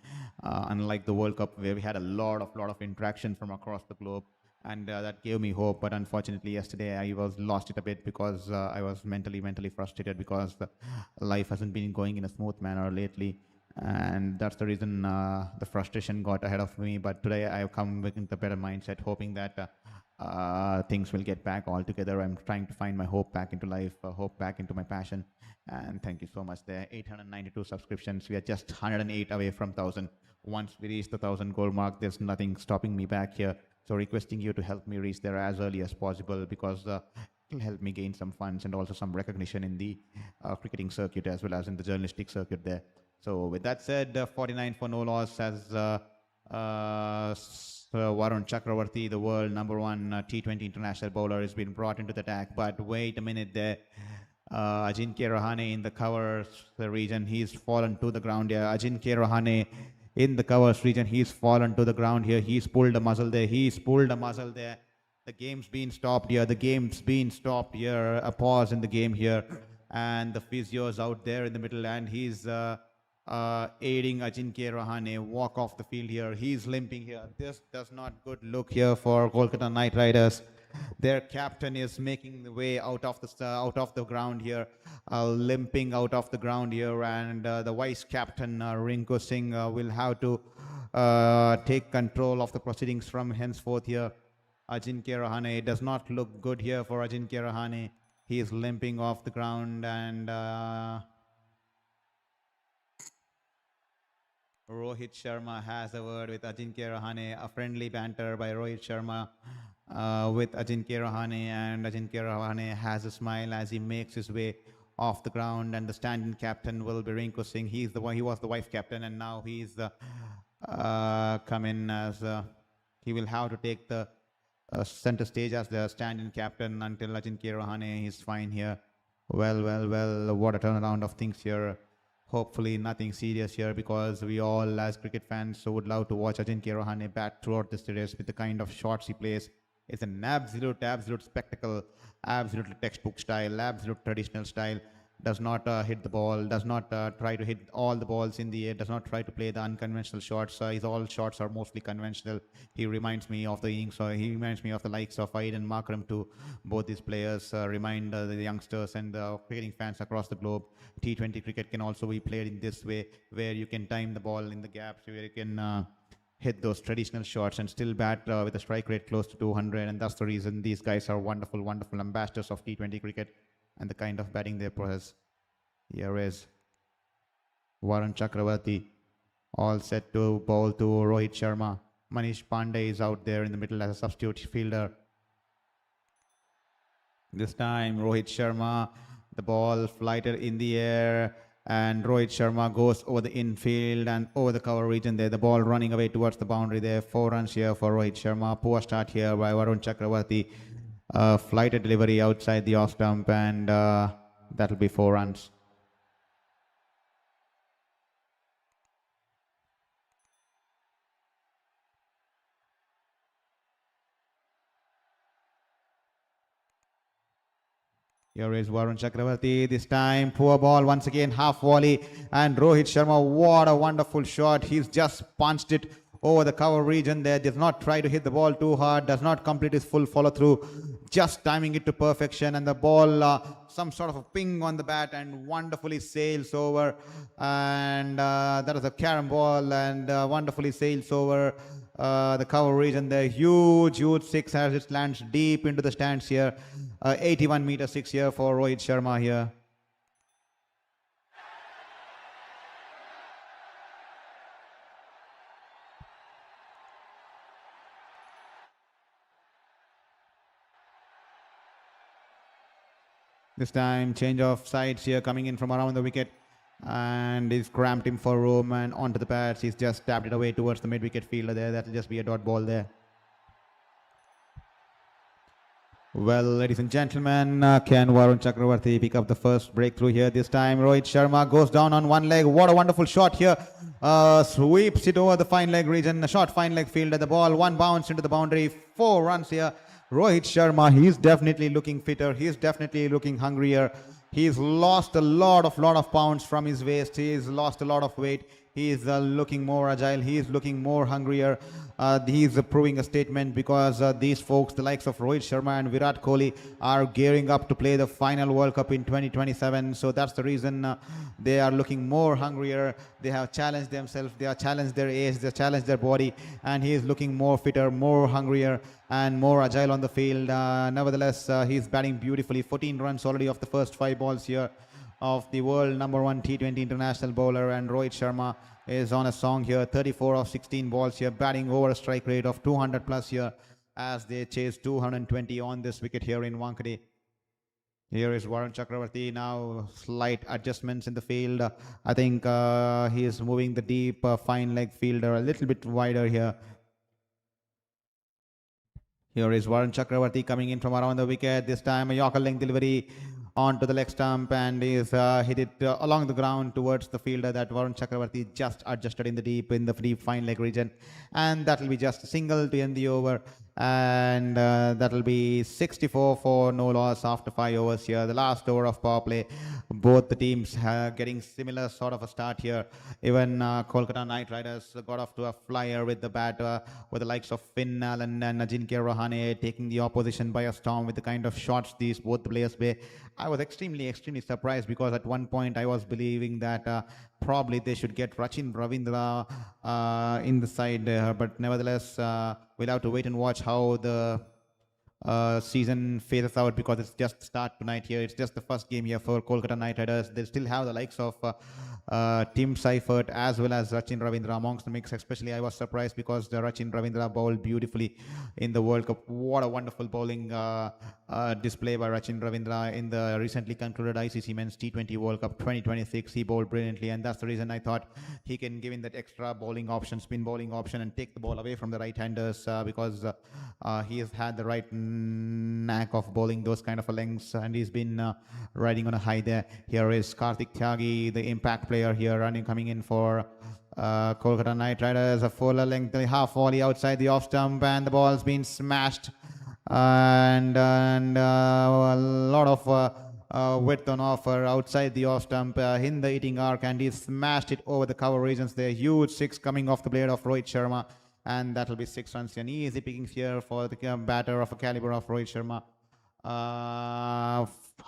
unlike the World Cup where we had a lot of interaction from across the globe, and that gave me hope. But unfortunately yesterday I was lost it a bit because I was mentally frustrated because life hasn't been going in a smooth manner lately. And that's the reason the frustration got ahead of me. But today I have come with a better mindset, hoping that things will get back all together. I'm trying to find my hope back into life, hope back into my passion. And thank you so much there. 892 subscriptions. We are just 108 away from 1,000. Once we reach the 1,000 goal mark, there's nothing stopping me back here. So requesting you to help me reach there as early as possible, because it'll help me gain some funds and also some recognition in the cricketing circuit as well as in the journalistic circuit there. So with that said, 49 for no loss as Varun Chakravarti, the world #1 T20 international bowler, has been brought into the attack. But wait a minute there. Ajinkya Rahane in the covers region, he's fallen to the ground here. Ajinkya Rahane in the covers region, he's fallen to the ground here. He's pulled a muscle there. The game's been stopped here. A pause in the game here. And the physio is out there in the middle, and he's aiding Ajinkya Rahane walk off the field here. He's limping here. This does not good look here for Kolkata Knight Riders. Their captain is making the way out of the ground here, limping out of the ground here, and the vice captain Rinku Singh will have to take control of the proceedings from henceforth here. Ajinkya Rahane, it does not look good here for Ajinkya Rahane. He is limping off the ground, and Rohit Sharma has a word with Ajinkya Rahane, a friendly banter by Rohit Sharma with Ajinkya Rahane, and Ajinkya Rahane has a smile as he makes his way off the ground, and the stand-in captain will be Rinku Singh. He was the vice captain, and now he's come in as he will have to take the center stage as the stand-in captain until Ajinkya Rahane is fine here. Well, what a turnaround of things here. Hopefully nothing serious here, because we all as cricket fans would love to watch Ajinkya Rahane bat throughout the series with the kind of shots he plays. It's an absolute spectacle, absolutely textbook style, absolute traditional style. Does not hit the ball, does not try to hit all the balls in the air, does not try to play the unconventional shots. His all shots are mostly conventional. He reminds me of the innings, he reminds me of the likes of Aiden Markram too. Both these players remind the youngsters and the cricketing fans across the globe. T20 cricket can also be played in this way, where you can time the ball in the gaps, where you can hit those traditional shots and still bat with a strike rate close to 200. And that's the reason these guys are wonderful ambassadors of T20 cricket and the kind of batting they possess. Here is Varun Chakravarti, all set to bowl to Rohit Sharma. Manish Pandey is out there in the middle as a substitute fielder. This time, Rohit Sharma, the ball flighted in the air, and Rohit Sharma goes over the infield and over the cover region there. The ball running away towards the boundary there. 4 runs here for Rohit Sharma. Poor start here by Varun Chakravarti. Flighted delivery outside the off stump, and that'll be 4 runs. Here is Varun Chakravarti. This time, poor ball once again, half volley. And Rohit Sharma, what a wonderful shot. He's just punched it over the cover region there. Does not try to hit the ball too hard. Does not complete his full follow through. Just timing it to perfection. And the ball, some sort of a ping on the bat and wonderfully sails over. And that is a carom ball and wonderfully sails over the cover region there. Huge six as it lands deep into the stands here. 81 meter six here for Rohit Sharma here. This time change of sides here coming in from around the wicket, and he's cramped him for room and onto the pads. He's just tapped it away towards the mid-wicket fielder there. That'll just be a dot ball there. Well, ladies and gentlemen, can Varun Chakravarti pick up the first breakthrough here this time? Rohit Sharma goes down on one leg. What a wonderful shot here. Sweeps it over the fine leg region. A short fine leg fielder. The ball, one bounce into the boundary. 4 runs here. Rohit Sharma, he's definitely looking fitter. He's definitely looking hungrier. He's lost a lot of pounds from his waist. He's lost a lot of weight. He's looking more agile. He's looking more hungrier. He's proving a statement because these folks, the likes of Rohit Sharma and Virat Kohli, are gearing up to play the final World Cup in 2027. So that's the reason they are looking more hungrier. They have challenged themselves. They have challenged their age. They have challenged their body. And he is looking more fitter, more hungrier, and more agile on the field. Nevertheless, he's batting beautifully. 14 runs already off the first 5 balls here of the world #1 T20 international bowler, and Rohit Sharma is on a song here. 34 of 16 balls here, batting over a strike rate of 200 plus here as they chase 220 on this wicket here in Wankhede. Here is Varun Chakravarti now. Slight adjustments in the field. I think he is moving the deep fine leg fielder a little bit wider here. Here is Varun Chakravarti coming in from around the wicket. This time a Yorker length delivery onto the leg stump, and is hit it along the ground towards the fielder that Varun Chakravarti just adjusted in the deep fine leg region, and that will be just a single to end the over, and that will be 64 for no loss after 5 overs here. The last over of power play. Both the teams getting similar sort of a start here. Even Kolkata Knight Riders got off to a flyer with the bat with the likes of Finn Allen and Rahane taking the opposition by a storm with the kind of shots these both the players play. I was extremely surprised because at one point I was believing that probably they should get Rachin Ravindra in the side, but nevertheless we'll have to wait and watch how the season phases out, because it's just start tonight here. It's just the first game here for Kolkata Knight Riders. They still have the likes of Tim Seifert as well as Rachin Ravindra amongst the mix. Especially I was surprised because the Rachin Ravindra bowled beautifully in the World Cup. What a wonderful bowling display by Rachin Ravindra in the recently concluded ICC Men's T20 World Cup 2026. He bowled brilliantly, and that's the reason I thought he can give in that extra bowling option, spin bowling option, and take the ball away from the right-handers because he has had the right knack of bowling those kind of a lengths, and he's been riding on a high there. Here is Karthik Tyagi, the impact player here, coming in for Kolkata Knight Riders. A fuller length half volley outside the off stump, and the ball's been smashed, and a lot of width on offer outside the off stump in the eating arc, and he smashed it over the cover regions there. Huge 6 coming off the blade of Rohit Sharma, and that will be 6 runs. An easy pickings here for the batter of a caliber of Rohit Sharma.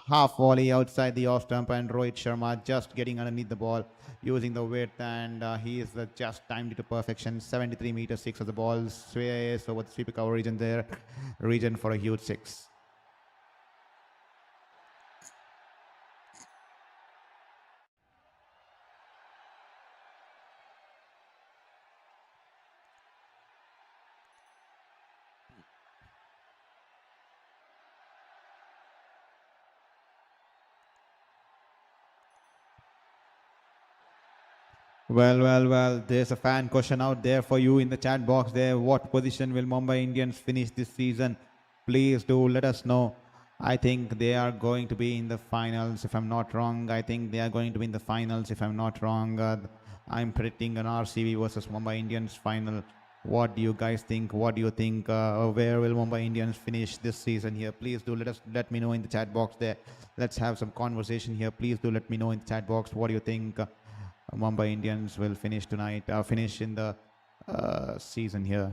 Half volley outside the off stump, and Rohit Sharma just getting underneath the ball using the width, and he is just timed it to perfection. 73 meters 6 of the ball sways over the sweeper cover region there, region for a huge 6. Well. There's a fan question out there for you in the chat box there. What position will Mumbai Indians finish this season? Please do let us know. I think they are going to be in the finals, if I'm not wrong. I think they are going to be in the finals, if I'm not wrong. I'm predicting an RCB versus Mumbai Indians final. What do you guys think? What do you think? Where will Mumbai Indians finish this season here? Please do let me know in the chat box there. Let's have some conversation here. Please do let me know in the chat box. What do you think? Mumbai Indians will finish tonight, finish in the season here.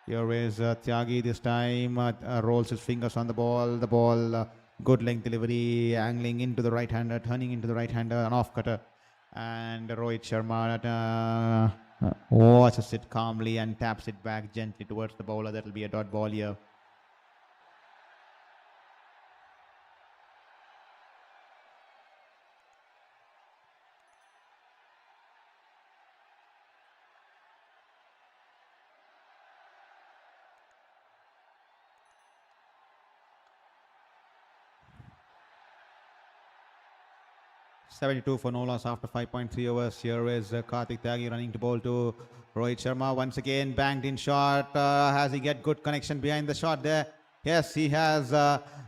Here is Tyagi this time, rolls his fingers on the ball. The ball, good length delivery, angling into the right-hander, turning into the right-hander, an off-cutter. And Rohit Sharma watches it calmly and taps it back gently towards the bowler. That will be a dot ball here. 72 for no loss after 5.3 overs. Here is Karthik Tyagi running to bowl to Rohit Sharma. Once again, banged in shot. Has he get good connection behind the shot there? Yes, he has.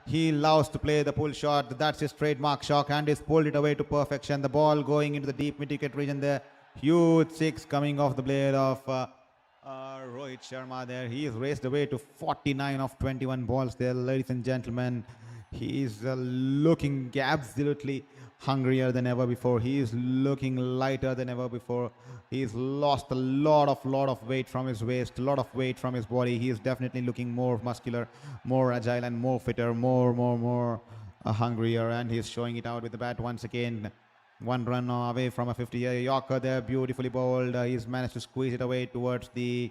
He loves to play the pull shot. That's his trademark shot, and he's pulled it away to perfection. The ball going into the deep mid-wicket region there. Huge six coming off the blade of Rohit Sharma there. He is raced away to 49 of 21 balls there, ladies and gentlemen. He is looking absolutely hungrier than ever before. He is looking lighter than ever before. He's lost a lot of weight from his waist, a lot of weight from his body. He is definitely looking more muscular, more agile and more fitter, more hungrier, and he's showing it out with the bat once again. One run away from a 50-year Yorker there, beautifully bowled. He's managed to squeeze it away towards the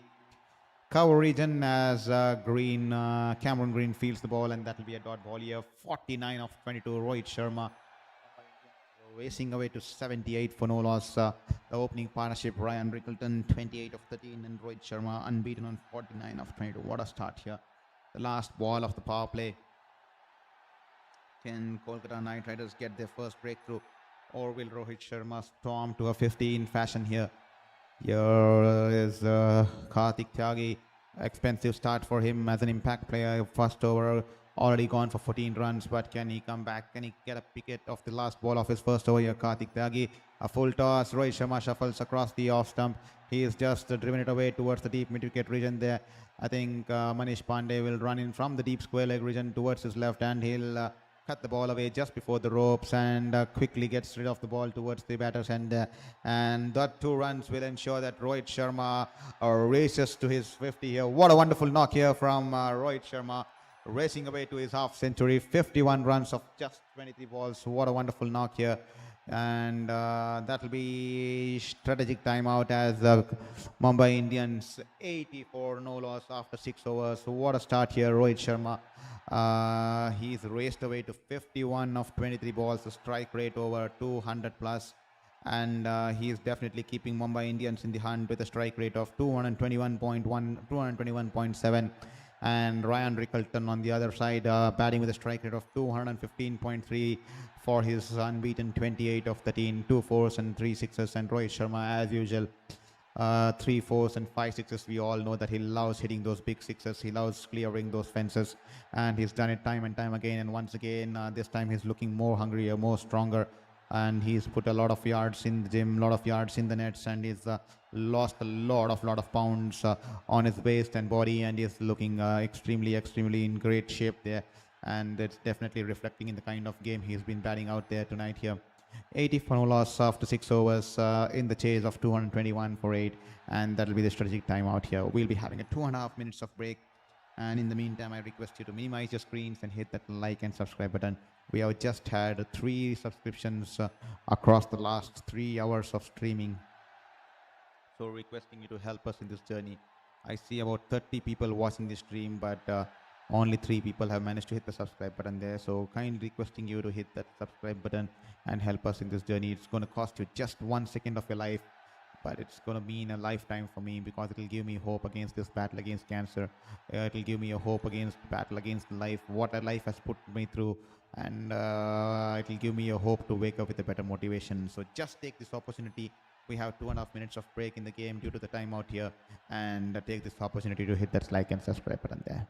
cover region as Cameron Green fields the ball, and that will be a dot ball here. 49 of 22, Rohit Sharma racing away to 78 for no loss. The opening partnership, Ryan Rickleton 28 of 13 and Rohit Sharma unbeaten on 49 of 22. What a start here. The last ball of the power play. Can Kolkata Knight Riders get their first breakthrough, or will Rohit Sharma storm to a 15 fashion here? Here is Karthik Tyagi. Expensive start for him as an impact player. First over already gone for 14 runs, but can he come back? Can he get a wicket off the last ball of his first over here? Karthik Tyagi, a full toss. Rohit Sharma shuffles across the off stump. He is just driven it away towards the deep mid-wicket region there. I think Manish Pandey will run in from the deep square leg region towards his left, and he'll cut the ball away just before the ropes and quickly gets rid of the ball towards the batters, and that 2 runs will ensure that Rohit Sharma races to his 50 here. What a wonderful knock here from Rohit Sharma, racing away to his half century. 51 runs of just 23 balls. What a wonderful knock here. And that will be strategic timeout as Mumbai Indians 84 no loss after 6 overs. What a start here. Rohit Sharma, he's raced away to 51 of 23 balls, a strike rate over 200 plus, and he is definitely keeping Mumbai Indians in the hunt with a strike rate of 221.1, 221.7. And Ryan Rickleton on the other side, batting with a strike rate of 215.3 for his unbeaten 28 of 13, 2 fours and 3 sixes. And Rohit Sharma, as usual, 3 fours and 5 sixes. We all know that he loves hitting those big sixes. He loves clearing those fences, and he's done it time and time again. And once again, this time he's looking more hungrier, more stronger, and he's put a lot of yards in the gym, a lot of yards in the nets, and he's lost a lot of pounds on his waist and body, and he's looking extremely in great shape there, and it's definitely reflecting in the kind of game he's been batting out there tonight here. 80 for no loss after 6 overs in the chase of 221 for 8, and that'll be the strategic timeout here. We'll be having a 2.5 minutes of break, and in the meantime I request you to minimize your screens and hit that like and subscribe button. We have just had 3 subscriptions across the last 3 hours of streaming, so requesting you to help us in this journey. I see about 30 people watching this stream, but only 3 people have managed to hit the subscribe button there, so kindly requesting you to hit that subscribe button and help us in this journey. It's going to cost you just 1 second of your life, but it's going to mean a lifetime for me because it'll give me hope against this battle against cancer. It'll give me a hope against battle against life, what a life has put me through, and it'll give me a hope to wake up with a better motivation. So just take this opportunity. We have 2.5 minutes of break in the game due to the timeout here, and take this opportunity to hit that like and subscribe button there.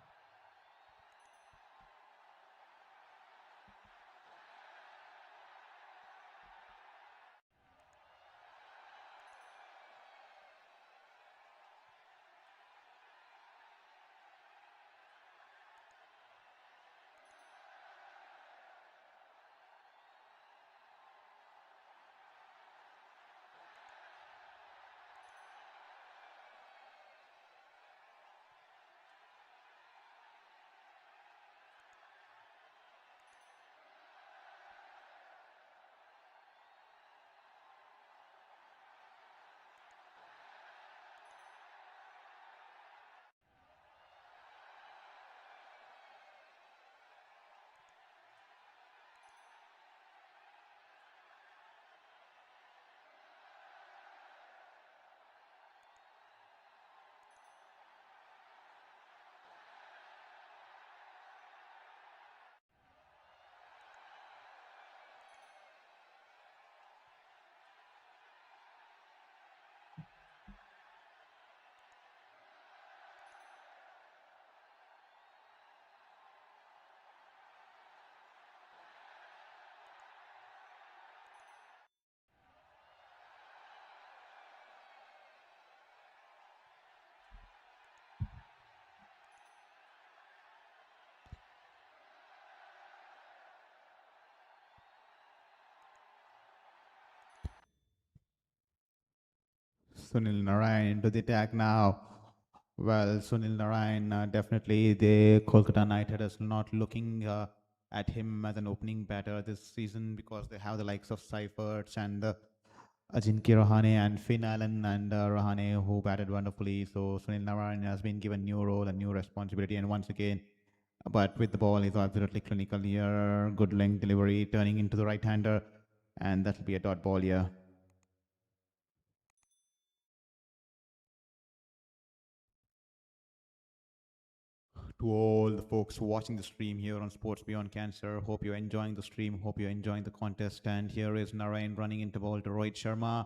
Sunil Narayan into the attack now. Well, Sunil Narayan, definitely the Kolkata Knight Riders not looking at him as an opening batter this season because they have the likes of Seiferts and Ajinkya Rahane and Finn Allen and Rahane who batted wonderfully. So Sunil Narayan has been given new role and new responsibility, and once again, but with the ball, he's absolutely clinical here. Good length delivery, turning into the right-hander, and that'll be a dot ball here. To all the folks watching the stream here on Sports Beyond Cancer, hope you're enjoying the stream, hope you're enjoying the contest. And here is Narayan running into ball to Rohit Sharma.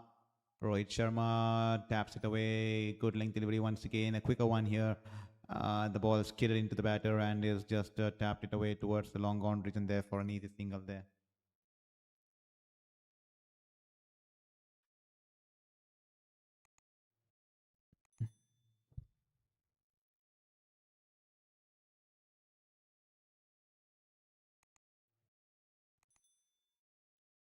Rohit Sharma taps it away. Good length delivery once again. A quicker one here. The ball skidded into the batter and is just tapped it away towards the long on region there for an easy single there.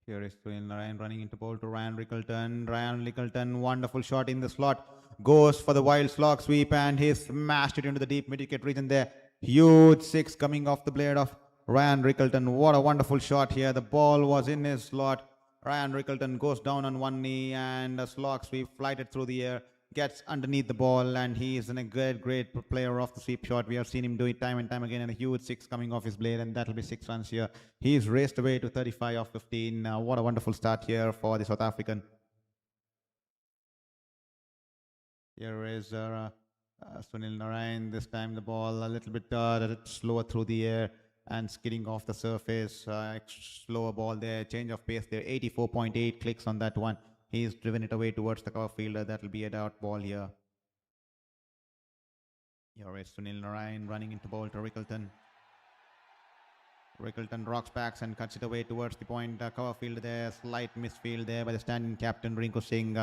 Here is Sunil Narayan running into ball to Ryan Rickleton. Ryan Rickleton, wonderful shot in the slot. Goes for the wild slog sweep and he smashed it into the deep mid-wicket region there. Huge six coming off the blade of Ryan Rickleton. What a wonderful shot here. The ball was in his slot. Ryan Rickleton goes down on one knee and a slog sweep flighted through the air, gets underneath the ball, and he is a great player of the sweep shot. We have seen him do it time and time again, and a huge six coming off his blade, and that'll be 6 runs here. He's raced away to 35 off 15. What a wonderful start here for the South African. Here is Sunil Narayan. This time the ball a little bit slower through the air and skidding off the surface. Slower ball there, change of pace there. 84.8 clicks on that one. He's driven it away towards the cover fielder. That'll be a dot ball here. Here is Sunil Narayan running into ball to Rickleton. Rickleton rocks backs and cuts it away towards the point cover field there. Slight misfield there by the standing captain Rinku Singh.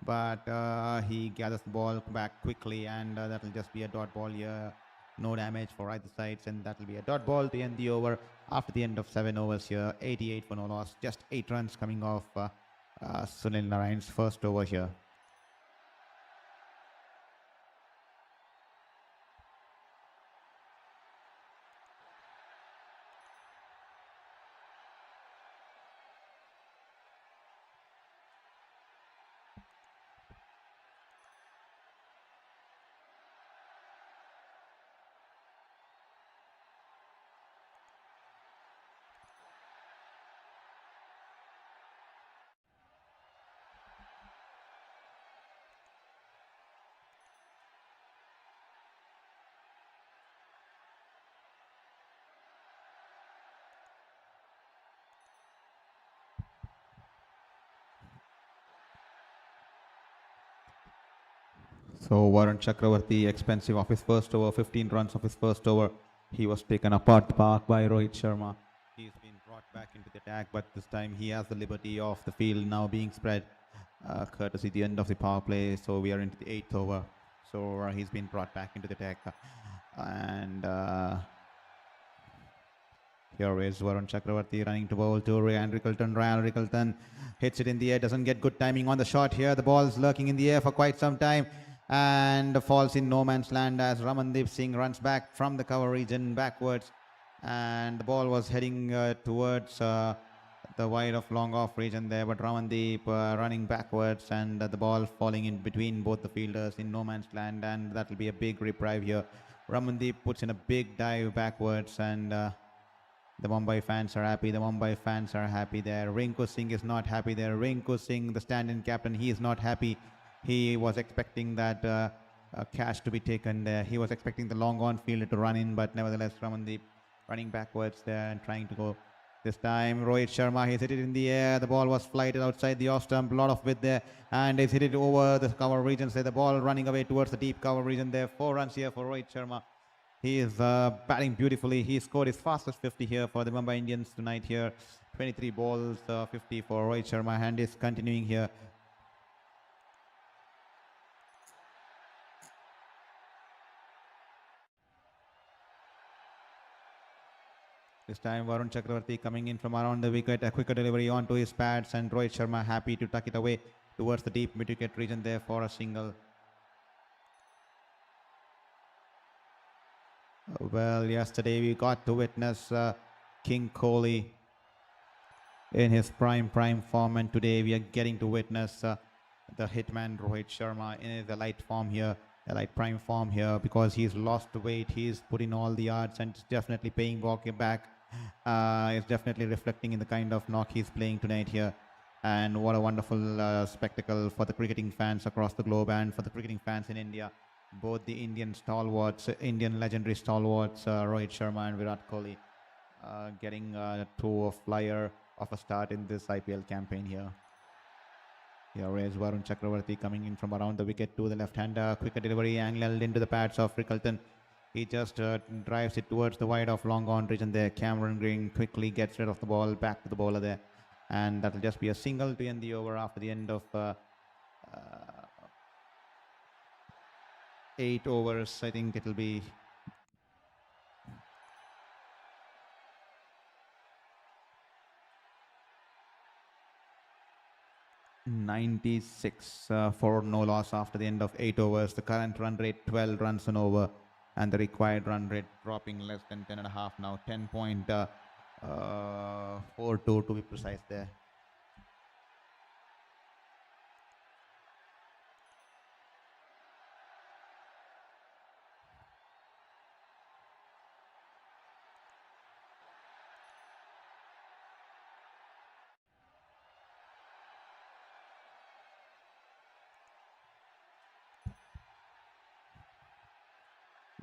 But he gathers the ball back quickly and that'll just be a dot ball here. No damage for either sides, and that'll be a dot ball to end the over after the end of 7 overs here. 88 for no loss. Just 8 runs coming off Sunil Narayan's first over here. So Varun Chakravarti, expensive of his first over, 15 runs of his first over. He was taken apart the park by Rohit Sharma. He's been brought back into the attack, but this time he has the liberty of the field now being spread, courtesy the end of the power play. So we are into the 8th over. So he's been brought back into the attack. And here is Varun Chakravarti running to bowl to Rahane Rickelton. Rahane Rickelton hits it in the air, doesn't get good timing on the shot here. The ball's lurking in the air for quite some time and falls in no man's land as Ramandeep Singh runs back from the cover region backwards. And the ball was heading towards the wide of long off region there, but Ramandeep running backwards and the ball falling in between both the fielders in no man's land, and that will be a big reprieve here. Ramandeep puts in a big dive backwards, and the Mumbai fans are happy. The Mumbai fans are happy there. Rinku Singh is not happy there. Rinku Singh, the stand-in captain, he is not happy. He was expecting that catch to be taken there. He was expecting the long on fielder to run in, but nevertheless, Ramandeep running backwards there and trying to go. This time, Rohit Sharma, he's hit it in the air. The ball was flighted outside the off stump. A lot of width there. And he's hit it over the cover regions there. The ball running away towards the deep cover region there. 4 runs here for Rohit Sharma. He is batting beautifully. He scored his fastest 50 here for the Mumbai Indians tonight here. 23 balls, 50 for Rohit Sharma, and is continuing here. This time Varun Chakravarti coming in from around the wicket, a quicker delivery onto his pads, and Rohit Sharma happy to tuck it away towards the deep mid-wicket region there for a single. Well, yesterday we got to witness King Kohli in his prime form, and today we are getting to witness the Hitman Rohit Sharma in his elite form here, elite prime form here, because he's lost weight, he's put in all the yards, and it's definitely paying back. It's definitely reflecting in the kind of knock he's playing tonight here. And what a wonderful spectacle for the cricketing fans across the globe and for the cricketing fans in India. Both the Indian stalwarts, Indian legendary stalwarts, Rohit Sharma and Virat Kohli, getting to a flyer of a start in this IPL campaign here. Here is Varun Chakravarti coming in from around the wicket to the left-hander. Quicker delivery angled into the pads of Rickelton. He just drives it towards the wide of long on region there. Cameron Green quickly gets rid of the ball back to the bowler there. And that will just be a single to end the over after the end of 8 overs. I think it will be (96) for no loss after the end of 8 overs. The current run rate 12 runs an over, and the required run rate dropping less than 10.5 now, 10.42 to be precise there.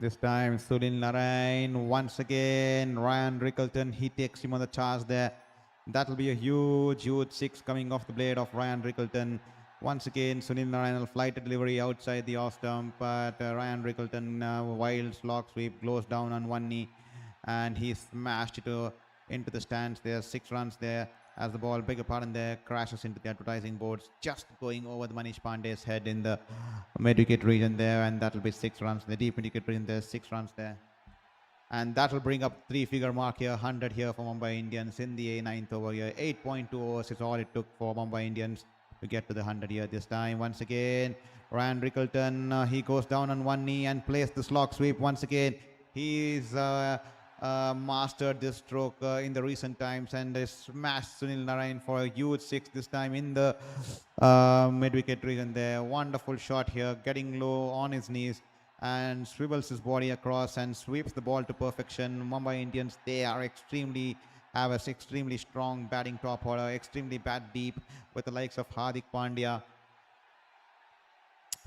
This time Sunil Narine once again. Rahane Rickelton, he takes him on the charge there. That will be a huge 6 coming off the blade of Rahane Rickelton. Once again Sunil Narine will flight a delivery outside the off stump, but Rahane Rickelton wild slog sweep, goes down on one knee, and he smashed it into the stands there. 6 runs there as the ball, beg your pardon there, crashes into the advertising boards, just going over the Manish Pandey's head in the mid-wicket region there, and that will be 6 runs. The deep mid-wicket region there, 6 runs there. And that will bring up 3-figure mark here, 100 here for Mumbai Indians in the 9th over here. 8.2 overs is all it took for Mumbai Indians to get to the 100 here this time. Once again, Rahane Rickelton, he goes down on one knee and plays the slog sweep once again. He's mastered this stroke in the recent times, and smashed Sunil Narine for a huge 6 this time in the mid-wicket region there. Wonderful shot here, getting low on his knees and swivels his body across and sweeps the ball to perfection. Mumbai Indians, they are have an extremely strong batting top order, extremely bat deep with the likes of Hardik Pandya,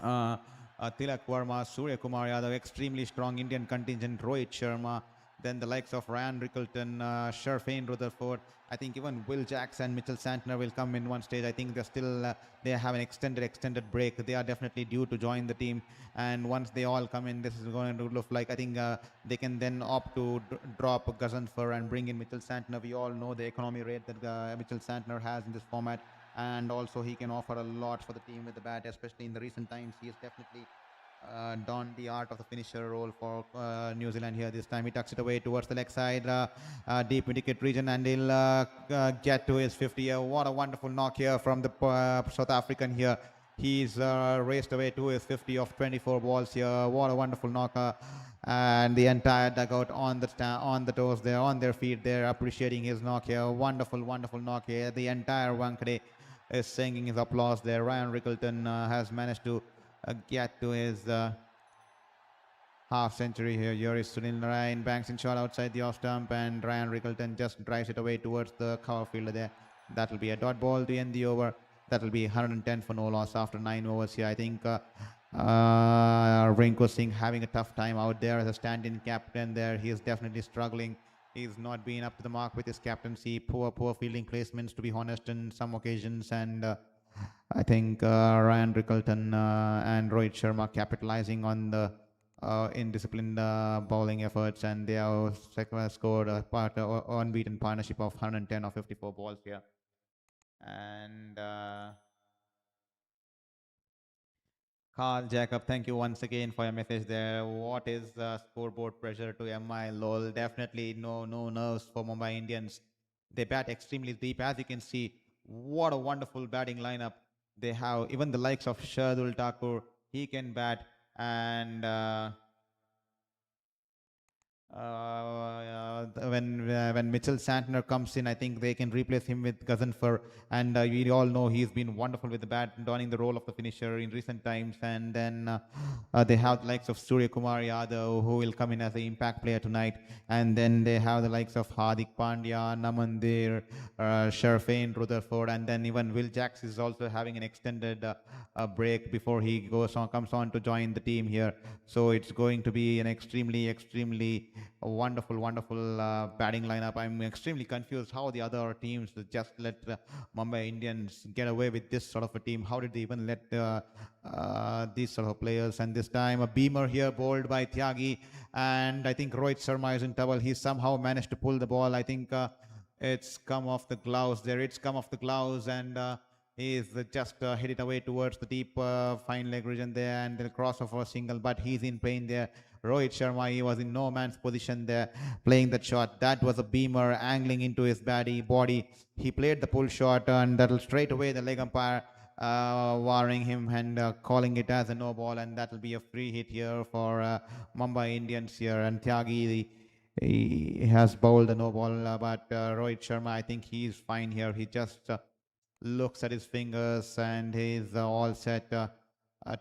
Tilak Verma, Surya Kumar Yadav, extremely strong Indian contingent, Rohit Sharma. Then the likes of Ryan Rickleton, Sherfane Rutherford. I think even Will Jacks and Mitchell Santner will come in one stage. I think they're still they have an extended break. They are definitely due to join the team, and once they all come in, this is going to look like, I think they can then opt to drop Gazanfar and bring in Mitchell Santner. We all know the economy rate that Mitchell Santner has in this format, and also he can offer a lot for the team with the bat, especially in the recent times. He is definitely donned the art of the finisher role for New Zealand here. This time he tucks it away towards the leg side, deep mid-wicket region, and he'll get to his 50. What a wonderful knock here from the South African here. He's raced away to his 50 of 24 balls here. What a wonderful knocker. And the entire dugout on the toes there, on their feet there, appreciating his knock here. Wonderful knock here. The entire Wankhede is singing his applause there. Ryan Rickleton has managed to get to his half century here. Here is Sunil Narayan, banks in shot outside the off stump, and Ryan Rickleton just drives it away towards the cover fielder there. That will be a dot ball to end the over. That will be 110 for no loss after 9 overs here. I think Rinku Singh having a tough time out there as a stand-in captain there. He is definitely struggling. He's not been up to the mark with his captaincy. Poor fielding placements, to be honest, in some occasions, and I think Ryan Rickleton and Rohit Sharma capitalizing on the indisciplined bowling efforts, and they have scored a unbeaten partnership of 110 or 54 balls here. And Carl Jacob, thank you once again for your message there. What is scoreboard pressure to MI? Lol, definitely no nerves for Mumbai Indians. They bat extremely deep, as you can see. What a wonderful batting lineup they have. Even the likes of Shardul Thakur, he can bat, and when Mitchell Santner comes in, I think they can replace him with Gazanfar, and we all know he's been wonderful with the bat, donning the role of the finisher in recent times. And then they have the likes of Surya Kumar Yadav, who will come in as an impact player tonight, and then they have the likes of Hardik Pandya, Namandir, Sherfane Rutherford, and then even Will Jacks is also having an extended break before he comes on to join the team here. So it's going to be an extremely wonderful batting lineup. I'm extremely confused how the other teams just let Mumbai Indians get away with this sort of a team. How did they even let these sort of players? And this time a beamer here bowled by Tyagi, and I think Rohit Sharma is in trouble. He somehow managed to pull the ball. I think it's come off the gloves there. It's come off the gloves, and he's just hit it away towards the deep fine leg region there, and the cross of a single, but he's in pain there. Rohit Sharma, he was in no man's position there, playing that shot. That was a beamer angling into his body. He played the pull shot, and that'll straight away the leg umpire warning him and calling it as a no ball, and that'll be a free hit here for Mumbai Indians here. And Tyagi, he has bowled a no ball, but Rohit Sharma, I think he's fine here. He just looks at his fingers, and he's all set to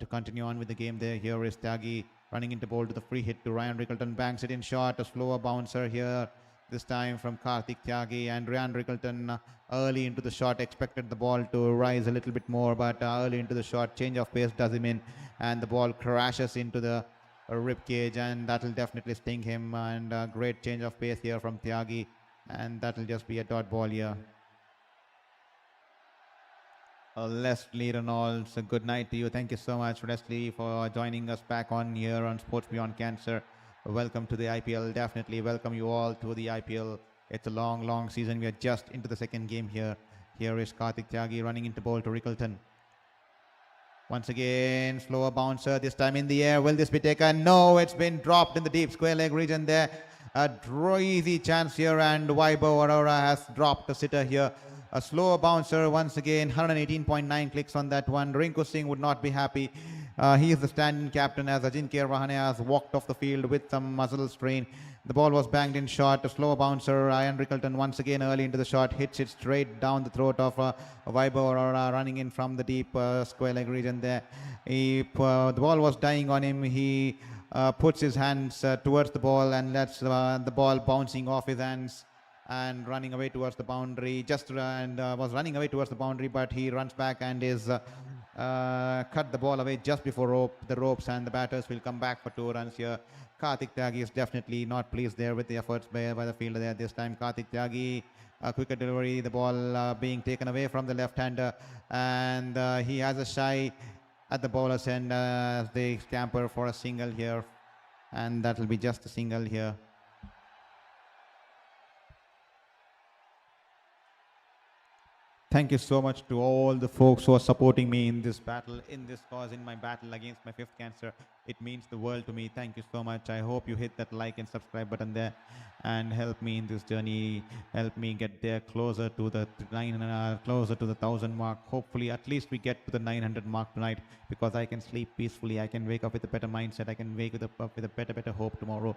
continue on with the game there. Here is Tyagi running into bowl to the free hit to Ryan Rickleton, banks it in short, a slower bouncer here, this time from Karthik Tyagi, and Ryan Rickleton early into the shot expected the ball to rise a little bit more, but early into the shot, change of pace does him in, and the ball crashes into the rib cage, and that will definitely sting him. And great change of pace here from Tyagi, and that will just be a dot ball here. Leslie Reynolds, a good night to you. Thank you so much, Leslie, for joining us back on here on Sports Beyond Cancer. Welcome to the IPL. Definitely welcome you all to the IPL. It's a long season. We are just into the second game here. Here is Karthik Tyagi running into bowl to Rickleton. Once again, slower bouncer, this time in the air. Will this be taken? No, it's been dropped in the deep square leg region there. A easy chance here, and Vaibhav Arora has dropped a sitter here. A slower bouncer once again, 118.9 clicks on that one. Rinku Singh would not be happy. He is the stand-in captain as Ajinkya Rahane has walked off the field with some muscle strain. The ball was banged in short. A slower bouncer, Ryan Rickleton once again early into the shot, hits it straight down the throat of Vaibhav Arora running in from the deep square leg region there. The ball was dying on him. He puts his hands towards the ball and lets the ball bouncing off his hands and running away towards the boundary, was running away towards the boundary, but he runs back and is cut the ball away just before the ropes, and the batters will come back for 2 runs here. Karthik Tyagi is definitely not pleased there with the efforts by the fielder there. This time Karthik Tyagi, a quicker delivery, the ball being taken away from the left-hander, and he has a shy at the bowler's end as they scamper for a single here, and that will be just a single here. Thank you so much to all the folks who are supporting me in this battle, in this cause, in my battle against my 5th cancer. It means the world to me. Thank you so much. I hope you hit that like and subscribe button there and help me in this journey. Help me get there closer to the 1,000 mark. Hopefully, at least we get to the 900 mark tonight, because I can sleep peacefully. I can wake up with a better mindset. I can wake up with a better hope tomorrow.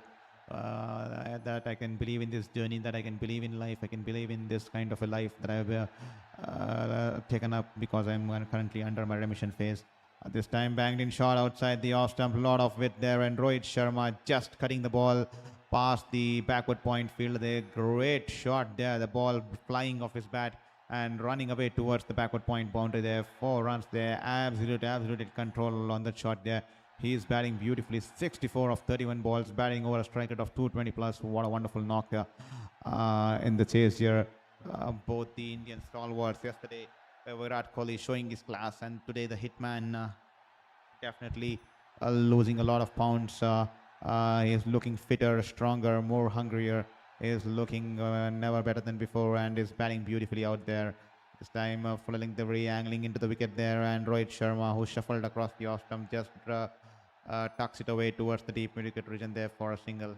That I can believe in this journey, that I can believe in life, I can believe in this kind of a life that I've taken up, because I'm currently under my remission phase. This time banged in shot outside the off stump, lot of width there, and Rohit Sharma just cutting the ball past the backward point field there. Great shot there, the ball flying off his bat and running away towards the backward point boundary there. 4 runs there, absolute control on that shot there. He is batting beautifully. 64 of 31 balls, batting over a strike rate of 220 plus. What a wonderful knock in the chase here. Both the Indian stalwarts yesterday, Virat Kohli showing his class, and today the Hitman definitely losing a lot of pounds. He is looking fitter, stronger, more hungrier. He is looking never better than before, and is batting beautifully out there. This time following the re-angling into the wicket there, and Rohit Sharma, who shuffled across the off stump, just tucks it away towards the deep mid-wicket region there for a single.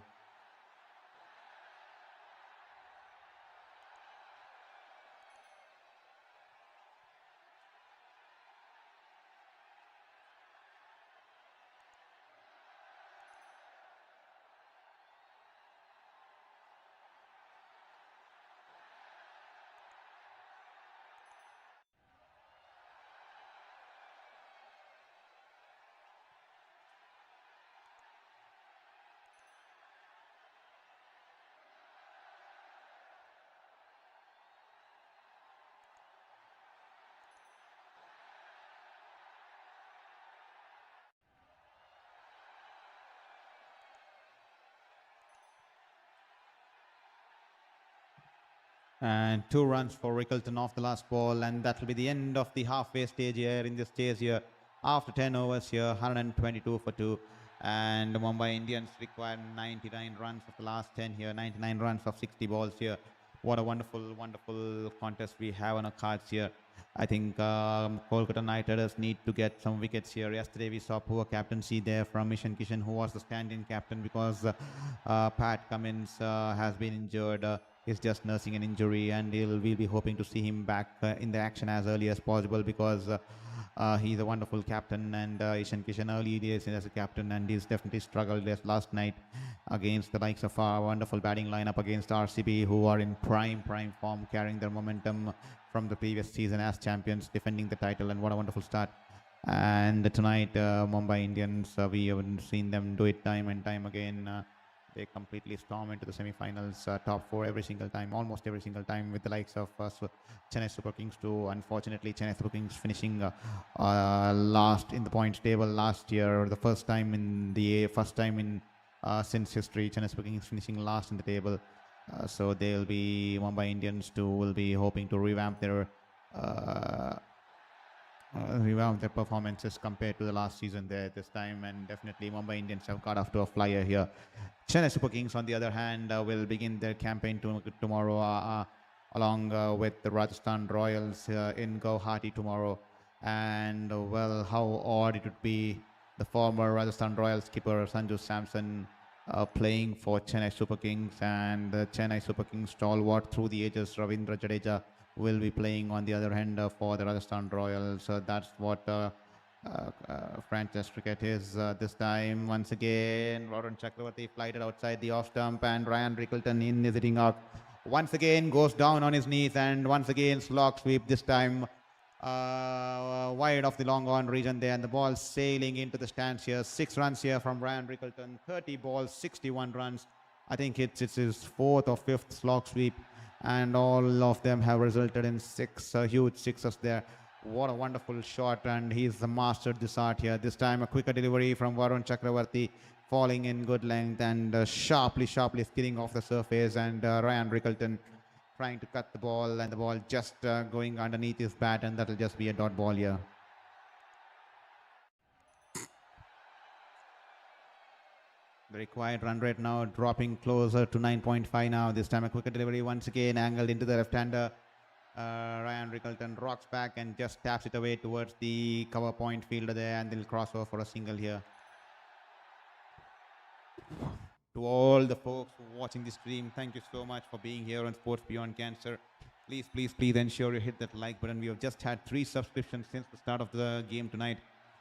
And 2 runs for Rickleton off the last ball, and that will be the end of the halfway stage here in this chase here. After 10 overs here, 122 for 2, and the Mumbai Indians require 99 runs of the last 10 here, 99 runs of 60 balls here. What a wonderful contest we have on our cards here. I think Kolkata Knight Riders need to get some wickets here. Yesterday we saw poor captaincy there from Ishan Kishan, who was the stand-in captain, because Pat Cummins has been injured. He's just nursing an injury, and we'll be hoping to see him back in the action as early as possible, because he's a wonderful captain, and Ishan Kishan early days as a captain, and he's definitely struggled last night against the likes of our wonderful batting lineup against RCB, who are in prime form, carrying their momentum from the previous season as champions, defending the title, and what a wonderful start. And tonight, Mumbai Indians, we haven't seen them do it time and time again. They completely storm into the semi-finals, top 4 every single time, almost every single time, with the likes of Chennai Super Kings too. Unfortunately, Chennai Super Kings finishing last in the points table last year, the first time in since history, Chennai Super Kings finishing last in the table. So they'll be, Mumbai Indians too will be hoping to revamp their performances compared to the last season there this time, and definitely Mumbai Indians have got off to a flyer here. Chennai Super Kings, on the other hand, will begin their campaign tomorrow along with the Rajasthan Royals in Guwahati tomorrow. And well, how odd it would be, the former Rajasthan Royals skipper Sanju Samson playing for Chennai Super Kings, and the Chennai Super Kings stalwart through the ages Ravindra Jadeja will be playing on the other hand for the Rajasthan Royals. That's what franchise cricket is this time. Once again, Varun Chakravarti flighted outside the off stump, and Ryan Rickleton in is hitting out. Once again goes down on his knees, and once again slog sweep, this time wide of the long on region there, and the ball sailing into the stands here. 6 runs here from Ryan Rickleton, 30 balls, 61 runs. I think it's his 4th or 5th slog sweep, and all of them have resulted in 6 huge sixes there. What a wonderful shot, and he's mastered this art here. This time a quicker delivery from Varun Chakravarti, falling in good length and sharply skidding off the surface, and Ryan Rickleton trying to cut the ball, and the ball just going underneath his bat, and that'll just be a dot ball here. The required run rate now dropping closer to 9.5 now. This time a quicker delivery once again, angled into the left-hander. Ryan Rickleton rocks back and just taps it away towards the cover point fielder there, and they'll cross over for a single here. To all the folks watching the stream, thank you so much for being here on Sports Beyond Cancer. Please ensure you hit that like button. We have just had 3 subscriptions since the start of the game tonight.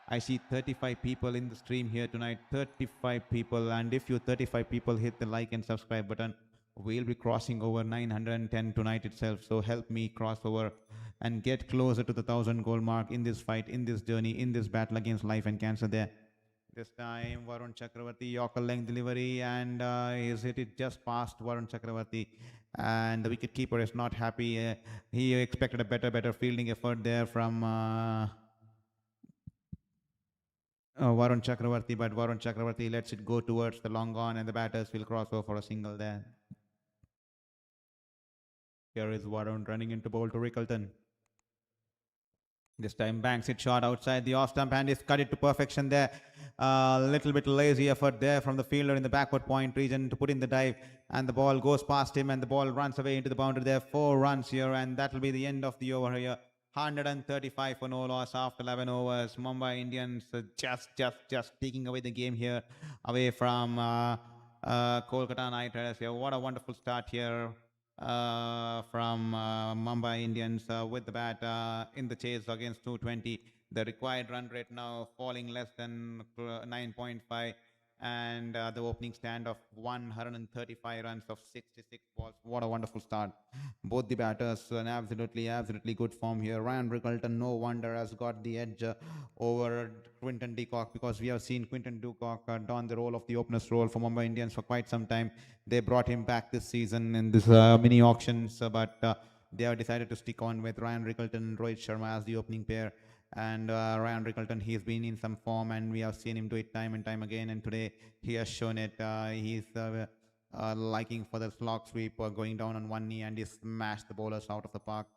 I see 35 people in the stream here tonight, 35 people, and if you 35 people hit the like and subscribe button, we'll be crossing over 910 tonight itself. So help me cross over and get closer to the 1,000 goal mark in this fight, in this journey, in this battle against life and cancer there. This time Varun Chakravarti, Yorker length delivery, and he's hit it just past Varun Chakravarti, and the wicket keeper is not happy. He expected a better fielding effort there from Varun Chakravarti, but Varun Chakravarti lets it go towards the long on, and the batters will cross over for a single there. Here is Varun running into bowl to Rickleton. This time banks it short outside the off stump, and he's cut it to perfection there. A little bit lazy effort there from the fielder in the backward point region to put in the dive, and the ball goes past him, and the ball runs away into the boundary there. 4 runs here, and that will be the end of the over here. 135 for no loss after 11 overs. Mumbai Indians just taking away the game here, away from Kolkata Knight Riders here. What a wonderful start here from Mumbai Indians with the bat in the chase against 220. The required run rate now falling less than 9.5, and the opening stand of 135 runs of 66 balls. What a wonderful start. Both the batters in absolutely good form here. Ryan Rickleton, no wonder, has got the edge over Quinton de Kock, because we have seen Quinton de Kock don the role of the opener's role for Mumbai Indians for quite some time. They brought him back this season in this mini auctions, but they have decided to stick on with Ryan Rickleton and Rohit Sharma as the opening pair. And Ryan Rickleton, he's been in some form, and we have seen him do it time and time again, and today he has shown it. He's liking for the slog sweep, going down on one knee, and he smashed the bowlers out of the park.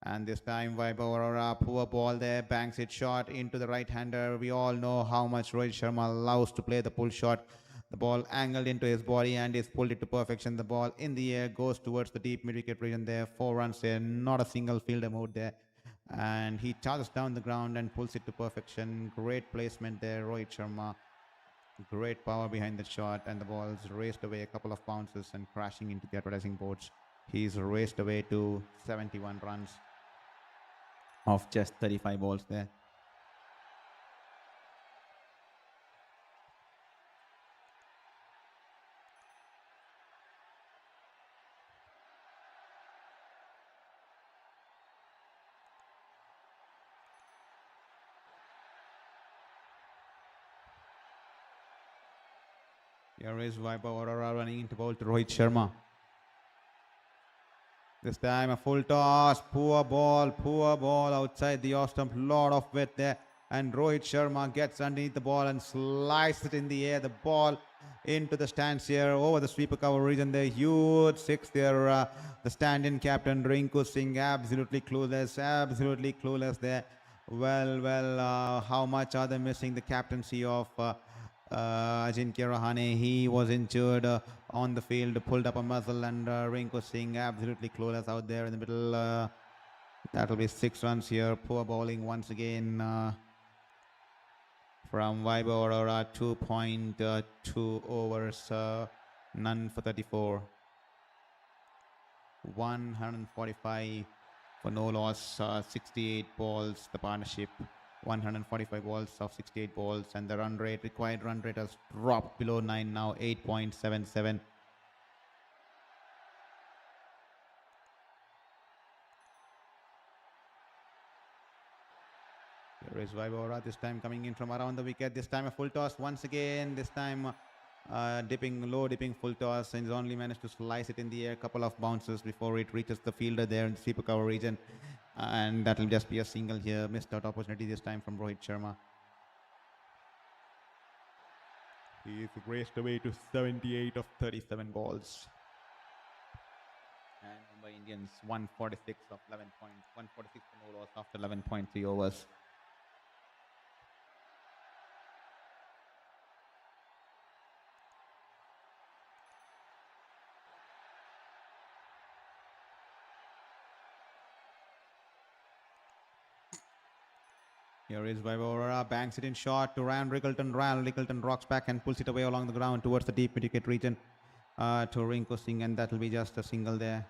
And this time Vaibhav Arora, poor ball there, banks it short into the right-hander. We all know how much Rohit Sharma loves to play the pull shot. The ball angled into his body, and he's pulled it to perfection. The ball in the air goes towards the deep mid-wicket region there. 4 runs there, not a single fielder moved there. And he charges down the ground and pulls it to perfection. Great placement there, Rohit Sharma. Great power behind the shot, and the ball's raced away a couple of bounces and crashing into the advertising boards. He's raced away to 71 runs of just 35 balls there. Here is Vaibhav Arora running into bowl to Rohit Sharma. This time a full toss, poor ball outside the off stump, lot of weight there, and Rohit Sharma gets underneath the ball and slices it in the air. The ball into the stands here over the sweeper cover region there. Huge 6 there. The stand-in captain Rinku Singh absolutely clueless there. Well, how much are they missing the captaincy of Ajinkya Rahane? He was injured on the field, pulled up a muscle, and Rinku Singh absolutely clueless out there in the middle. That'll be 6 runs here. Poor bowling once again from Vaibhav Arora. 2.2 overs, none for 34. 145 for no loss, 68 balls, the partnership. 145 balls of 68 balls, and the required run rate has dropped below 9 now, 8.77. Here is Vaibhav Arora, this time coming in from around the wicket. This time a full toss once again. This time low dipping full toss, and he's only managed to slice it in the air. A couple of bounces before it reaches the fielder there in the sweeper cover region. And that will just be a single here. Missed out opportunity this time from Rohit Sharma. He's raced away to 78 of 37 balls. And Mumbai Indians 146 of 11 points. 146 for no loss after 11.3 overs. Here is Vaibhav, banks it in short to Ryan Rickleton. Ryan Rickleton rocks back and pulls it away along the ground towards the deep mid-wicket region to Rinku Singh, and that will be just a single there.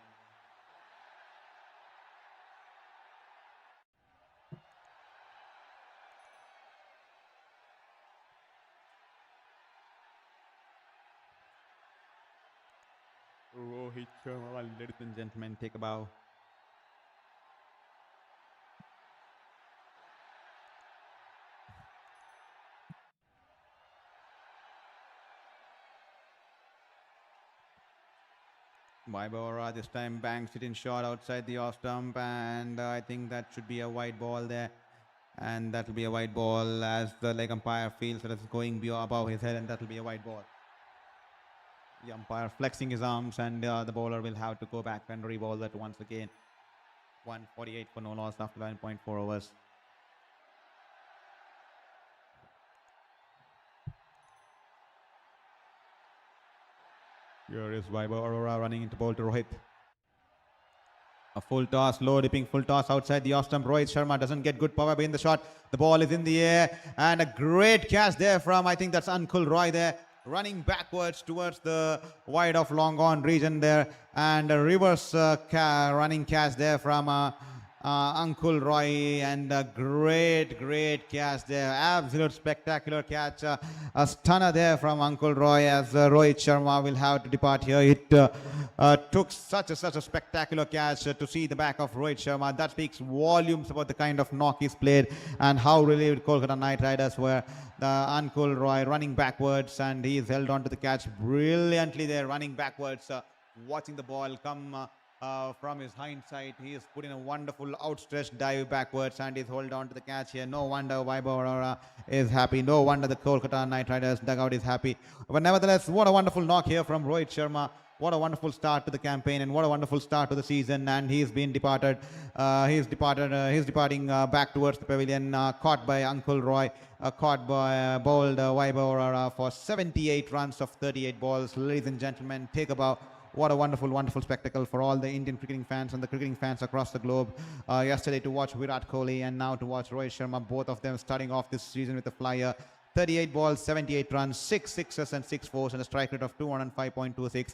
Rohit Sharma, ladies and gentlemen, take a bow. Vaibhav this time banks it in short outside the off stump, and I think that should be a wide ball there. And that will be a wide ball as the leg umpire feels that it's going above his head, and that will be a wide ball. The umpire flexing his arms, and the bowler will have to go back and re-ball that once again. 148 for no loss after 9.4 overs. Here is Vaibhav Arora running into bowl to Rohit. A full toss, low dipping full toss outside the off stump. Rohit Sharma doesn't get good power behind the shot. The ball is in the air, and a great catch there from, I think that's Ankur Roy there, running backwards towards the wide of long on region there, and a reverse running catch there from Ankur Roy, and a great catch there. Absolute spectacular catch. A stunner there from Ankur Roy as Rohit Sharma will have to depart here. It took such a spectacular catch to see the back of Rohit Sharma. That speaks volumes about the kind of knock he's played and how relieved Kolkata Knight Riders were. The Ankur Roy running backwards, and he's held on to the catch brilliantly there, running backwards, watching the ball come from his hindsight. He has put in a wonderful outstretched dive backwards, and he's held on to the catch here. No wonder Vaibhav Arora is happy. No wonder the Kolkata Knight Riders dugout is happy. But nevertheless, what a wonderful knock here from Rohit Sharma. What a wonderful start to the campaign, and what a wonderful start to the season. And he's been departed. He's departing back towards the pavilion, caught by Ankur Roy, caught by bowled Vaibhav Arora for 78 runs of 38 balls. Ladies and gentlemen, take a bow. What a wonderful spectacle for all the Indian cricketing fans and the cricketing fans across the globe. Yesterday to watch Virat Kohli, and now to watch Rohit Sharma, both of them starting off this season with a flyer. 38 balls, 78 runs, 6 sixes and 6 fours, and a strike rate of 205.26.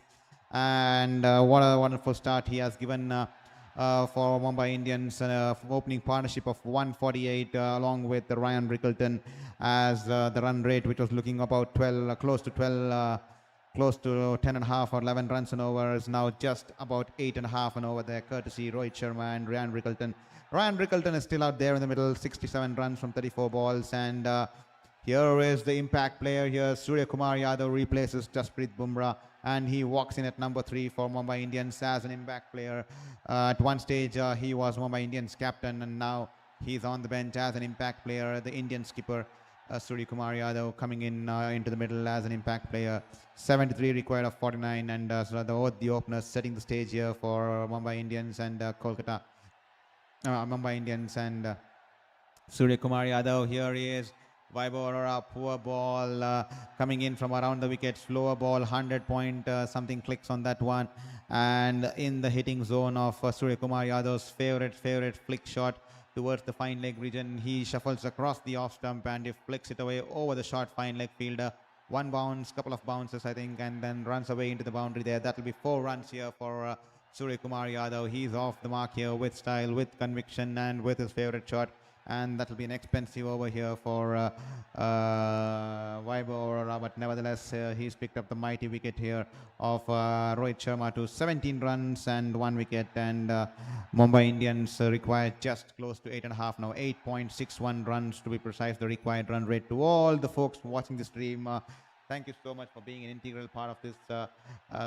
And what a wonderful start he has given for Mumbai Indians. Opening partnership of 148 along with Ryan Rickleton, as the run rate, which was looking about 12, close to 10.5 or 11 runs an over, is now just about 8.5 an over there, courtesy Rohit Sharma and Ryan Rickleton. Ryan Rickleton is still out there in the middle, 67 runs from 34 balls. And here is the impact player here. Surya Kumar Yadav replaces Jasprit Bumrah, and he walks in at number 3 for Mumbai Indians as an impact player. At one stage, he was Mumbai Indians captain, and now he's on the bench as an impact player. The Indian skipper, Surya Kumar Yadav, coming in into the middle as an impact player. 73 required of 49, and the openers setting the stage here for Mumbai Indians and Mumbai Indians and Surya Kumar Yadav. Here he is. Vaibhav Arora, poor ball coming in from around the wicket, slower ball, 100 point something clicks on that one, and in the hitting zone of Surya Kumar Yadav's favorite flick shot towards the fine leg region. He shuffles across the off stump and he flicks it away over the short fine leg fielder. One bounce, couple of bounces I think, and then runs away into the boundary there. That will be 4 runs here for Surya Kumar Yadav. He's off the mark here with style, with conviction, and with his favorite shot. And that will be an expensive over here for Vaibhav Arora, but nevertheless he's picked up the mighty wicket here of Rohit Sharma to 17 runs and 1 wicket, and Mumbai Indians require just close to 8.5 now, 8.61 runs to be precise, the required run rate. To all the folks watching the stream, Thank you so much for being an integral part of this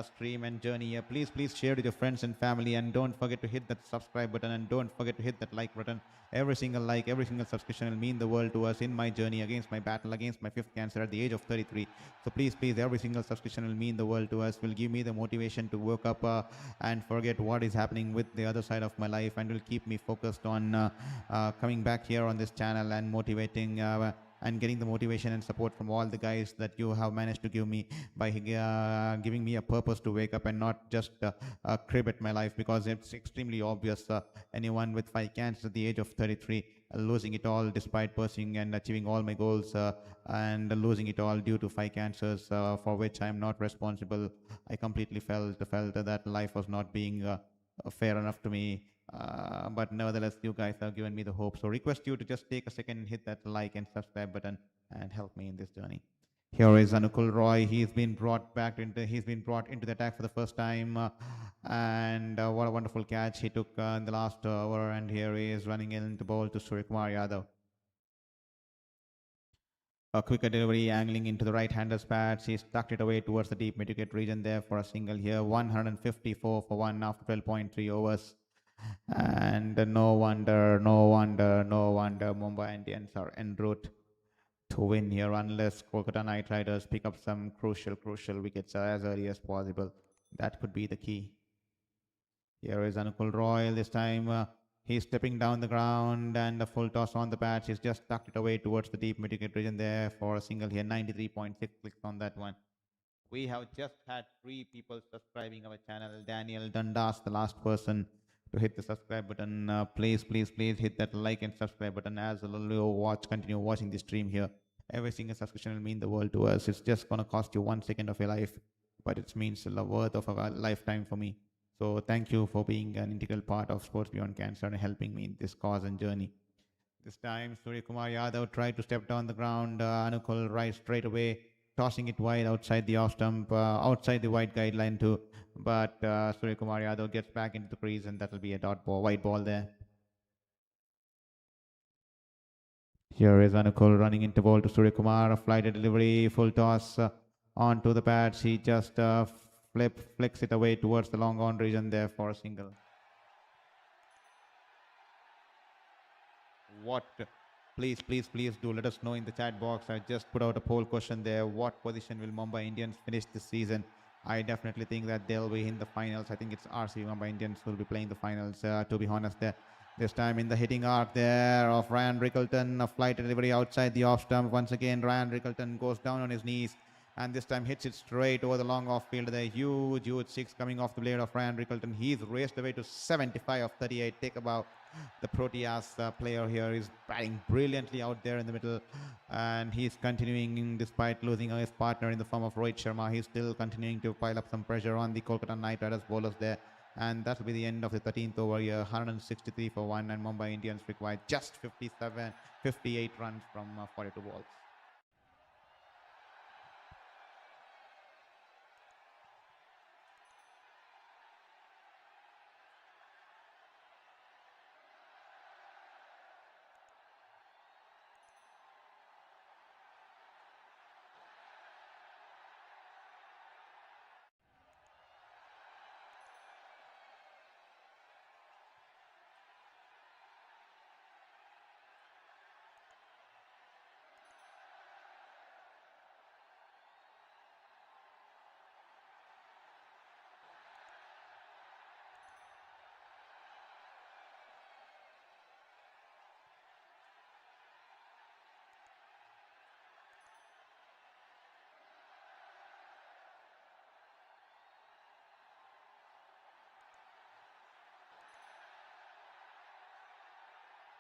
stream and journey here. Please share with your friends and family, and don't forget to hit that subscribe button, and don't forget to hit that like button. Every single like, every single subscription will mean the world to us in my journey against my battle against my fifth cancer at the age of 33. So please, every single subscription will mean the world to us, will give me the motivation to work up and forget what is happening with the other side of my life, and will keep me focused on coming back here on this channel and motivating and getting the motivation and support from all the guys that you have managed to give me by giving me a purpose to wake up and not just crib at my life, because it's extremely obvious anyone with 5 cancers at the age of 33 losing it all despite pursuing and achieving all my goals and losing it all due to 5 cancers for which I am not responsible. I completely felt that life was not being fair enough to me. But nevertheless, you guys have given me the hope. So request you to just take a second and hit that like and subscribe button and help me in this journey. Here is Anukul Roy. He's been brought into the attack for the first time, and what a wonderful catch he took in the last over. And here he is running in to bowl to Suryakumar Yadav. A quicker delivery, angling into the right-hander's pads. He's tucked it away towards the deep mid-wicket region there for a single here. 154 for 1 after 12.3 overs. And no wonder Mumbai Indians are en route to win here unless Kolkata Knight Riders pick up some crucial wickets as early as possible. That could be the key. Here is Anukul Roy. This time he's stepping down the ground, and a full toss on the patch. He's just tucked it away towards the deep mid-wicket region there for a single here. 93.6 clicks on that one. We have just had 3 people subscribing our channel. Daniel Dundas, the last person to hit the subscribe button. Please hit that like and subscribe button as you continue watching the stream here. Every single subscription will mean the world to us. It's just going to cost you 1 second of your life, but it means the worth of a lifetime for me. So thank you for being an integral part of Sports Beyond Cancer and helping me in this cause and journey. This time, Suryakumar Yadav tried to step down the ground. Anukul right straight away, tossing it wide outside the off stump, outside the wide guideline too. But Suryakumar Yadav gets back into the crease, and that will be a white ball there. Here is Anukul running into ball to Suryakumar. A flighted delivery, full toss onto the pads. He just flicks it away towards the long on region there for a single. What? Please do let us know in the chat box. I just put out a poll question there. What position will Mumbai Indians finish this season? I definitely think that they'll be in the finals. I think it's RC Mumbai Indians who will be playing the finals, to be honest there. This time in the hitting arc there of Ryan Rickleton, a flight delivery outside the off stump. Once again, Ryan Rickleton goes down on his knees, and this time hits it straight over the long off field there. Huge 6 coming off the blade of Ryan Rickleton. He's raced away to 75 of 38. Take about the Proteas player here is batting brilliantly out there in the middle, and he's continuing despite losing his partner in the form of Rohit Sharma. He's still continuing to pile up some pressure on the Kolkata Knight Riders bowlers there, and that will be the end of the 13th over here. 163 for 1, and Mumbai Indians required just 58 runs from 42 balls.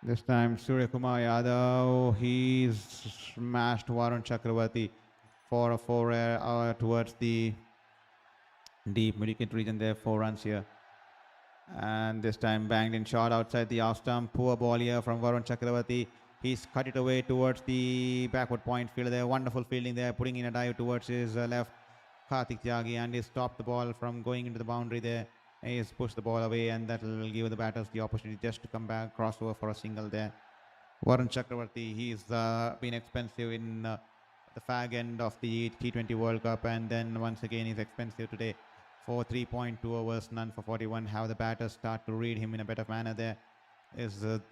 This time Suryakumar Yadav, he's smashed Varun Chakravarti for a 4 towards the deep mid-wicket region there. 4 runs here. And this time banged in shot outside the off stump. Poor ball here from Varun Chakravarti. He's cut it away towards the backward point field there. Wonderful fielding there, putting in a dive towards his left, Karthik Tyagi, and he stopped the ball from going into the boundary there. He's pushed the ball away, and that will give the batters the opportunity just to come back, crossover for a single there. Varun Chakravarti, he's been expensive in the fag end of the T20 World Cup, and then once again he's expensive today for 3.2 overs, none for 41. How the batters start to read him in a better manner there is the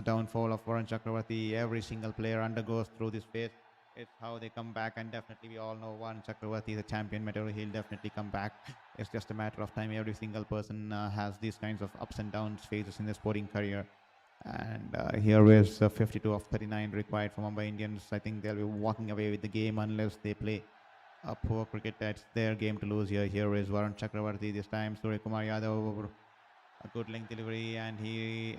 downfall of Varun Chakravarti. Every single player undergoes through this phase. It's how they come back, and definitely we all know Varun Chakravarti is a champion material. He'll definitely come back. It's just a matter of time. Every single person has these kinds of ups and downs phases in their sporting career. And here is 52 of 39 required for Mumbai Indians. I think they'll be walking away with the game unless they play poor cricket. That's their game to lose here. Here is Varun Chakravarti this time. Suryakumar Yadav, a good length delivery, and he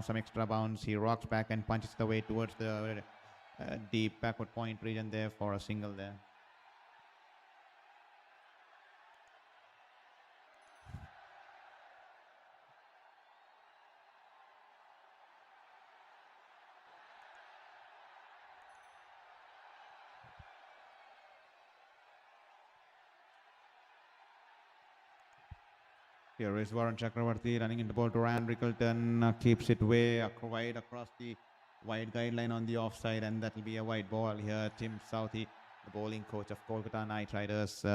some extra bounce. He rocks back and punches the way towards the deep backward point region there for a single there. Here is Varun Chakravarti running into ball to Rahane. Rickleton keeps it way wide across the wide guideline on the offside, and that will be a wide ball here. Tim Southey, the bowling coach of Kolkata Knight Riders,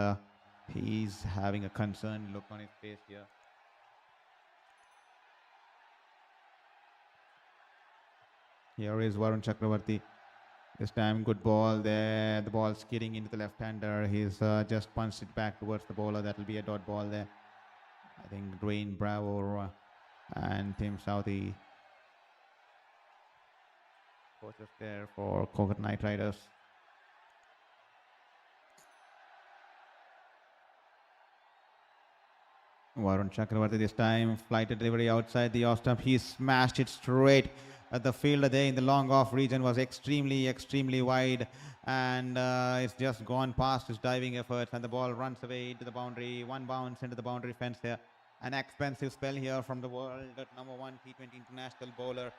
he's having a concerned look on his face here. Here is Varun Chakravarti. This time good ball there. The ball skidding into the left-hander. He's just punched it back towards the bowler. That will be a dot ball there. I think Dwayne Bravo and Tim Southey, coaches there for Kolkata Knight Riders. Varun Chakravarti this time, flighted delivery outside the off stump. He smashed it straight at the fielder there in the long off region. Was extremely wide, and it's just gone past his diving efforts, and the ball runs away into the boundary. One bounce into the boundary fence here. An expensive spell here from the world at #1 T20 international bowler.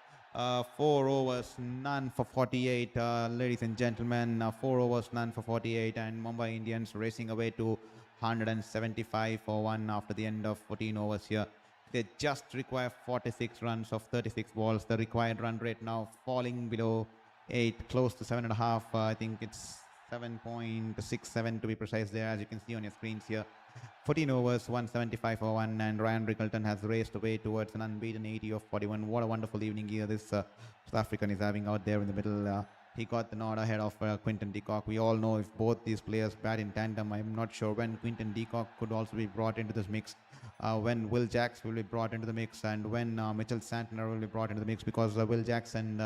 4 overs, none for 48, ladies and gentlemen. 4 overs, none for 48, and Mumbai Indians racing away to 175 for 1 after the end of 14 overs here. They just require 46 runs of 36 balls. The required run rate now falling below 8, close to 7.5. I think it's 7.67 to be precise there, as you can see on your screens here. 14 overs, 175 for 1, and Ryan Rickleton has raced away towards an unbeaten 80 of 41. What a wonderful evening here this South African is having out there in the middle. He got the nod ahead of Quinton de Kock. We all know if both these players bat in tandem, I'm not sure when Quinton de Kock could also be brought into this mix, when Will Jacks will be brought into the mix, and when Mitchell Santner will be brought into the mix, because Will Jacks and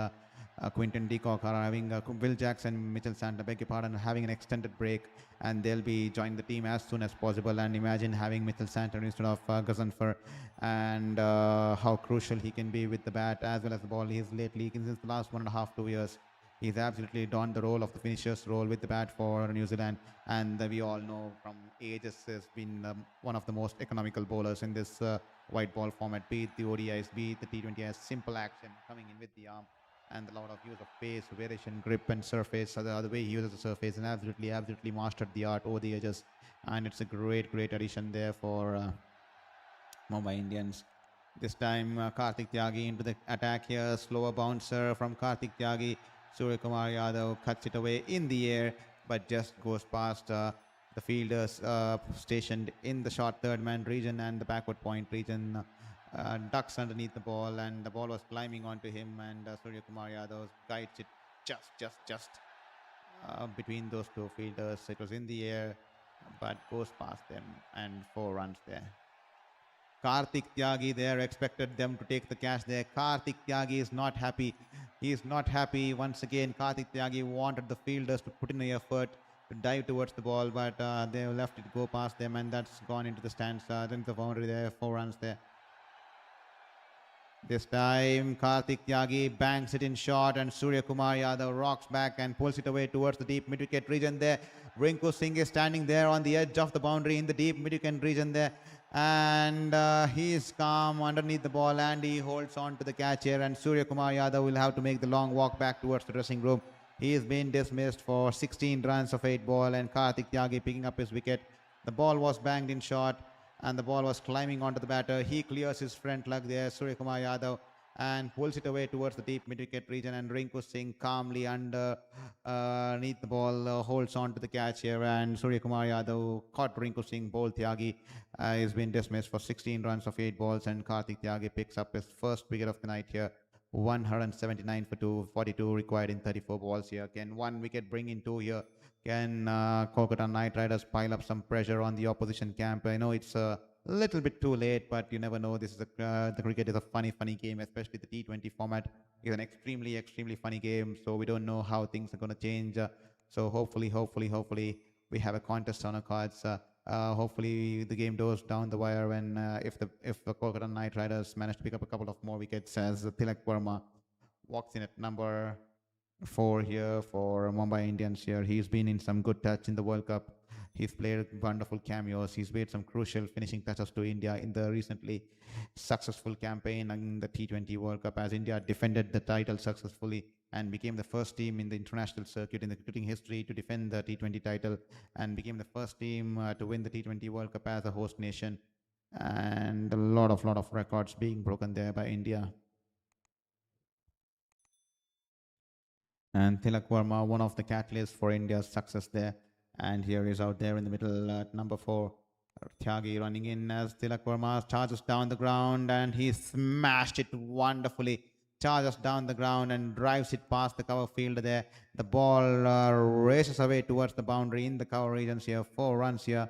Quinton de Kock are having Will Jacks and Mitchell Santner, beg your pardon, having an extended break, and they'll be joining the team as soon as possible. And imagine having Mitchell Santner instead of Gazanfar, and how crucial he can be with the bat as well as the ball. He's lately, since the last 1.5 to 2 years, he's absolutely donned the role of the finisher's role with the bat for New Zealand, and we all know from ages has been one of the most economical bowlers in this white ball format, be it the ODIs, be it the T20s. Simple action coming in with the arm, and a lot of use of pace, variation, grip, and surface. So the way he uses the surface, and absolutely mastered the art over the edges, and it's a great addition there for Mumbai Indians. This time Karthik Tyagi into the attack here. Slower bouncer from Karthik Tyagi. Suryakumar Yadav cuts it away in the air, but just goes past the fielders stationed in the short third man region and the backward point region. Ducks underneath the ball, and the ball was climbing onto him, and Suryakumar Yadav guides it just between those two fielders. It was in the air, but goes past them, and 4 runs there. Karthik Tyagi there expected them to take the catch there. Karthik Tyagi is not happy. He is not happy. Once again, Karthik Tyagi wanted the fielders to put in the effort to dive towards the ball, but they left it go past them, and that's gone into the stands. Then the boundary there, 4 runs there. This time Karthik Tyagi banks it in short, and Suryakumar Yadav rocks back and pulls it away towards the deep mid-wicket region there. Rinku Singh is standing there on the edge of the boundary in the deep mid-wicket region there, and he is calm underneath the ball, and he holds on to the catch here, and Suryakumar Yadav will have to make the long walk back towards the dressing room. He has been dismissed for 16 runs of 8 ball, and Karthik Tyagi picking up his wicket. The ball was banged in short, and the ball was climbing onto the batter. He clears his front leg there, Suryakumar Yadav, and pulls it away towards the deep mid-wicket region, and Rinku Singh calmly underneath the ball holds on to the catch here, and Surya Kumar Yadav caught Rinku Singh. Bowled Tyagi has been dismissed for 16 runs of 8 balls, and Karthik Tyagi picks up his first wicket of the night here. 179 for 242 required in 34 balls here. Can one wicket bring in two here? Can Kolkata Knight Riders pile up some pressure on the opposition camp? I know it's a little bit too late, but you never know. This is the cricket is a funny game, especially the T20 format is an extremely funny game. So we don't know how things are going to change. So hopefully we have a contest on our cards. Hopefully the game goes down the wire when if the Kolkata Knight Riders manage to pick up a couple of more wickets, as Tilak Verma walks in at number 4 here for Mumbai Indians here. He's been in some good touch in the World Cup. He's played wonderful cameos. He's made some crucial finishing touches to India in the recently successful campaign in the T20 World Cup, as India defended the title successfully and became the first team in the international circuit in the cricketing history to defend the T20 title, and became the first team to win the T20 World Cup as a host nation, and a lot of records being broken there by India. And Tilak Verma, one of the catalysts for India's success there. And here is out there in the middle at number 4. Tyagi running in as Tilak Verma charges down the ground, and he smashed it wonderfully. Charges down the ground and drives it past the cover field there. The ball races away towards the boundary in the cover regions here. 4 runs here.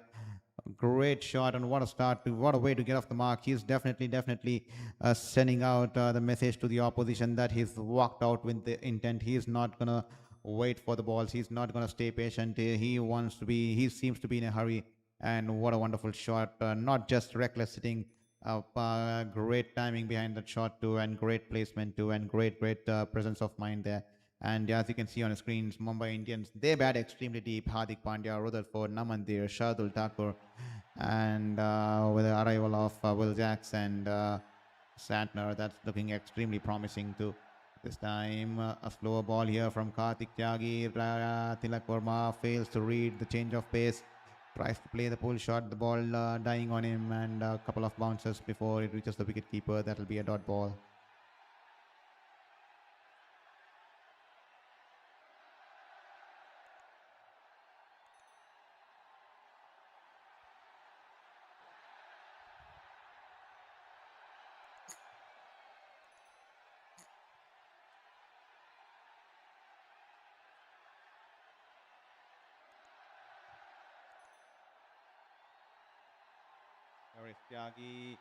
Great shot, and what a start, what a way to get off the mark. He's definitely sending out the message to the opposition that he's walked out with the intent. He's not gonna wait for the balls. He's not gonna stay patient. He seems to be in a hurry. And what a wonderful shot. Not just reckless hitting, great timing behind that shot too, and great placement too, and great presence of mind there. And as you can see on the screens, Mumbai Indians, they bat extremely deep. Hardik Pandya, Rutherford, Namandir, Shardul Thakur, and with the arrival of Will Jacks and Santner, that's looking extremely promising too. This time, a slower ball here from Karthik Tyagi. Tilak Verma fails to read the change of pace. Tries to play the pull shot, the ball dying on him, and a couple of bounces before it reaches the wicket keeper. That will be a dot ball. Tyagi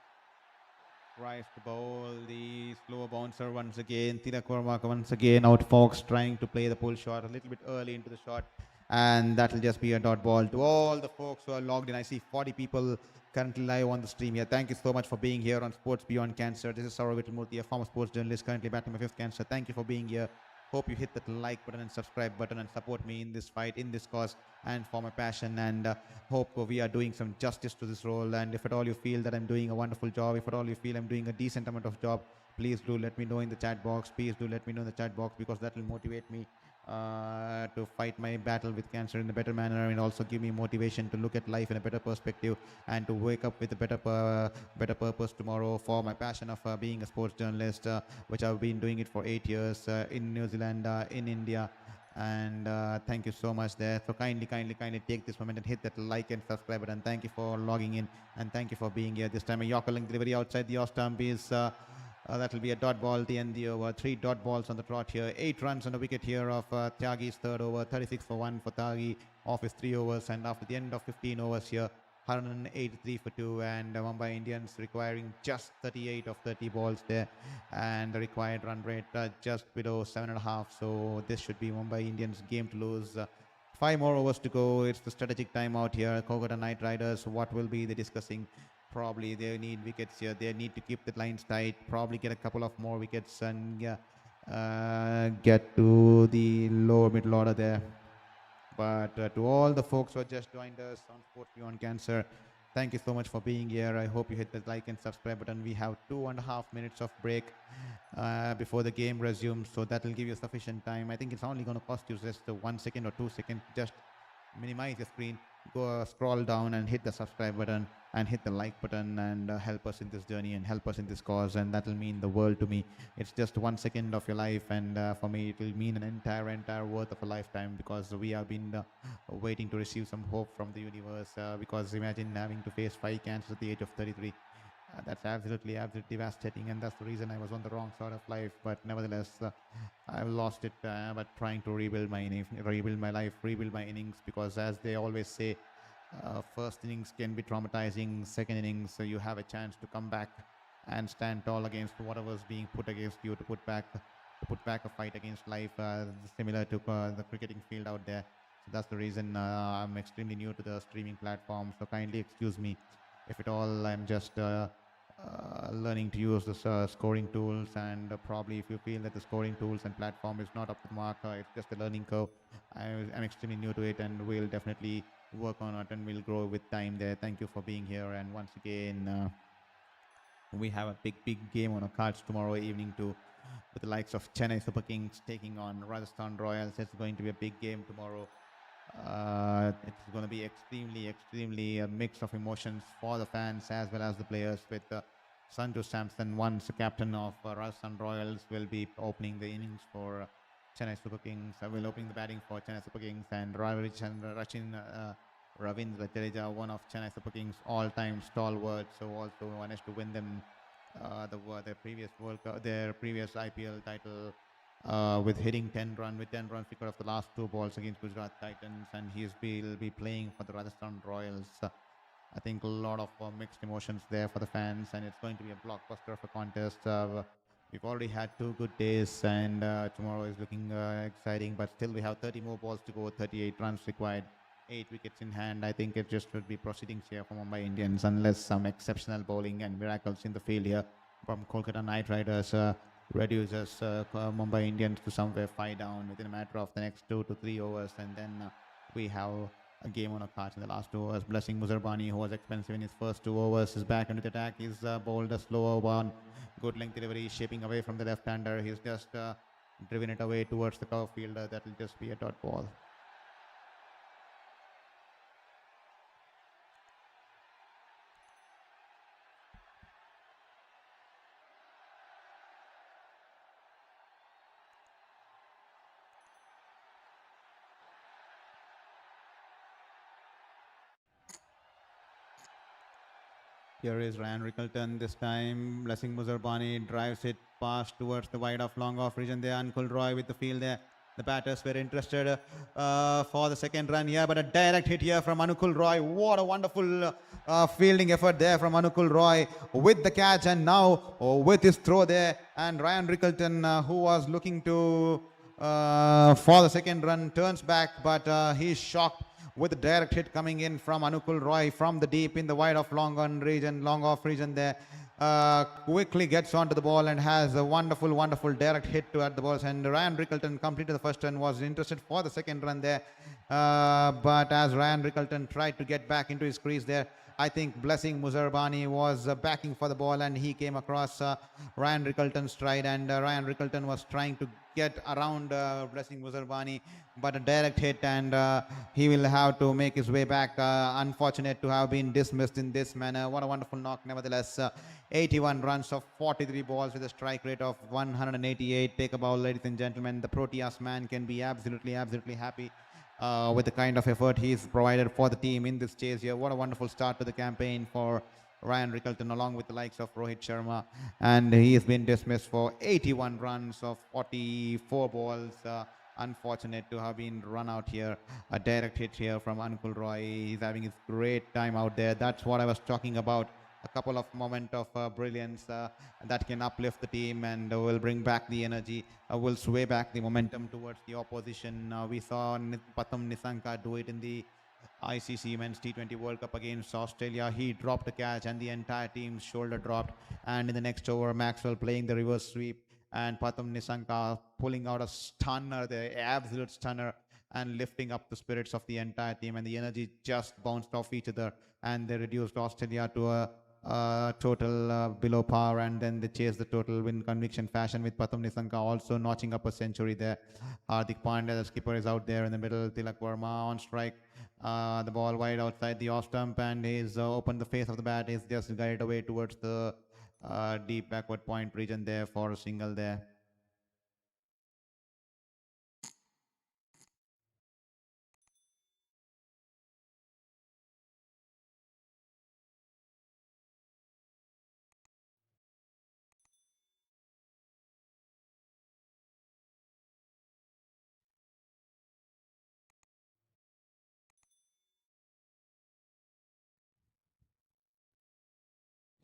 tries to bowl the slow bouncer once again. Tilak Verma once again out Fox trying to play the pull shot a little bit early into the shot, and that will just be a dot ball. To all the folks who are logged in, I see 40 people currently live on the stream here. Thank you so much for being here on Sports Beyond Cancer. This is Shourabh Vittalmurthy, a former sports journalist currently battling my 5th cancer. Thank you for being here. Hope you hit that like button and subscribe button and support me in this fight, in this cause, and for my passion. And hope we are doing some justice to this role. And if at all you feel that I'm doing a wonderful job, if at all you feel I'm doing a decent amount of job, please do let me know in the chat box. Please do let me know in the chat box, because that will motivate me to fight my battle with cancer in a better manner, and also give me motivation to look at life in a better perspective, and to wake up with a better purpose tomorrow for my passion of being a sports journalist, which I've been doing it for 8 years in New Zealand, in India. And thank you so much there. So kindly take this moment and hit that like and subscribe button. Thank you for logging in, and thank you for being here. This time a Yorker length delivery outside the off stump is that will be a dot ball at the end of the over. 3 dot balls on the trot here. 8 runs on the wicket here of Tyagi's third over. 36 for 1 for Tyagi off his 3 overs. And after the end of 15 overs here, 183 for 2. And Mumbai Indians requiring just 38 of 30 balls there. And the required run rate just below 7.5. So this should be Mumbai Indians game to lose. 5 more overs to go. It's the strategic timeout here. Kolkata Knight Riders, what will be they discussing? Probably they need wickets here. They need to keep the lines tight. Probably get a couple of more wickets and get to the lower middle order there. But to all the folks who have just joined us on Sports Beyond Cancer, thank you so much for being here. I hope you hit the like and subscribe button. We have 2.5 minutes of break before the game resumes, so that will give you sufficient time. I think it's only going to cost you just 1 second or 2 seconds. Just minimize the screen go scroll down and hit the subscribe button and hit the like button and help us in this journey and help us in this cause, and that will mean the world to me. It's just 1 second of your life, and for me it will mean an entire worth of a lifetime, because we have been waiting to receive some hope from the universe, because imagine having to face 5 cancers at the age of 33. That's absolutely devastating, and that's the reason I was on the wrong side of life. But nevertheless, I've lost it, but trying to rebuild my life, rebuild my innings, because as they always say, first innings can be traumatizing. Second innings, so you have a chance to come back and stand tall against whatever's being put against you, to put back a fight against life, similar to the cricketing field out there. So that's the reason I'm extremely new to the streaming platform. So kindly excuse me if at all I'm just learning to use the scoring tools, and probably if you feel that the scoring tools and platform is not up to the mark, it's just a learning curve. I'm extremely new to it, and we'll definitely work on it, and we'll grow with time there. Thank you for being here, and once again, we have a big game on our cards tomorrow evening too, with the likes of Chennai Super Kings taking on Rajasthan Royals. It's going to be a big game tomorrow. It's going to be extremely a mix of emotions for the fans as well as the players, with Sanju Samson, once captain of Rajasthan Royals, will be opening the innings for Chennai Super Kings. Will opening the batting for Chennai Super Kings, and Ravindra Jadeja, one of Chennai Super Kings' all-time stalwarts, so also managed to win them their previous their previous IPL title with hitting 10 runs because of the last 2 balls against Gujarat Titans, and will be playing for the Rajasthan Royals. I think a lot of mixed emotions there for the fans, and it's going to be a blockbuster of a contest. We've already had 2 good days, and tomorrow is looking exciting, but still we have 30 more balls to go, 38 runs required, 8 wickets in hand. I think it just would be proceedings here for Mumbai Indians, unless some exceptional bowling and miracles in the field here from Kolkata Knight Riders reduces Mumbai Indians to somewhere 5 down within a matter of the next 2 to 3 overs, and then we have a game on our cards in the last 2 overs. Blessing Muzarbani, who was expensive in his first 2 overs, is back into the attack. He's bowled a slower one. Good length delivery, shaping away from the left-hander. He's just driven it away towards the cover fielder. That will just be a dot ball. Here is Ryan Rickelton this time. Blessing Muzarbani drives it past towards the wide off long off region there. Ankul Roy with the field there. The batters were interested for the second run here, but a direct hit here from Anukul Roy. What a wonderful fielding effort there from Anukul Roy with the catch, and now with his throw there. And Ryan Rickelton, who was looking to for the second run, turns back, but he's shocked with a direct hit coming in from Anukul Roy from the deep in the wide off long off region there. Quickly gets onto the ball and has a wonderful direct hit to at the balls, and Ryan Rickelton completed the first run, was interested for the second run there, but as Ryan Rickelton tried to get back into his crease there, I think Blessing Muzarbani was backing for the ball, and he came across Ryan Rickelton's stride, and Ryan Rickelton was trying to get around Blessing Muzarbani, but a direct hit, and he will have to make his way back. Unfortunate to have been dismissed in this manner. What a wonderful knock nevertheless. 81 runs of 43 balls with a strike rate of 188. Take a bow, ladies and gentlemen. The Proteas man can be absolutely happy with the kind of effort he's provided for the team in this chase here. What a wonderful start to the campaign for Ryan Rickelton, along with the likes of Rohit Sharma, and he has been dismissed for 81 runs of 44 balls. Unfortunate to have been run out here. A direct hit here from Ankul Roy. He's having his great time out there. That's what I was talking about. A couple of moments of brilliance that can uplift the team and will bring back the energy, will sway back the momentum towards the opposition. We saw Patham Nisanka do it in the ICC Men's T20 World Cup against Australia. He dropped a catch and the entire team's shoulder dropped. And in the next over, Maxwell playing the reverse sweep and Patham Nisanka pulling out a stunner, the absolute stunner, and lifting up the spirits of the entire team. And the energy just bounced off each other, and they reduced Australia to a total below par, and then they chase the total win conviction fashion with Pratham Nisanka also notching up a century there. Hardik Pandya, the skipper, is out there in the middle. Tilak Verma on strike. The ball wide outside the off stump, and he's opened the face of the bat. He's just guided away towards the deep backward point region there for a single there.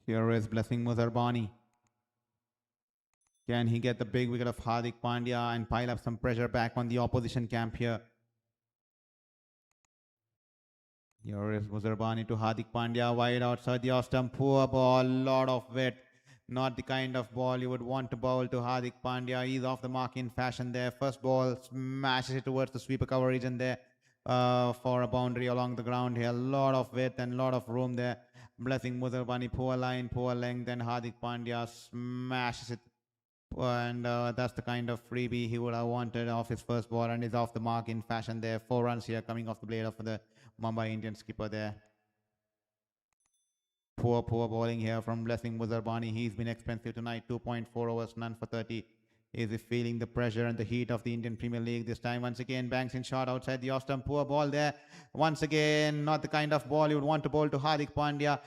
Here is Blessing Muzarbani. Can he get the big wicket of Hardik Pandya and pile up some pressure back on the opposition camp here? Here is Muzarbani to Hardik Pandya, wide outside the off stump. Poor ball, lot of wet. Not the kind of ball you would want to bowl to Hardik Pandya. He's off the mark in fashion there. First ball smashes it towards the sweeper cover region there for a boundary along the ground here. A lot of width and a lot of room there. Blessing Muzarbani, poor line, poor length, and Hardik Pandya smashes it. And that's the kind of freebie he would have wanted off his first ball, and is off the mark in fashion there. 4 runs here coming off the blade of the Mumbai Indians skipper there. Poor bowling here from Blessing Muzarbani. He's been expensive tonight. 2.4 overs, none for 30. Is he feeling the pressure and the heat of the Indian Premier League this time? Once again, banks in shot outside the off stump. Poor ball there. Once again, not the kind of ball you would want to bowl to Hardik Pandya.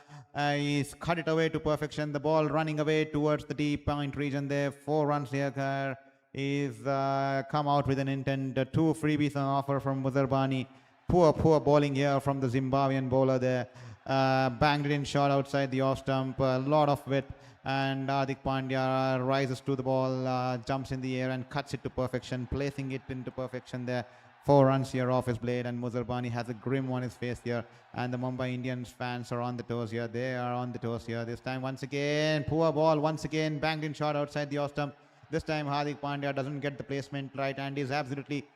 He's cut it away to perfection. The ball running away towards the deep point region there. 4 runs here. He's come out with an intent. 2 freebies on offer from Muzarbani. Poor bowling here from the Zimbabwean bowler there. Banged it in shot outside the off stump. A lot of width. And Hardik Pandya rises to the ball, jumps in the air and cuts it to perfection, placing it into perfection there. 4 runs here off his blade, and Muzarbani has a grim on his face here. And the Mumbai Indians fans are on the toes here. They are on the toes here. This time, once again, poor ball. Once again, banged in shot outside the off stump. This time, Hardik Pandya doesn't get the placement right, and is absolutely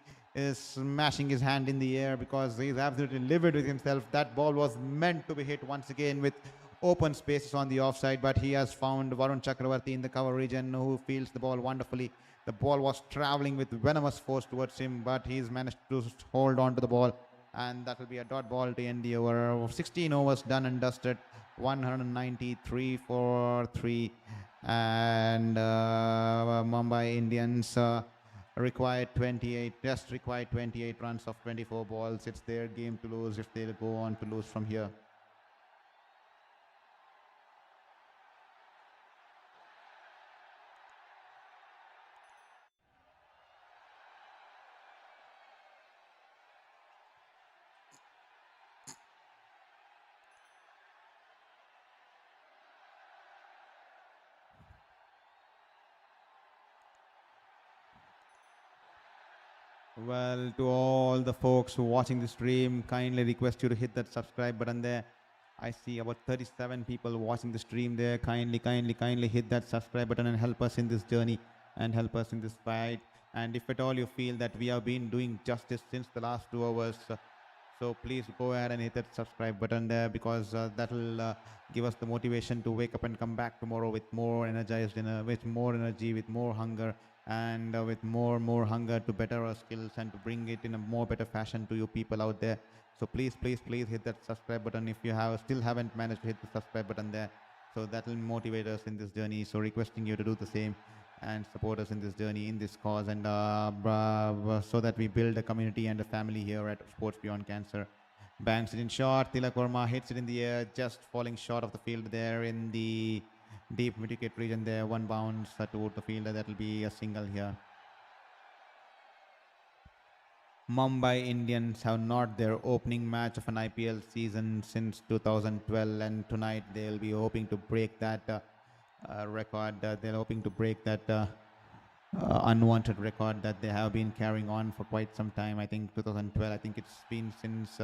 smashing his hand in the air because he's absolutely livid with himself. That ball was meant to be hit once again with open spaces on the offside, but he has found Varun Chakravarti in the cover region, who fields the ball wonderfully. The ball was traveling with venomous force towards him, but he's managed to hold on to the ball, and that will be a dot ball to end the over. 16 overs done and dusted, 193 for 3, and Mumbai Indians required 28 runs of 24 balls. It's their game to lose if they go on to lose from here. Well, to all the folks who are watching the stream, kindly request you to hit that subscribe button there. I see about 37 people watching the stream there. Kindly hit that subscribe button and help us in this journey and help us in this fight. And if at all you feel that we have been doing justice since the last 2 hours, so please go ahead and hit that subscribe button there, because that will give us the motivation to wake up and come back tomorrow with more energized, with more energy, with more hunger, and with more hunger to better our skills and to bring it in a more better fashion to you people out there. So please hit that subscribe button if you still haven't managed to hit the subscribe button there. So that will motivate us in this journey. So requesting you to do the same and support us in this journey, in this cause, and so that we build a community and a family here at Sports Beyond Cancer. Banks it in short. Tilak Verma hits it in the air, just falling short of the field there in the deep mid-wicket region there. 1 bounce toward the fielder. That will be a single here. Mumbai Indians have not their opening match of an IPL season since 2012, and tonight they'll be hoping to break that record. They're hoping to break that unwanted record that they have been carrying on for quite some time. I think 2012, I think it's been since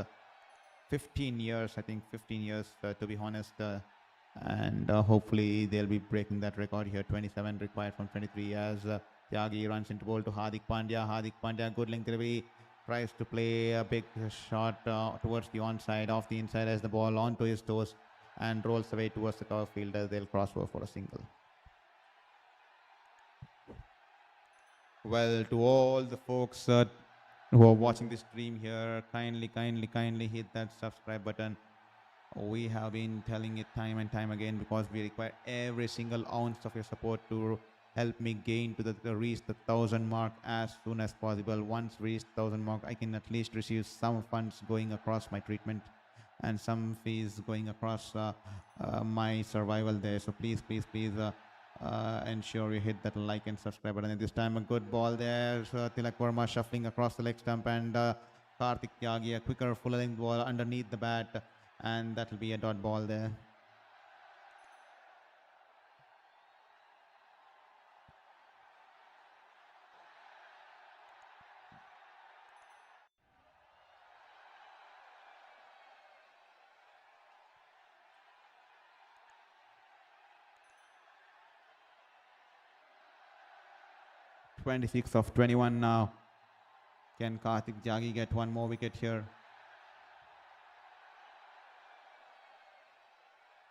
15 years, I think 15 years to be honest, and hopefully they'll be breaking that record here. 27 required from 23 as Tyagi runs into ball to Hardik Pandya, good length delivery, tries to play a big shot towards the onside, off the inside as the ball onto his toes, and rolls away towards the cover fielder. They'll cross over for a single. Well, to all the folks who are watching this stream here, kindly hit that subscribe button. We have been telling it time and time again because we require every single ounce of your support to help me gain to reach the 1,000 mark as soon as possible. Once reached 1,000 mark, I can at least receive some funds going across my treatment and some fees going across my survival there. So please ensure you hit that like and subscribe button. And this time a good ball there. So Tilak Verma shuffling across the leg stump, and Karthik Tyagi a quicker full length ball underneath the bat, and that will be a dot ball there. (26 of 21 now. Can Karthik Tyagi get one more wicket here?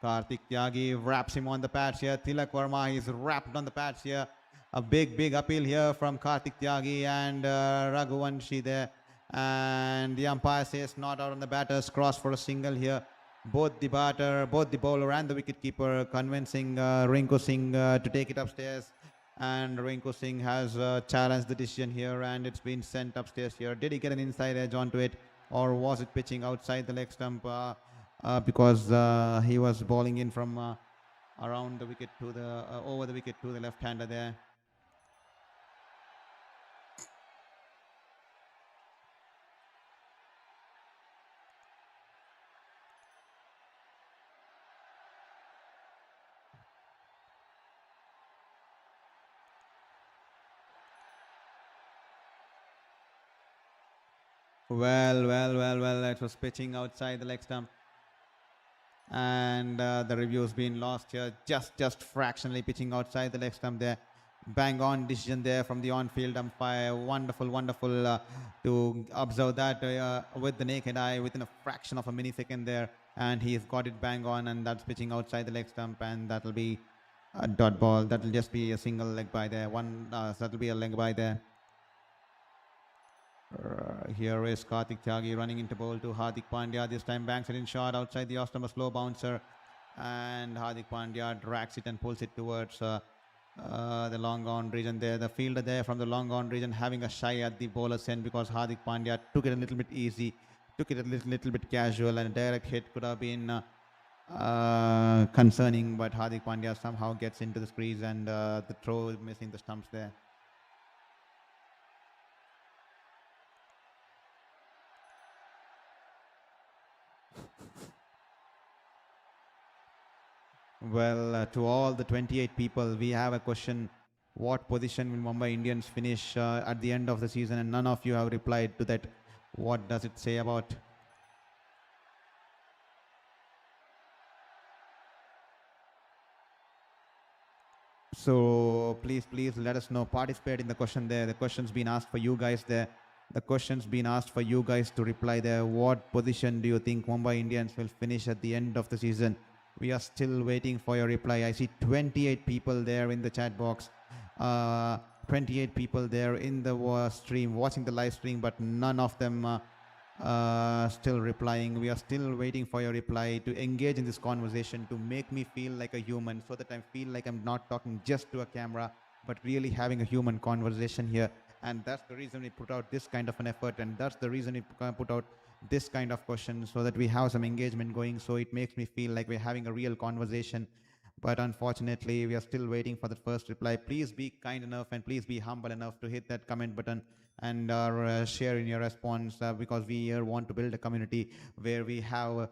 Karthik Tyagi wraps him on the pads here. Tilak Verma is wrapped on the pads here. A big appeal here from Karthik Tyagi and Raghuvanshi there. And the umpire says not out on the batter's cross for a single here. Both the batter, both the bowler and the wicketkeeper convincing Rinku Singh to take it upstairs. And Rinku Singh has challenged the decision here, and it's been sent upstairs here. Did he get an inside edge onto it, or was it pitching outside the leg stump? Because he was bowling in from around the wicket to the over the wicket to the left-hander there. Well, it was pitching outside the leg stump. And the review's been lost here. Just fractionally pitching outside the leg stump there. Bang on decision there from the on-field umpire. Wonderful to observe that with the naked eye within a fraction of a millisecond there. And he's got it bang on, and that's pitching outside the leg stump, and that'll be a dot ball. That'll just be a single leg by there. That'll be a leg by there. Here is Karthik Tyagi running into bowl to Hardik Pandya. This time banks it in short outside the off-stump, a slow bouncer. And Hardik Pandya drags it and pulls it towards the long on region there. The fielder there from the long on region having a shy at the bowler's end because Hardik Pandya took it a little bit easy, took it a little bit casual, and a direct hit could have been concerning, but Hardik Pandya somehow gets into the crease, and the throw missing the stumps there. Well, to all the 28 people, we have a question. What position will Mumbai Indians finish at the end of the season? And none of you have replied to that. What does it say about? So please let us know. Participate in the question there. The question's been asked for you guys there. The question's been asked for you guys to reply there. What position do you think Mumbai Indians will finish at the end of the season? We are still waiting for your reply. I see 28 people there in the chat box. 28 people there in the stream, watching the live stream, but none of them still replying. We are still waiting for your reply to engage in this conversation, to make me feel like a human, so that I feel like I'm not talking just to a camera, but really having a human conversation here. And that's the reason we put out this kind of an effort, and that's the reason we put out this kind of questions, so that we have some engagement going, so it makes me feel like we're having a real conversation. But unfortunately, we are still waiting for the first reply. Please be kind enough and please be humble enough to hit that comment button and share in your response, because we here want to build a community where we have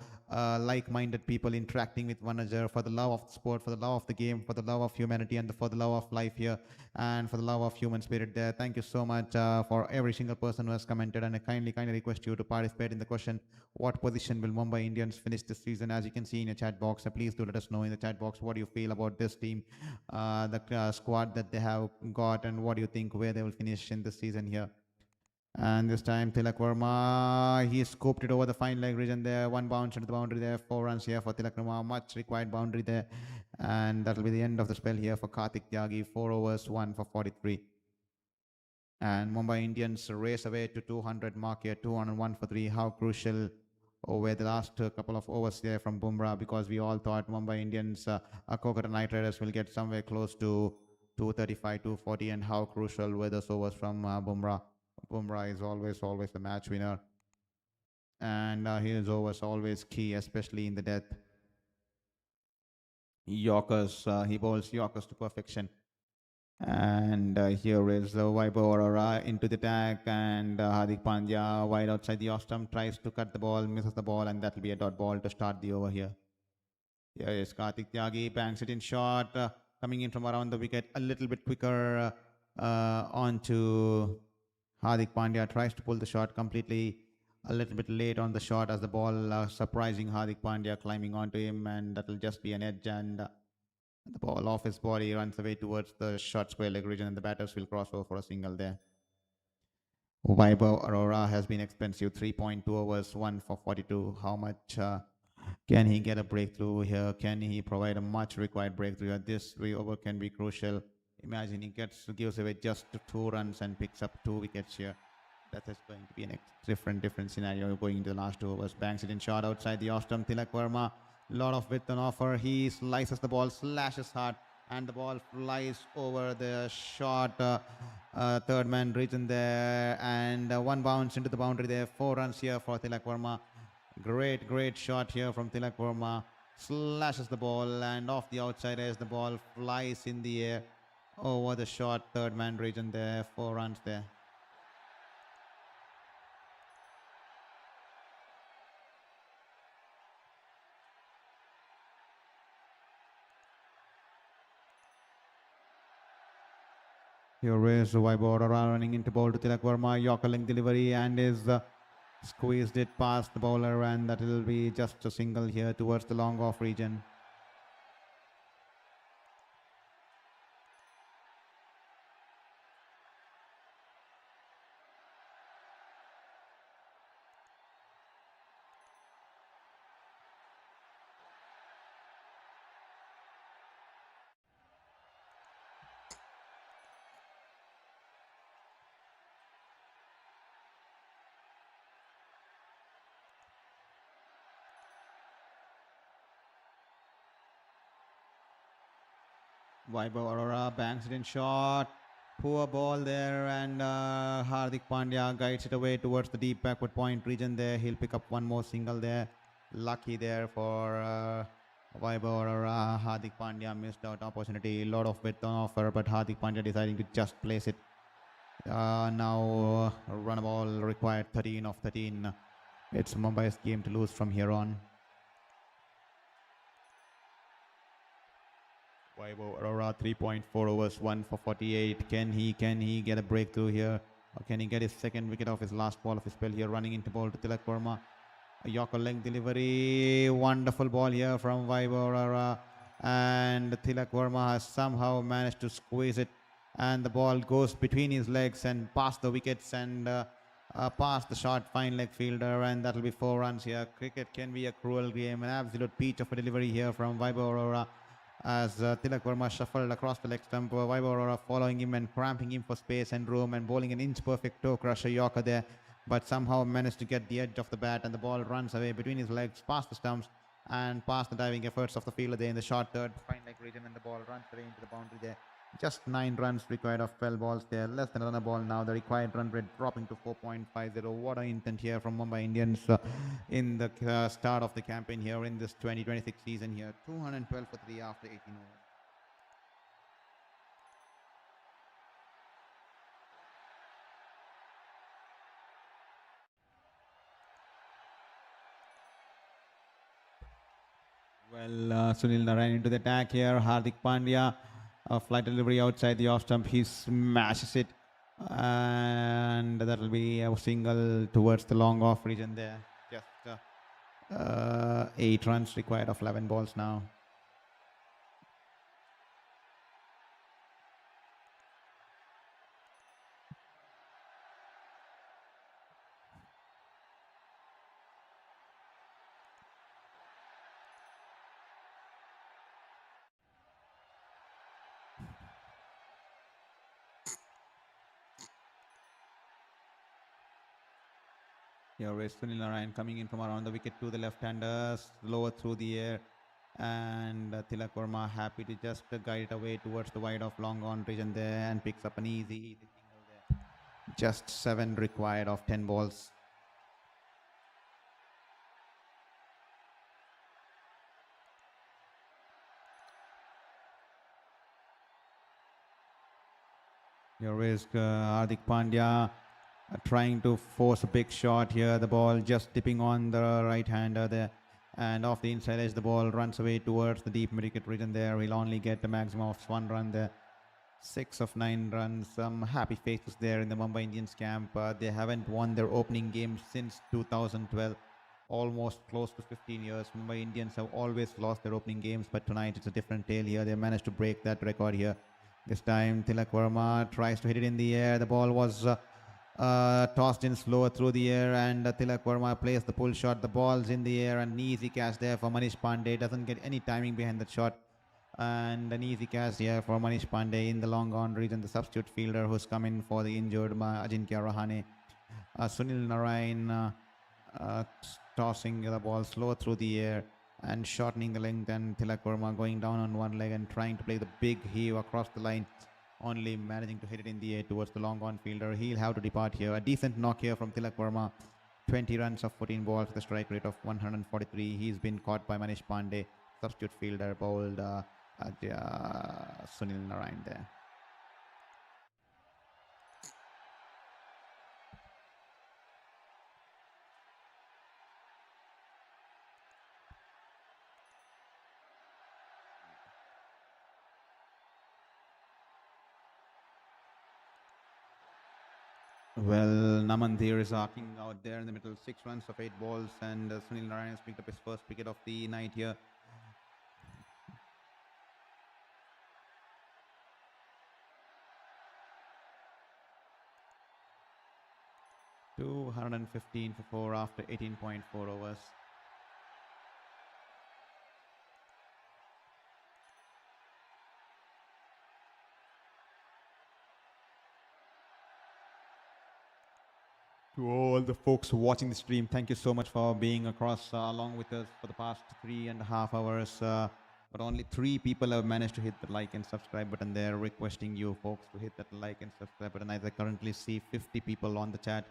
like-minded people interacting with one another for the love of the sport, for the love of the game, for the love of humanity, and for the love of life here, and for the love of human spirit there. Thank you so much for every single person who has commented, and I kindly request you to participate in the question, what position will Mumbai Indians finish this season? As you can see in your chat box, please do let us know in the chat box what do you feel about this team, the squad that they have got, and what do you think where they will finish in this season here. And this time Tilak Verma, he scooped it over the fine leg region there. One bounce into the boundary there. 4 runs here for Tilak Verma. Much required boundary there. And that'll be the end of the spell here for Karthik Tyagi. 4 overs, 1 for 43. And Mumbai Indians race away to 200 mark here. 201 for 3. How crucial over the last couple of overs there from Bumrah, because we all thought Mumbai Indians, Kolkata Knight Riders will get somewhere close to 235, 240, and how crucial were those overs from Bumrah. Bumrah is always the match winner, and his overs always key, especially in the death. Yorkers, he bowls Yorkers to perfection. And here is Vaibhav Arora into the tag, and Hardik Pandya wide outside the off stump, tries to cut the ball, misses the ball, and that will be a dot ball to start the over here. Here is Karthik Tyagi, banks it in short, coming in from around the wicket, a little bit quicker onto Hardik Pandya, tries to pull the shot completely, a little bit late on the shot as the ball surprising Hardik Pandya, climbing onto him, and that will just be an edge, and the ball off his body runs away towards the short square leg region, and the batters will cross over for a single there. Vaibhav Arora has been expensive, 3.2 overs, 1 for 42. How much can he get a breakthrough here? Can he provide a much required breakthrough here? This 3 over can be crucial. Imagine he gives away just 2 runs and picks up 2 wickets here. That is going to be a different scenario going into the last 2 overs. Banks it in short outside the off stump. Tilak Verma, lot of width on offer. He slices the ball, slashes hard, and the ball flies over the short third man region there, and 1 bounce into the boundary there. 4 runs here for Tilak Verma. Great shot here from Tilak Verma. Slashes the ball, and off the outside as the ball flies in the air over the short third man region there. 4 runs there. Here is Vaibhav Arora running into ball to Tilak Verma. Yorker link delivery, and is squeezed it past the bowler, and that will be just a single here towards the long off region. Vaibhav Arora banks it in short. Poor ball there, and Hardik Pandya guides it away towards the deep backward point region there. He'll pick up 1 more single there. Lucky there for Vaibhav Arora. Hardik Pandya missed out opportunity. A lot of width on offer, but Hardik Pandya deciding to just place it. Now run a ball required, 13 of 13. It's Mumbai's game to lose from here on. Vaibhav Arora, 3.4 overs, 1 for 48. Can he get a breakthrough here? Or can he get his second wicket off his last ball of his spell here? Running into ball to Tilak Verma. A Yorker length delivery. Wonderful ball here from Vaibhav Arora. And Tilak Verma has somehow managed to squeeze it. And the ball goes between his legs and past the wickets and past the short fine leg fielder. And that'll be 4 runs here. Cricket can be a cruel game. An absolute peach of a delivery here from Vaibhav Arora, as Tilak Verma shuffled across the leg stump. Vaibhav Arora following him and cramping him for space and room, and bowling an inch perfect toe crusher Yorker there, but somehow managed to get the edge of the bat, and the ball runs away between his legs past the stumps and past the diving efforts of the fielder there in the short third fine leg region, and the ball runs away into the boundary there. Just 9 runs required of 12 balls there, less than a ball now. The required run rate dropping to 4.50. What an intent here from Mumbai Indians in the start of the campaign here in this 2026 season here. 212 for 3 after 18 overs. Well, Sunil Narayan into the attack here. Hardik Pandya, a flight delivery outside the off stump. He smashes it, and that will be a single towards the long off region there. Just 8 runs required of 11 balls now. Here is Sunil Narayan coming in from around the wicket to the left-hander, slower through the air. And Tilak Verma happy to just guide it away towards the wide of long on region there and picks up an easy single there. Just 7 required of 10 balls. Here is Hardik Pandya trying to force a big shot here. The ball just tipping on the right-hander there. And off the inside edge, the ball runs away towards the deep mid-wicket region there. He'll only get a maximum of 1 run there. 6 of 9 runs. Some happy faces there in the Mumbai Indians camp. They haven't won their opening game since 2012. Almost close to 15 years. Mumbai Indians have always lost their opening games, but tonight it's a different tale here. They managed to break that record here. This time Tilak Verma tries to hit it in the air. The ball was tossed in slower through the air, and Tilak Verma plays the pull shot. The ball's in the air, and an easy catch there for Manish Pandey. Doesn't get any timing behind that shot. And an easy catch here for Manish Pandey in the long on region, the substitute fielder who's come in for the injured Ajinkya Rahane. Sunil Narayan tossing the ball slow through the air and shortening the length, and Tilak Verma going down on one leg and trying to play the big heave across the line, only managing to hit it in the air towards the long on fielder. He'll have to depart here. A decent knock here from Tilak Verma. 20 runs of 14 balls with a strike rate of 143. He's been caught by Manish Pandey. Substitute fielder bowled Sunil Narayan there. Well, Namandir is arcing out there in the middle. 6 runs of 8 balls, and Sunil Narayan has picked up his first wicket of the night here. $215 for 4 after 18.4 overs. To all the folks watching the stream, thank you so much for being across along with us for the past 3.5 hours. But only 3 people have managed to hit the like and subscribe button there, requesting you folks to hit that like and subscribe button. As I currently see 50 people on the chat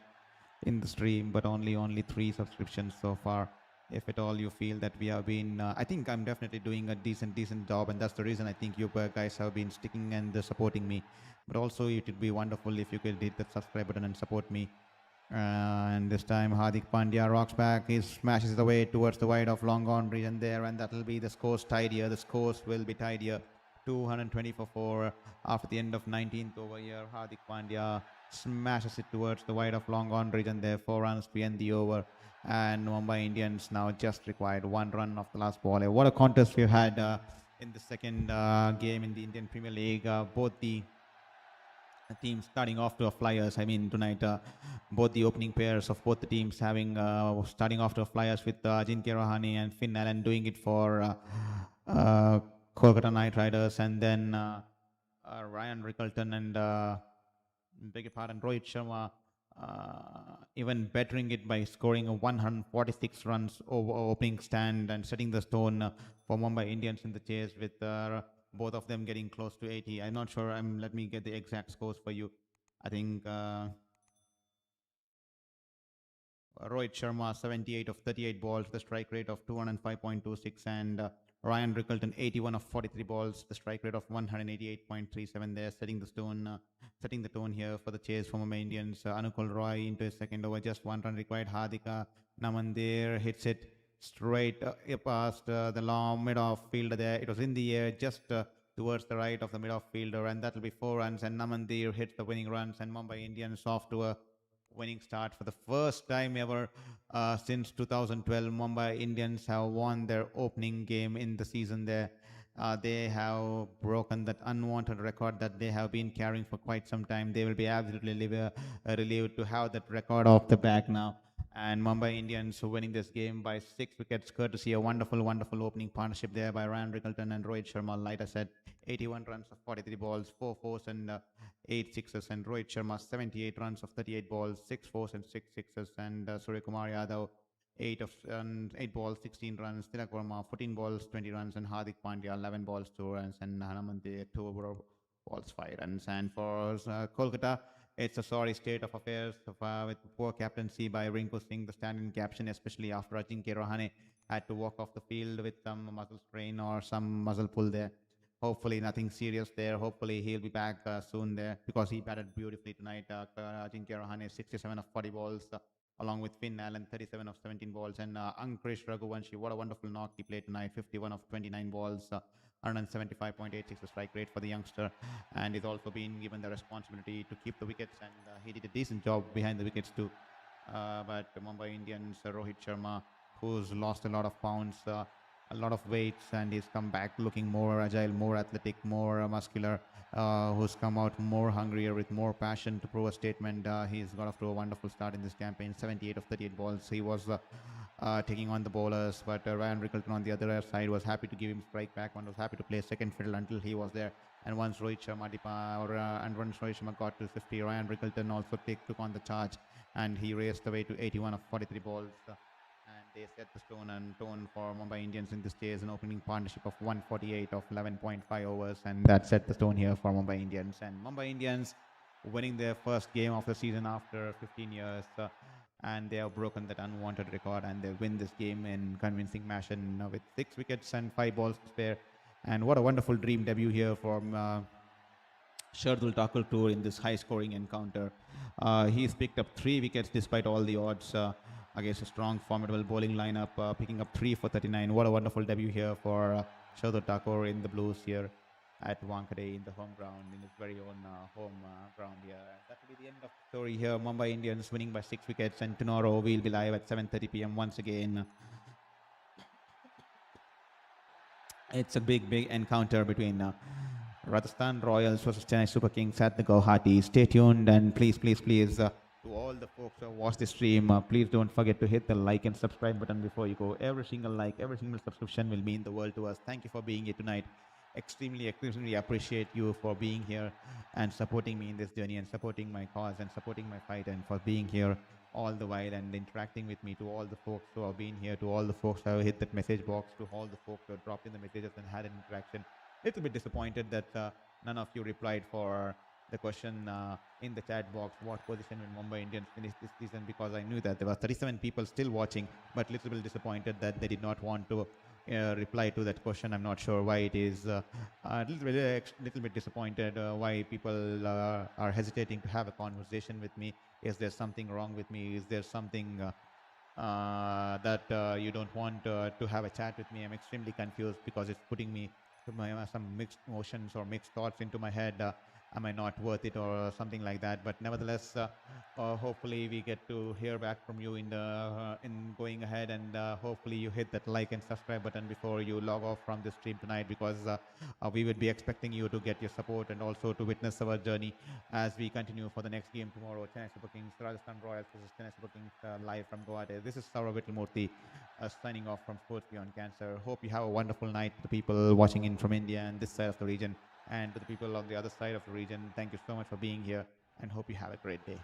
in the stream, but only 3 subscriptions so far. If at all you feel that we have been, I think I'm definitely doing a decent job, and that's the reason I think you guys have been sticking and supporting me. But also it would be wonderful if you could hit that subscribe button and support me. And this time Hardik Pandya rocks back. He smashes it away towards the wide of long on region there, and that will be the scores tied here. The scores will be tied here. 220 for 4 after the end of 19th over here. Hardik Pandya smashes it towards the wide of long on region there. 4 runs to end the over, and Mumbai Indians now just required 1 run off the last ball. What a contest we've had in the second game in the Indian Premier League. Both the teams starting off to a flyers. I mean, tonight both the opening pairs of both the teams having starting off to a flyers with Ajinkya Rahane and Finn Allen doing it for Kolkata Knight Riders, and then Ryan Rickelton and beg your pardon, Rohit Sharma even bettering it by scoring a 146 runs over opening stand and setting the stone for Mumbai Indians in the chase, with both of them getting close to 80. I'm not sure. Let me get the exact scores for you. I think Rohit Sharma 78 of 38 balls, the strike rate of 205.26, and Ryan Rickelton 81 of 43 balls, the strike rate of 188.37. There, setting the tone here for the chase for Mumbai Indians. Anukul Roy into his second over, just 1 run required. Hardika Namandir hits it straight past the long mid-off fielder there. It was in the air, just towards the right of the mid-off fielder, and that will be 4 runs. And Namandir hits the winning runs, and Mumbai Indians off to a winning start for the first time ever since 2012. Mumbai Indians have won their opening game in the season there. They have broken that unwanted record that they have been carrying for quite some time. They will be absolutely relieved to have that record off the back now. And Mumbai Indians winning this game by 6 wickets, courtesy a wonderful, wonderful opening partnership there by Ryan Rickleton and Rohit Sharma. Like I said, 81 runs of 43 balls, 4 fours and 8 sixes, and Rohit Sharma 78 runs of 38 balls, 6 fours and 6 sixes, and Surya Kumar Yadav 8 balls, 16 runs, Tilak Verma 14 balls, 20 runs, and Hardik Pandya 11 balls, 2 runs, and Hanamante 2 balls, 5 runs. And for Kolkata, it's a sorry state of affairs with poor captaincy by Rinku Singh, the stand-in captain, especially after Ajinkya Rahane had to walk off the field with some muscle strain or some muscle pull there. Hopefully nothing serious there. Hopefully he'll be back soon there, because he batted beautifully tonight. Ajinkya Rahane 67 of 40 balls, along with Finn Allen 37 of 17 balls, and Ankush Raghuvanshi, what a wonderful knock he played tonight, 51 of 29 balls, 175.86 strike rate for the youngster, and he's also been given the responsibility to keep the wickets, and he did a decent job behind the wickets too. But Mumbai Indians, Rohit Sharma, who's lost a lot of pounds, a lot of weights, and he's come back looking more agile, more athletic, more muscular, who's come out more hungrier with more passion to prove a statement. He's got off to a wonderful start in this campaign, 78 of 38 balls. He was taking on the bowlers, but Ryan Rickleton on the other side was happy to give him strike back. One was happy to play second fiddle until he was there. And once Rohit Sharma got to 50, Ryan Rickleton also took on the charge, and he raced away to 81 of 43 balls. And they set the tone for Mumbai Indians in this case, an opening partnership of 148 of 11.5 overs, and that set the tone here for Mumbai Indians. And Mumbai Indians winning their first game of the season after 15 years, and they have broken that unwanted record, and they win this game in convincing fashion with 6 wickets and 5 balls to spare. And what a wonderful dream debut here from Shardul Thakur in this high-scoring encounter. He's picked up 3 wickets despite all the odds against a strong, formidable bowling lineup, picking up 3 for 39. What a wonderful debut here for Shardul Thakur in the Blues here at Wankhede in the home ground, in his very own home ground here. That will be the end of the story here. Mumbai Indians winning by 6 wickets, and tomorrow we'll be live at 7:30 p.m. once again. It's a big, big encounter between Rajasthan Royals versus Chennai Super Kings at the Guwahati. Stay tuned, and please, please, please, to all the folks who watch the stream, please don't forget to hit the like and subscribe button before you go. Every single like, every single subscription will mean the world to us. Thank you for being here tonight. Extremely, extremely appreciate you for being here and supporting me in this journey, and supporting my cause, and supporting my fight, and for being here all the while and interacting with me. To all the folks who have been here, to all the folks who have hit that message box, to all the folks who have dropped in the messages and had an interaction. Little bit disappointed that none of you replied for the question in the chat box, what position will Mumbai Indians finish this season, because I knew that there were 37 people still watching, but little bit disappointed that they did not want to reply to that question. I'm not sure why it is. A little bit disappointed why people are hesitating to have a conversation with me. Is there something wrong with me? Is there something that you don't want to have a chat with me? I'm extremely confused, because it's putting me some mixed emotions or mixed thoughts into my head. Am I not worth it, or something like that? But nevertheless, hopefully we get to hear back from you in going ahead, and hopefully you hit that like and subscribe button before you log off from the stream tonight, because we would be expecting you to get your support and also to witness our journey as we continue for the next game tomorrow. Chennai Super Kings, Rajasthan Royals versus Chennai Super Kings, live from Guwahati. This is Shourabh Vittalmurthy signing off from Sports Beyond Cancer. Hope you have a wonderful night, the people watching in from India and this side of the region. And to the people on the other side of the region, thank you so much for being here, and hope you have a great day.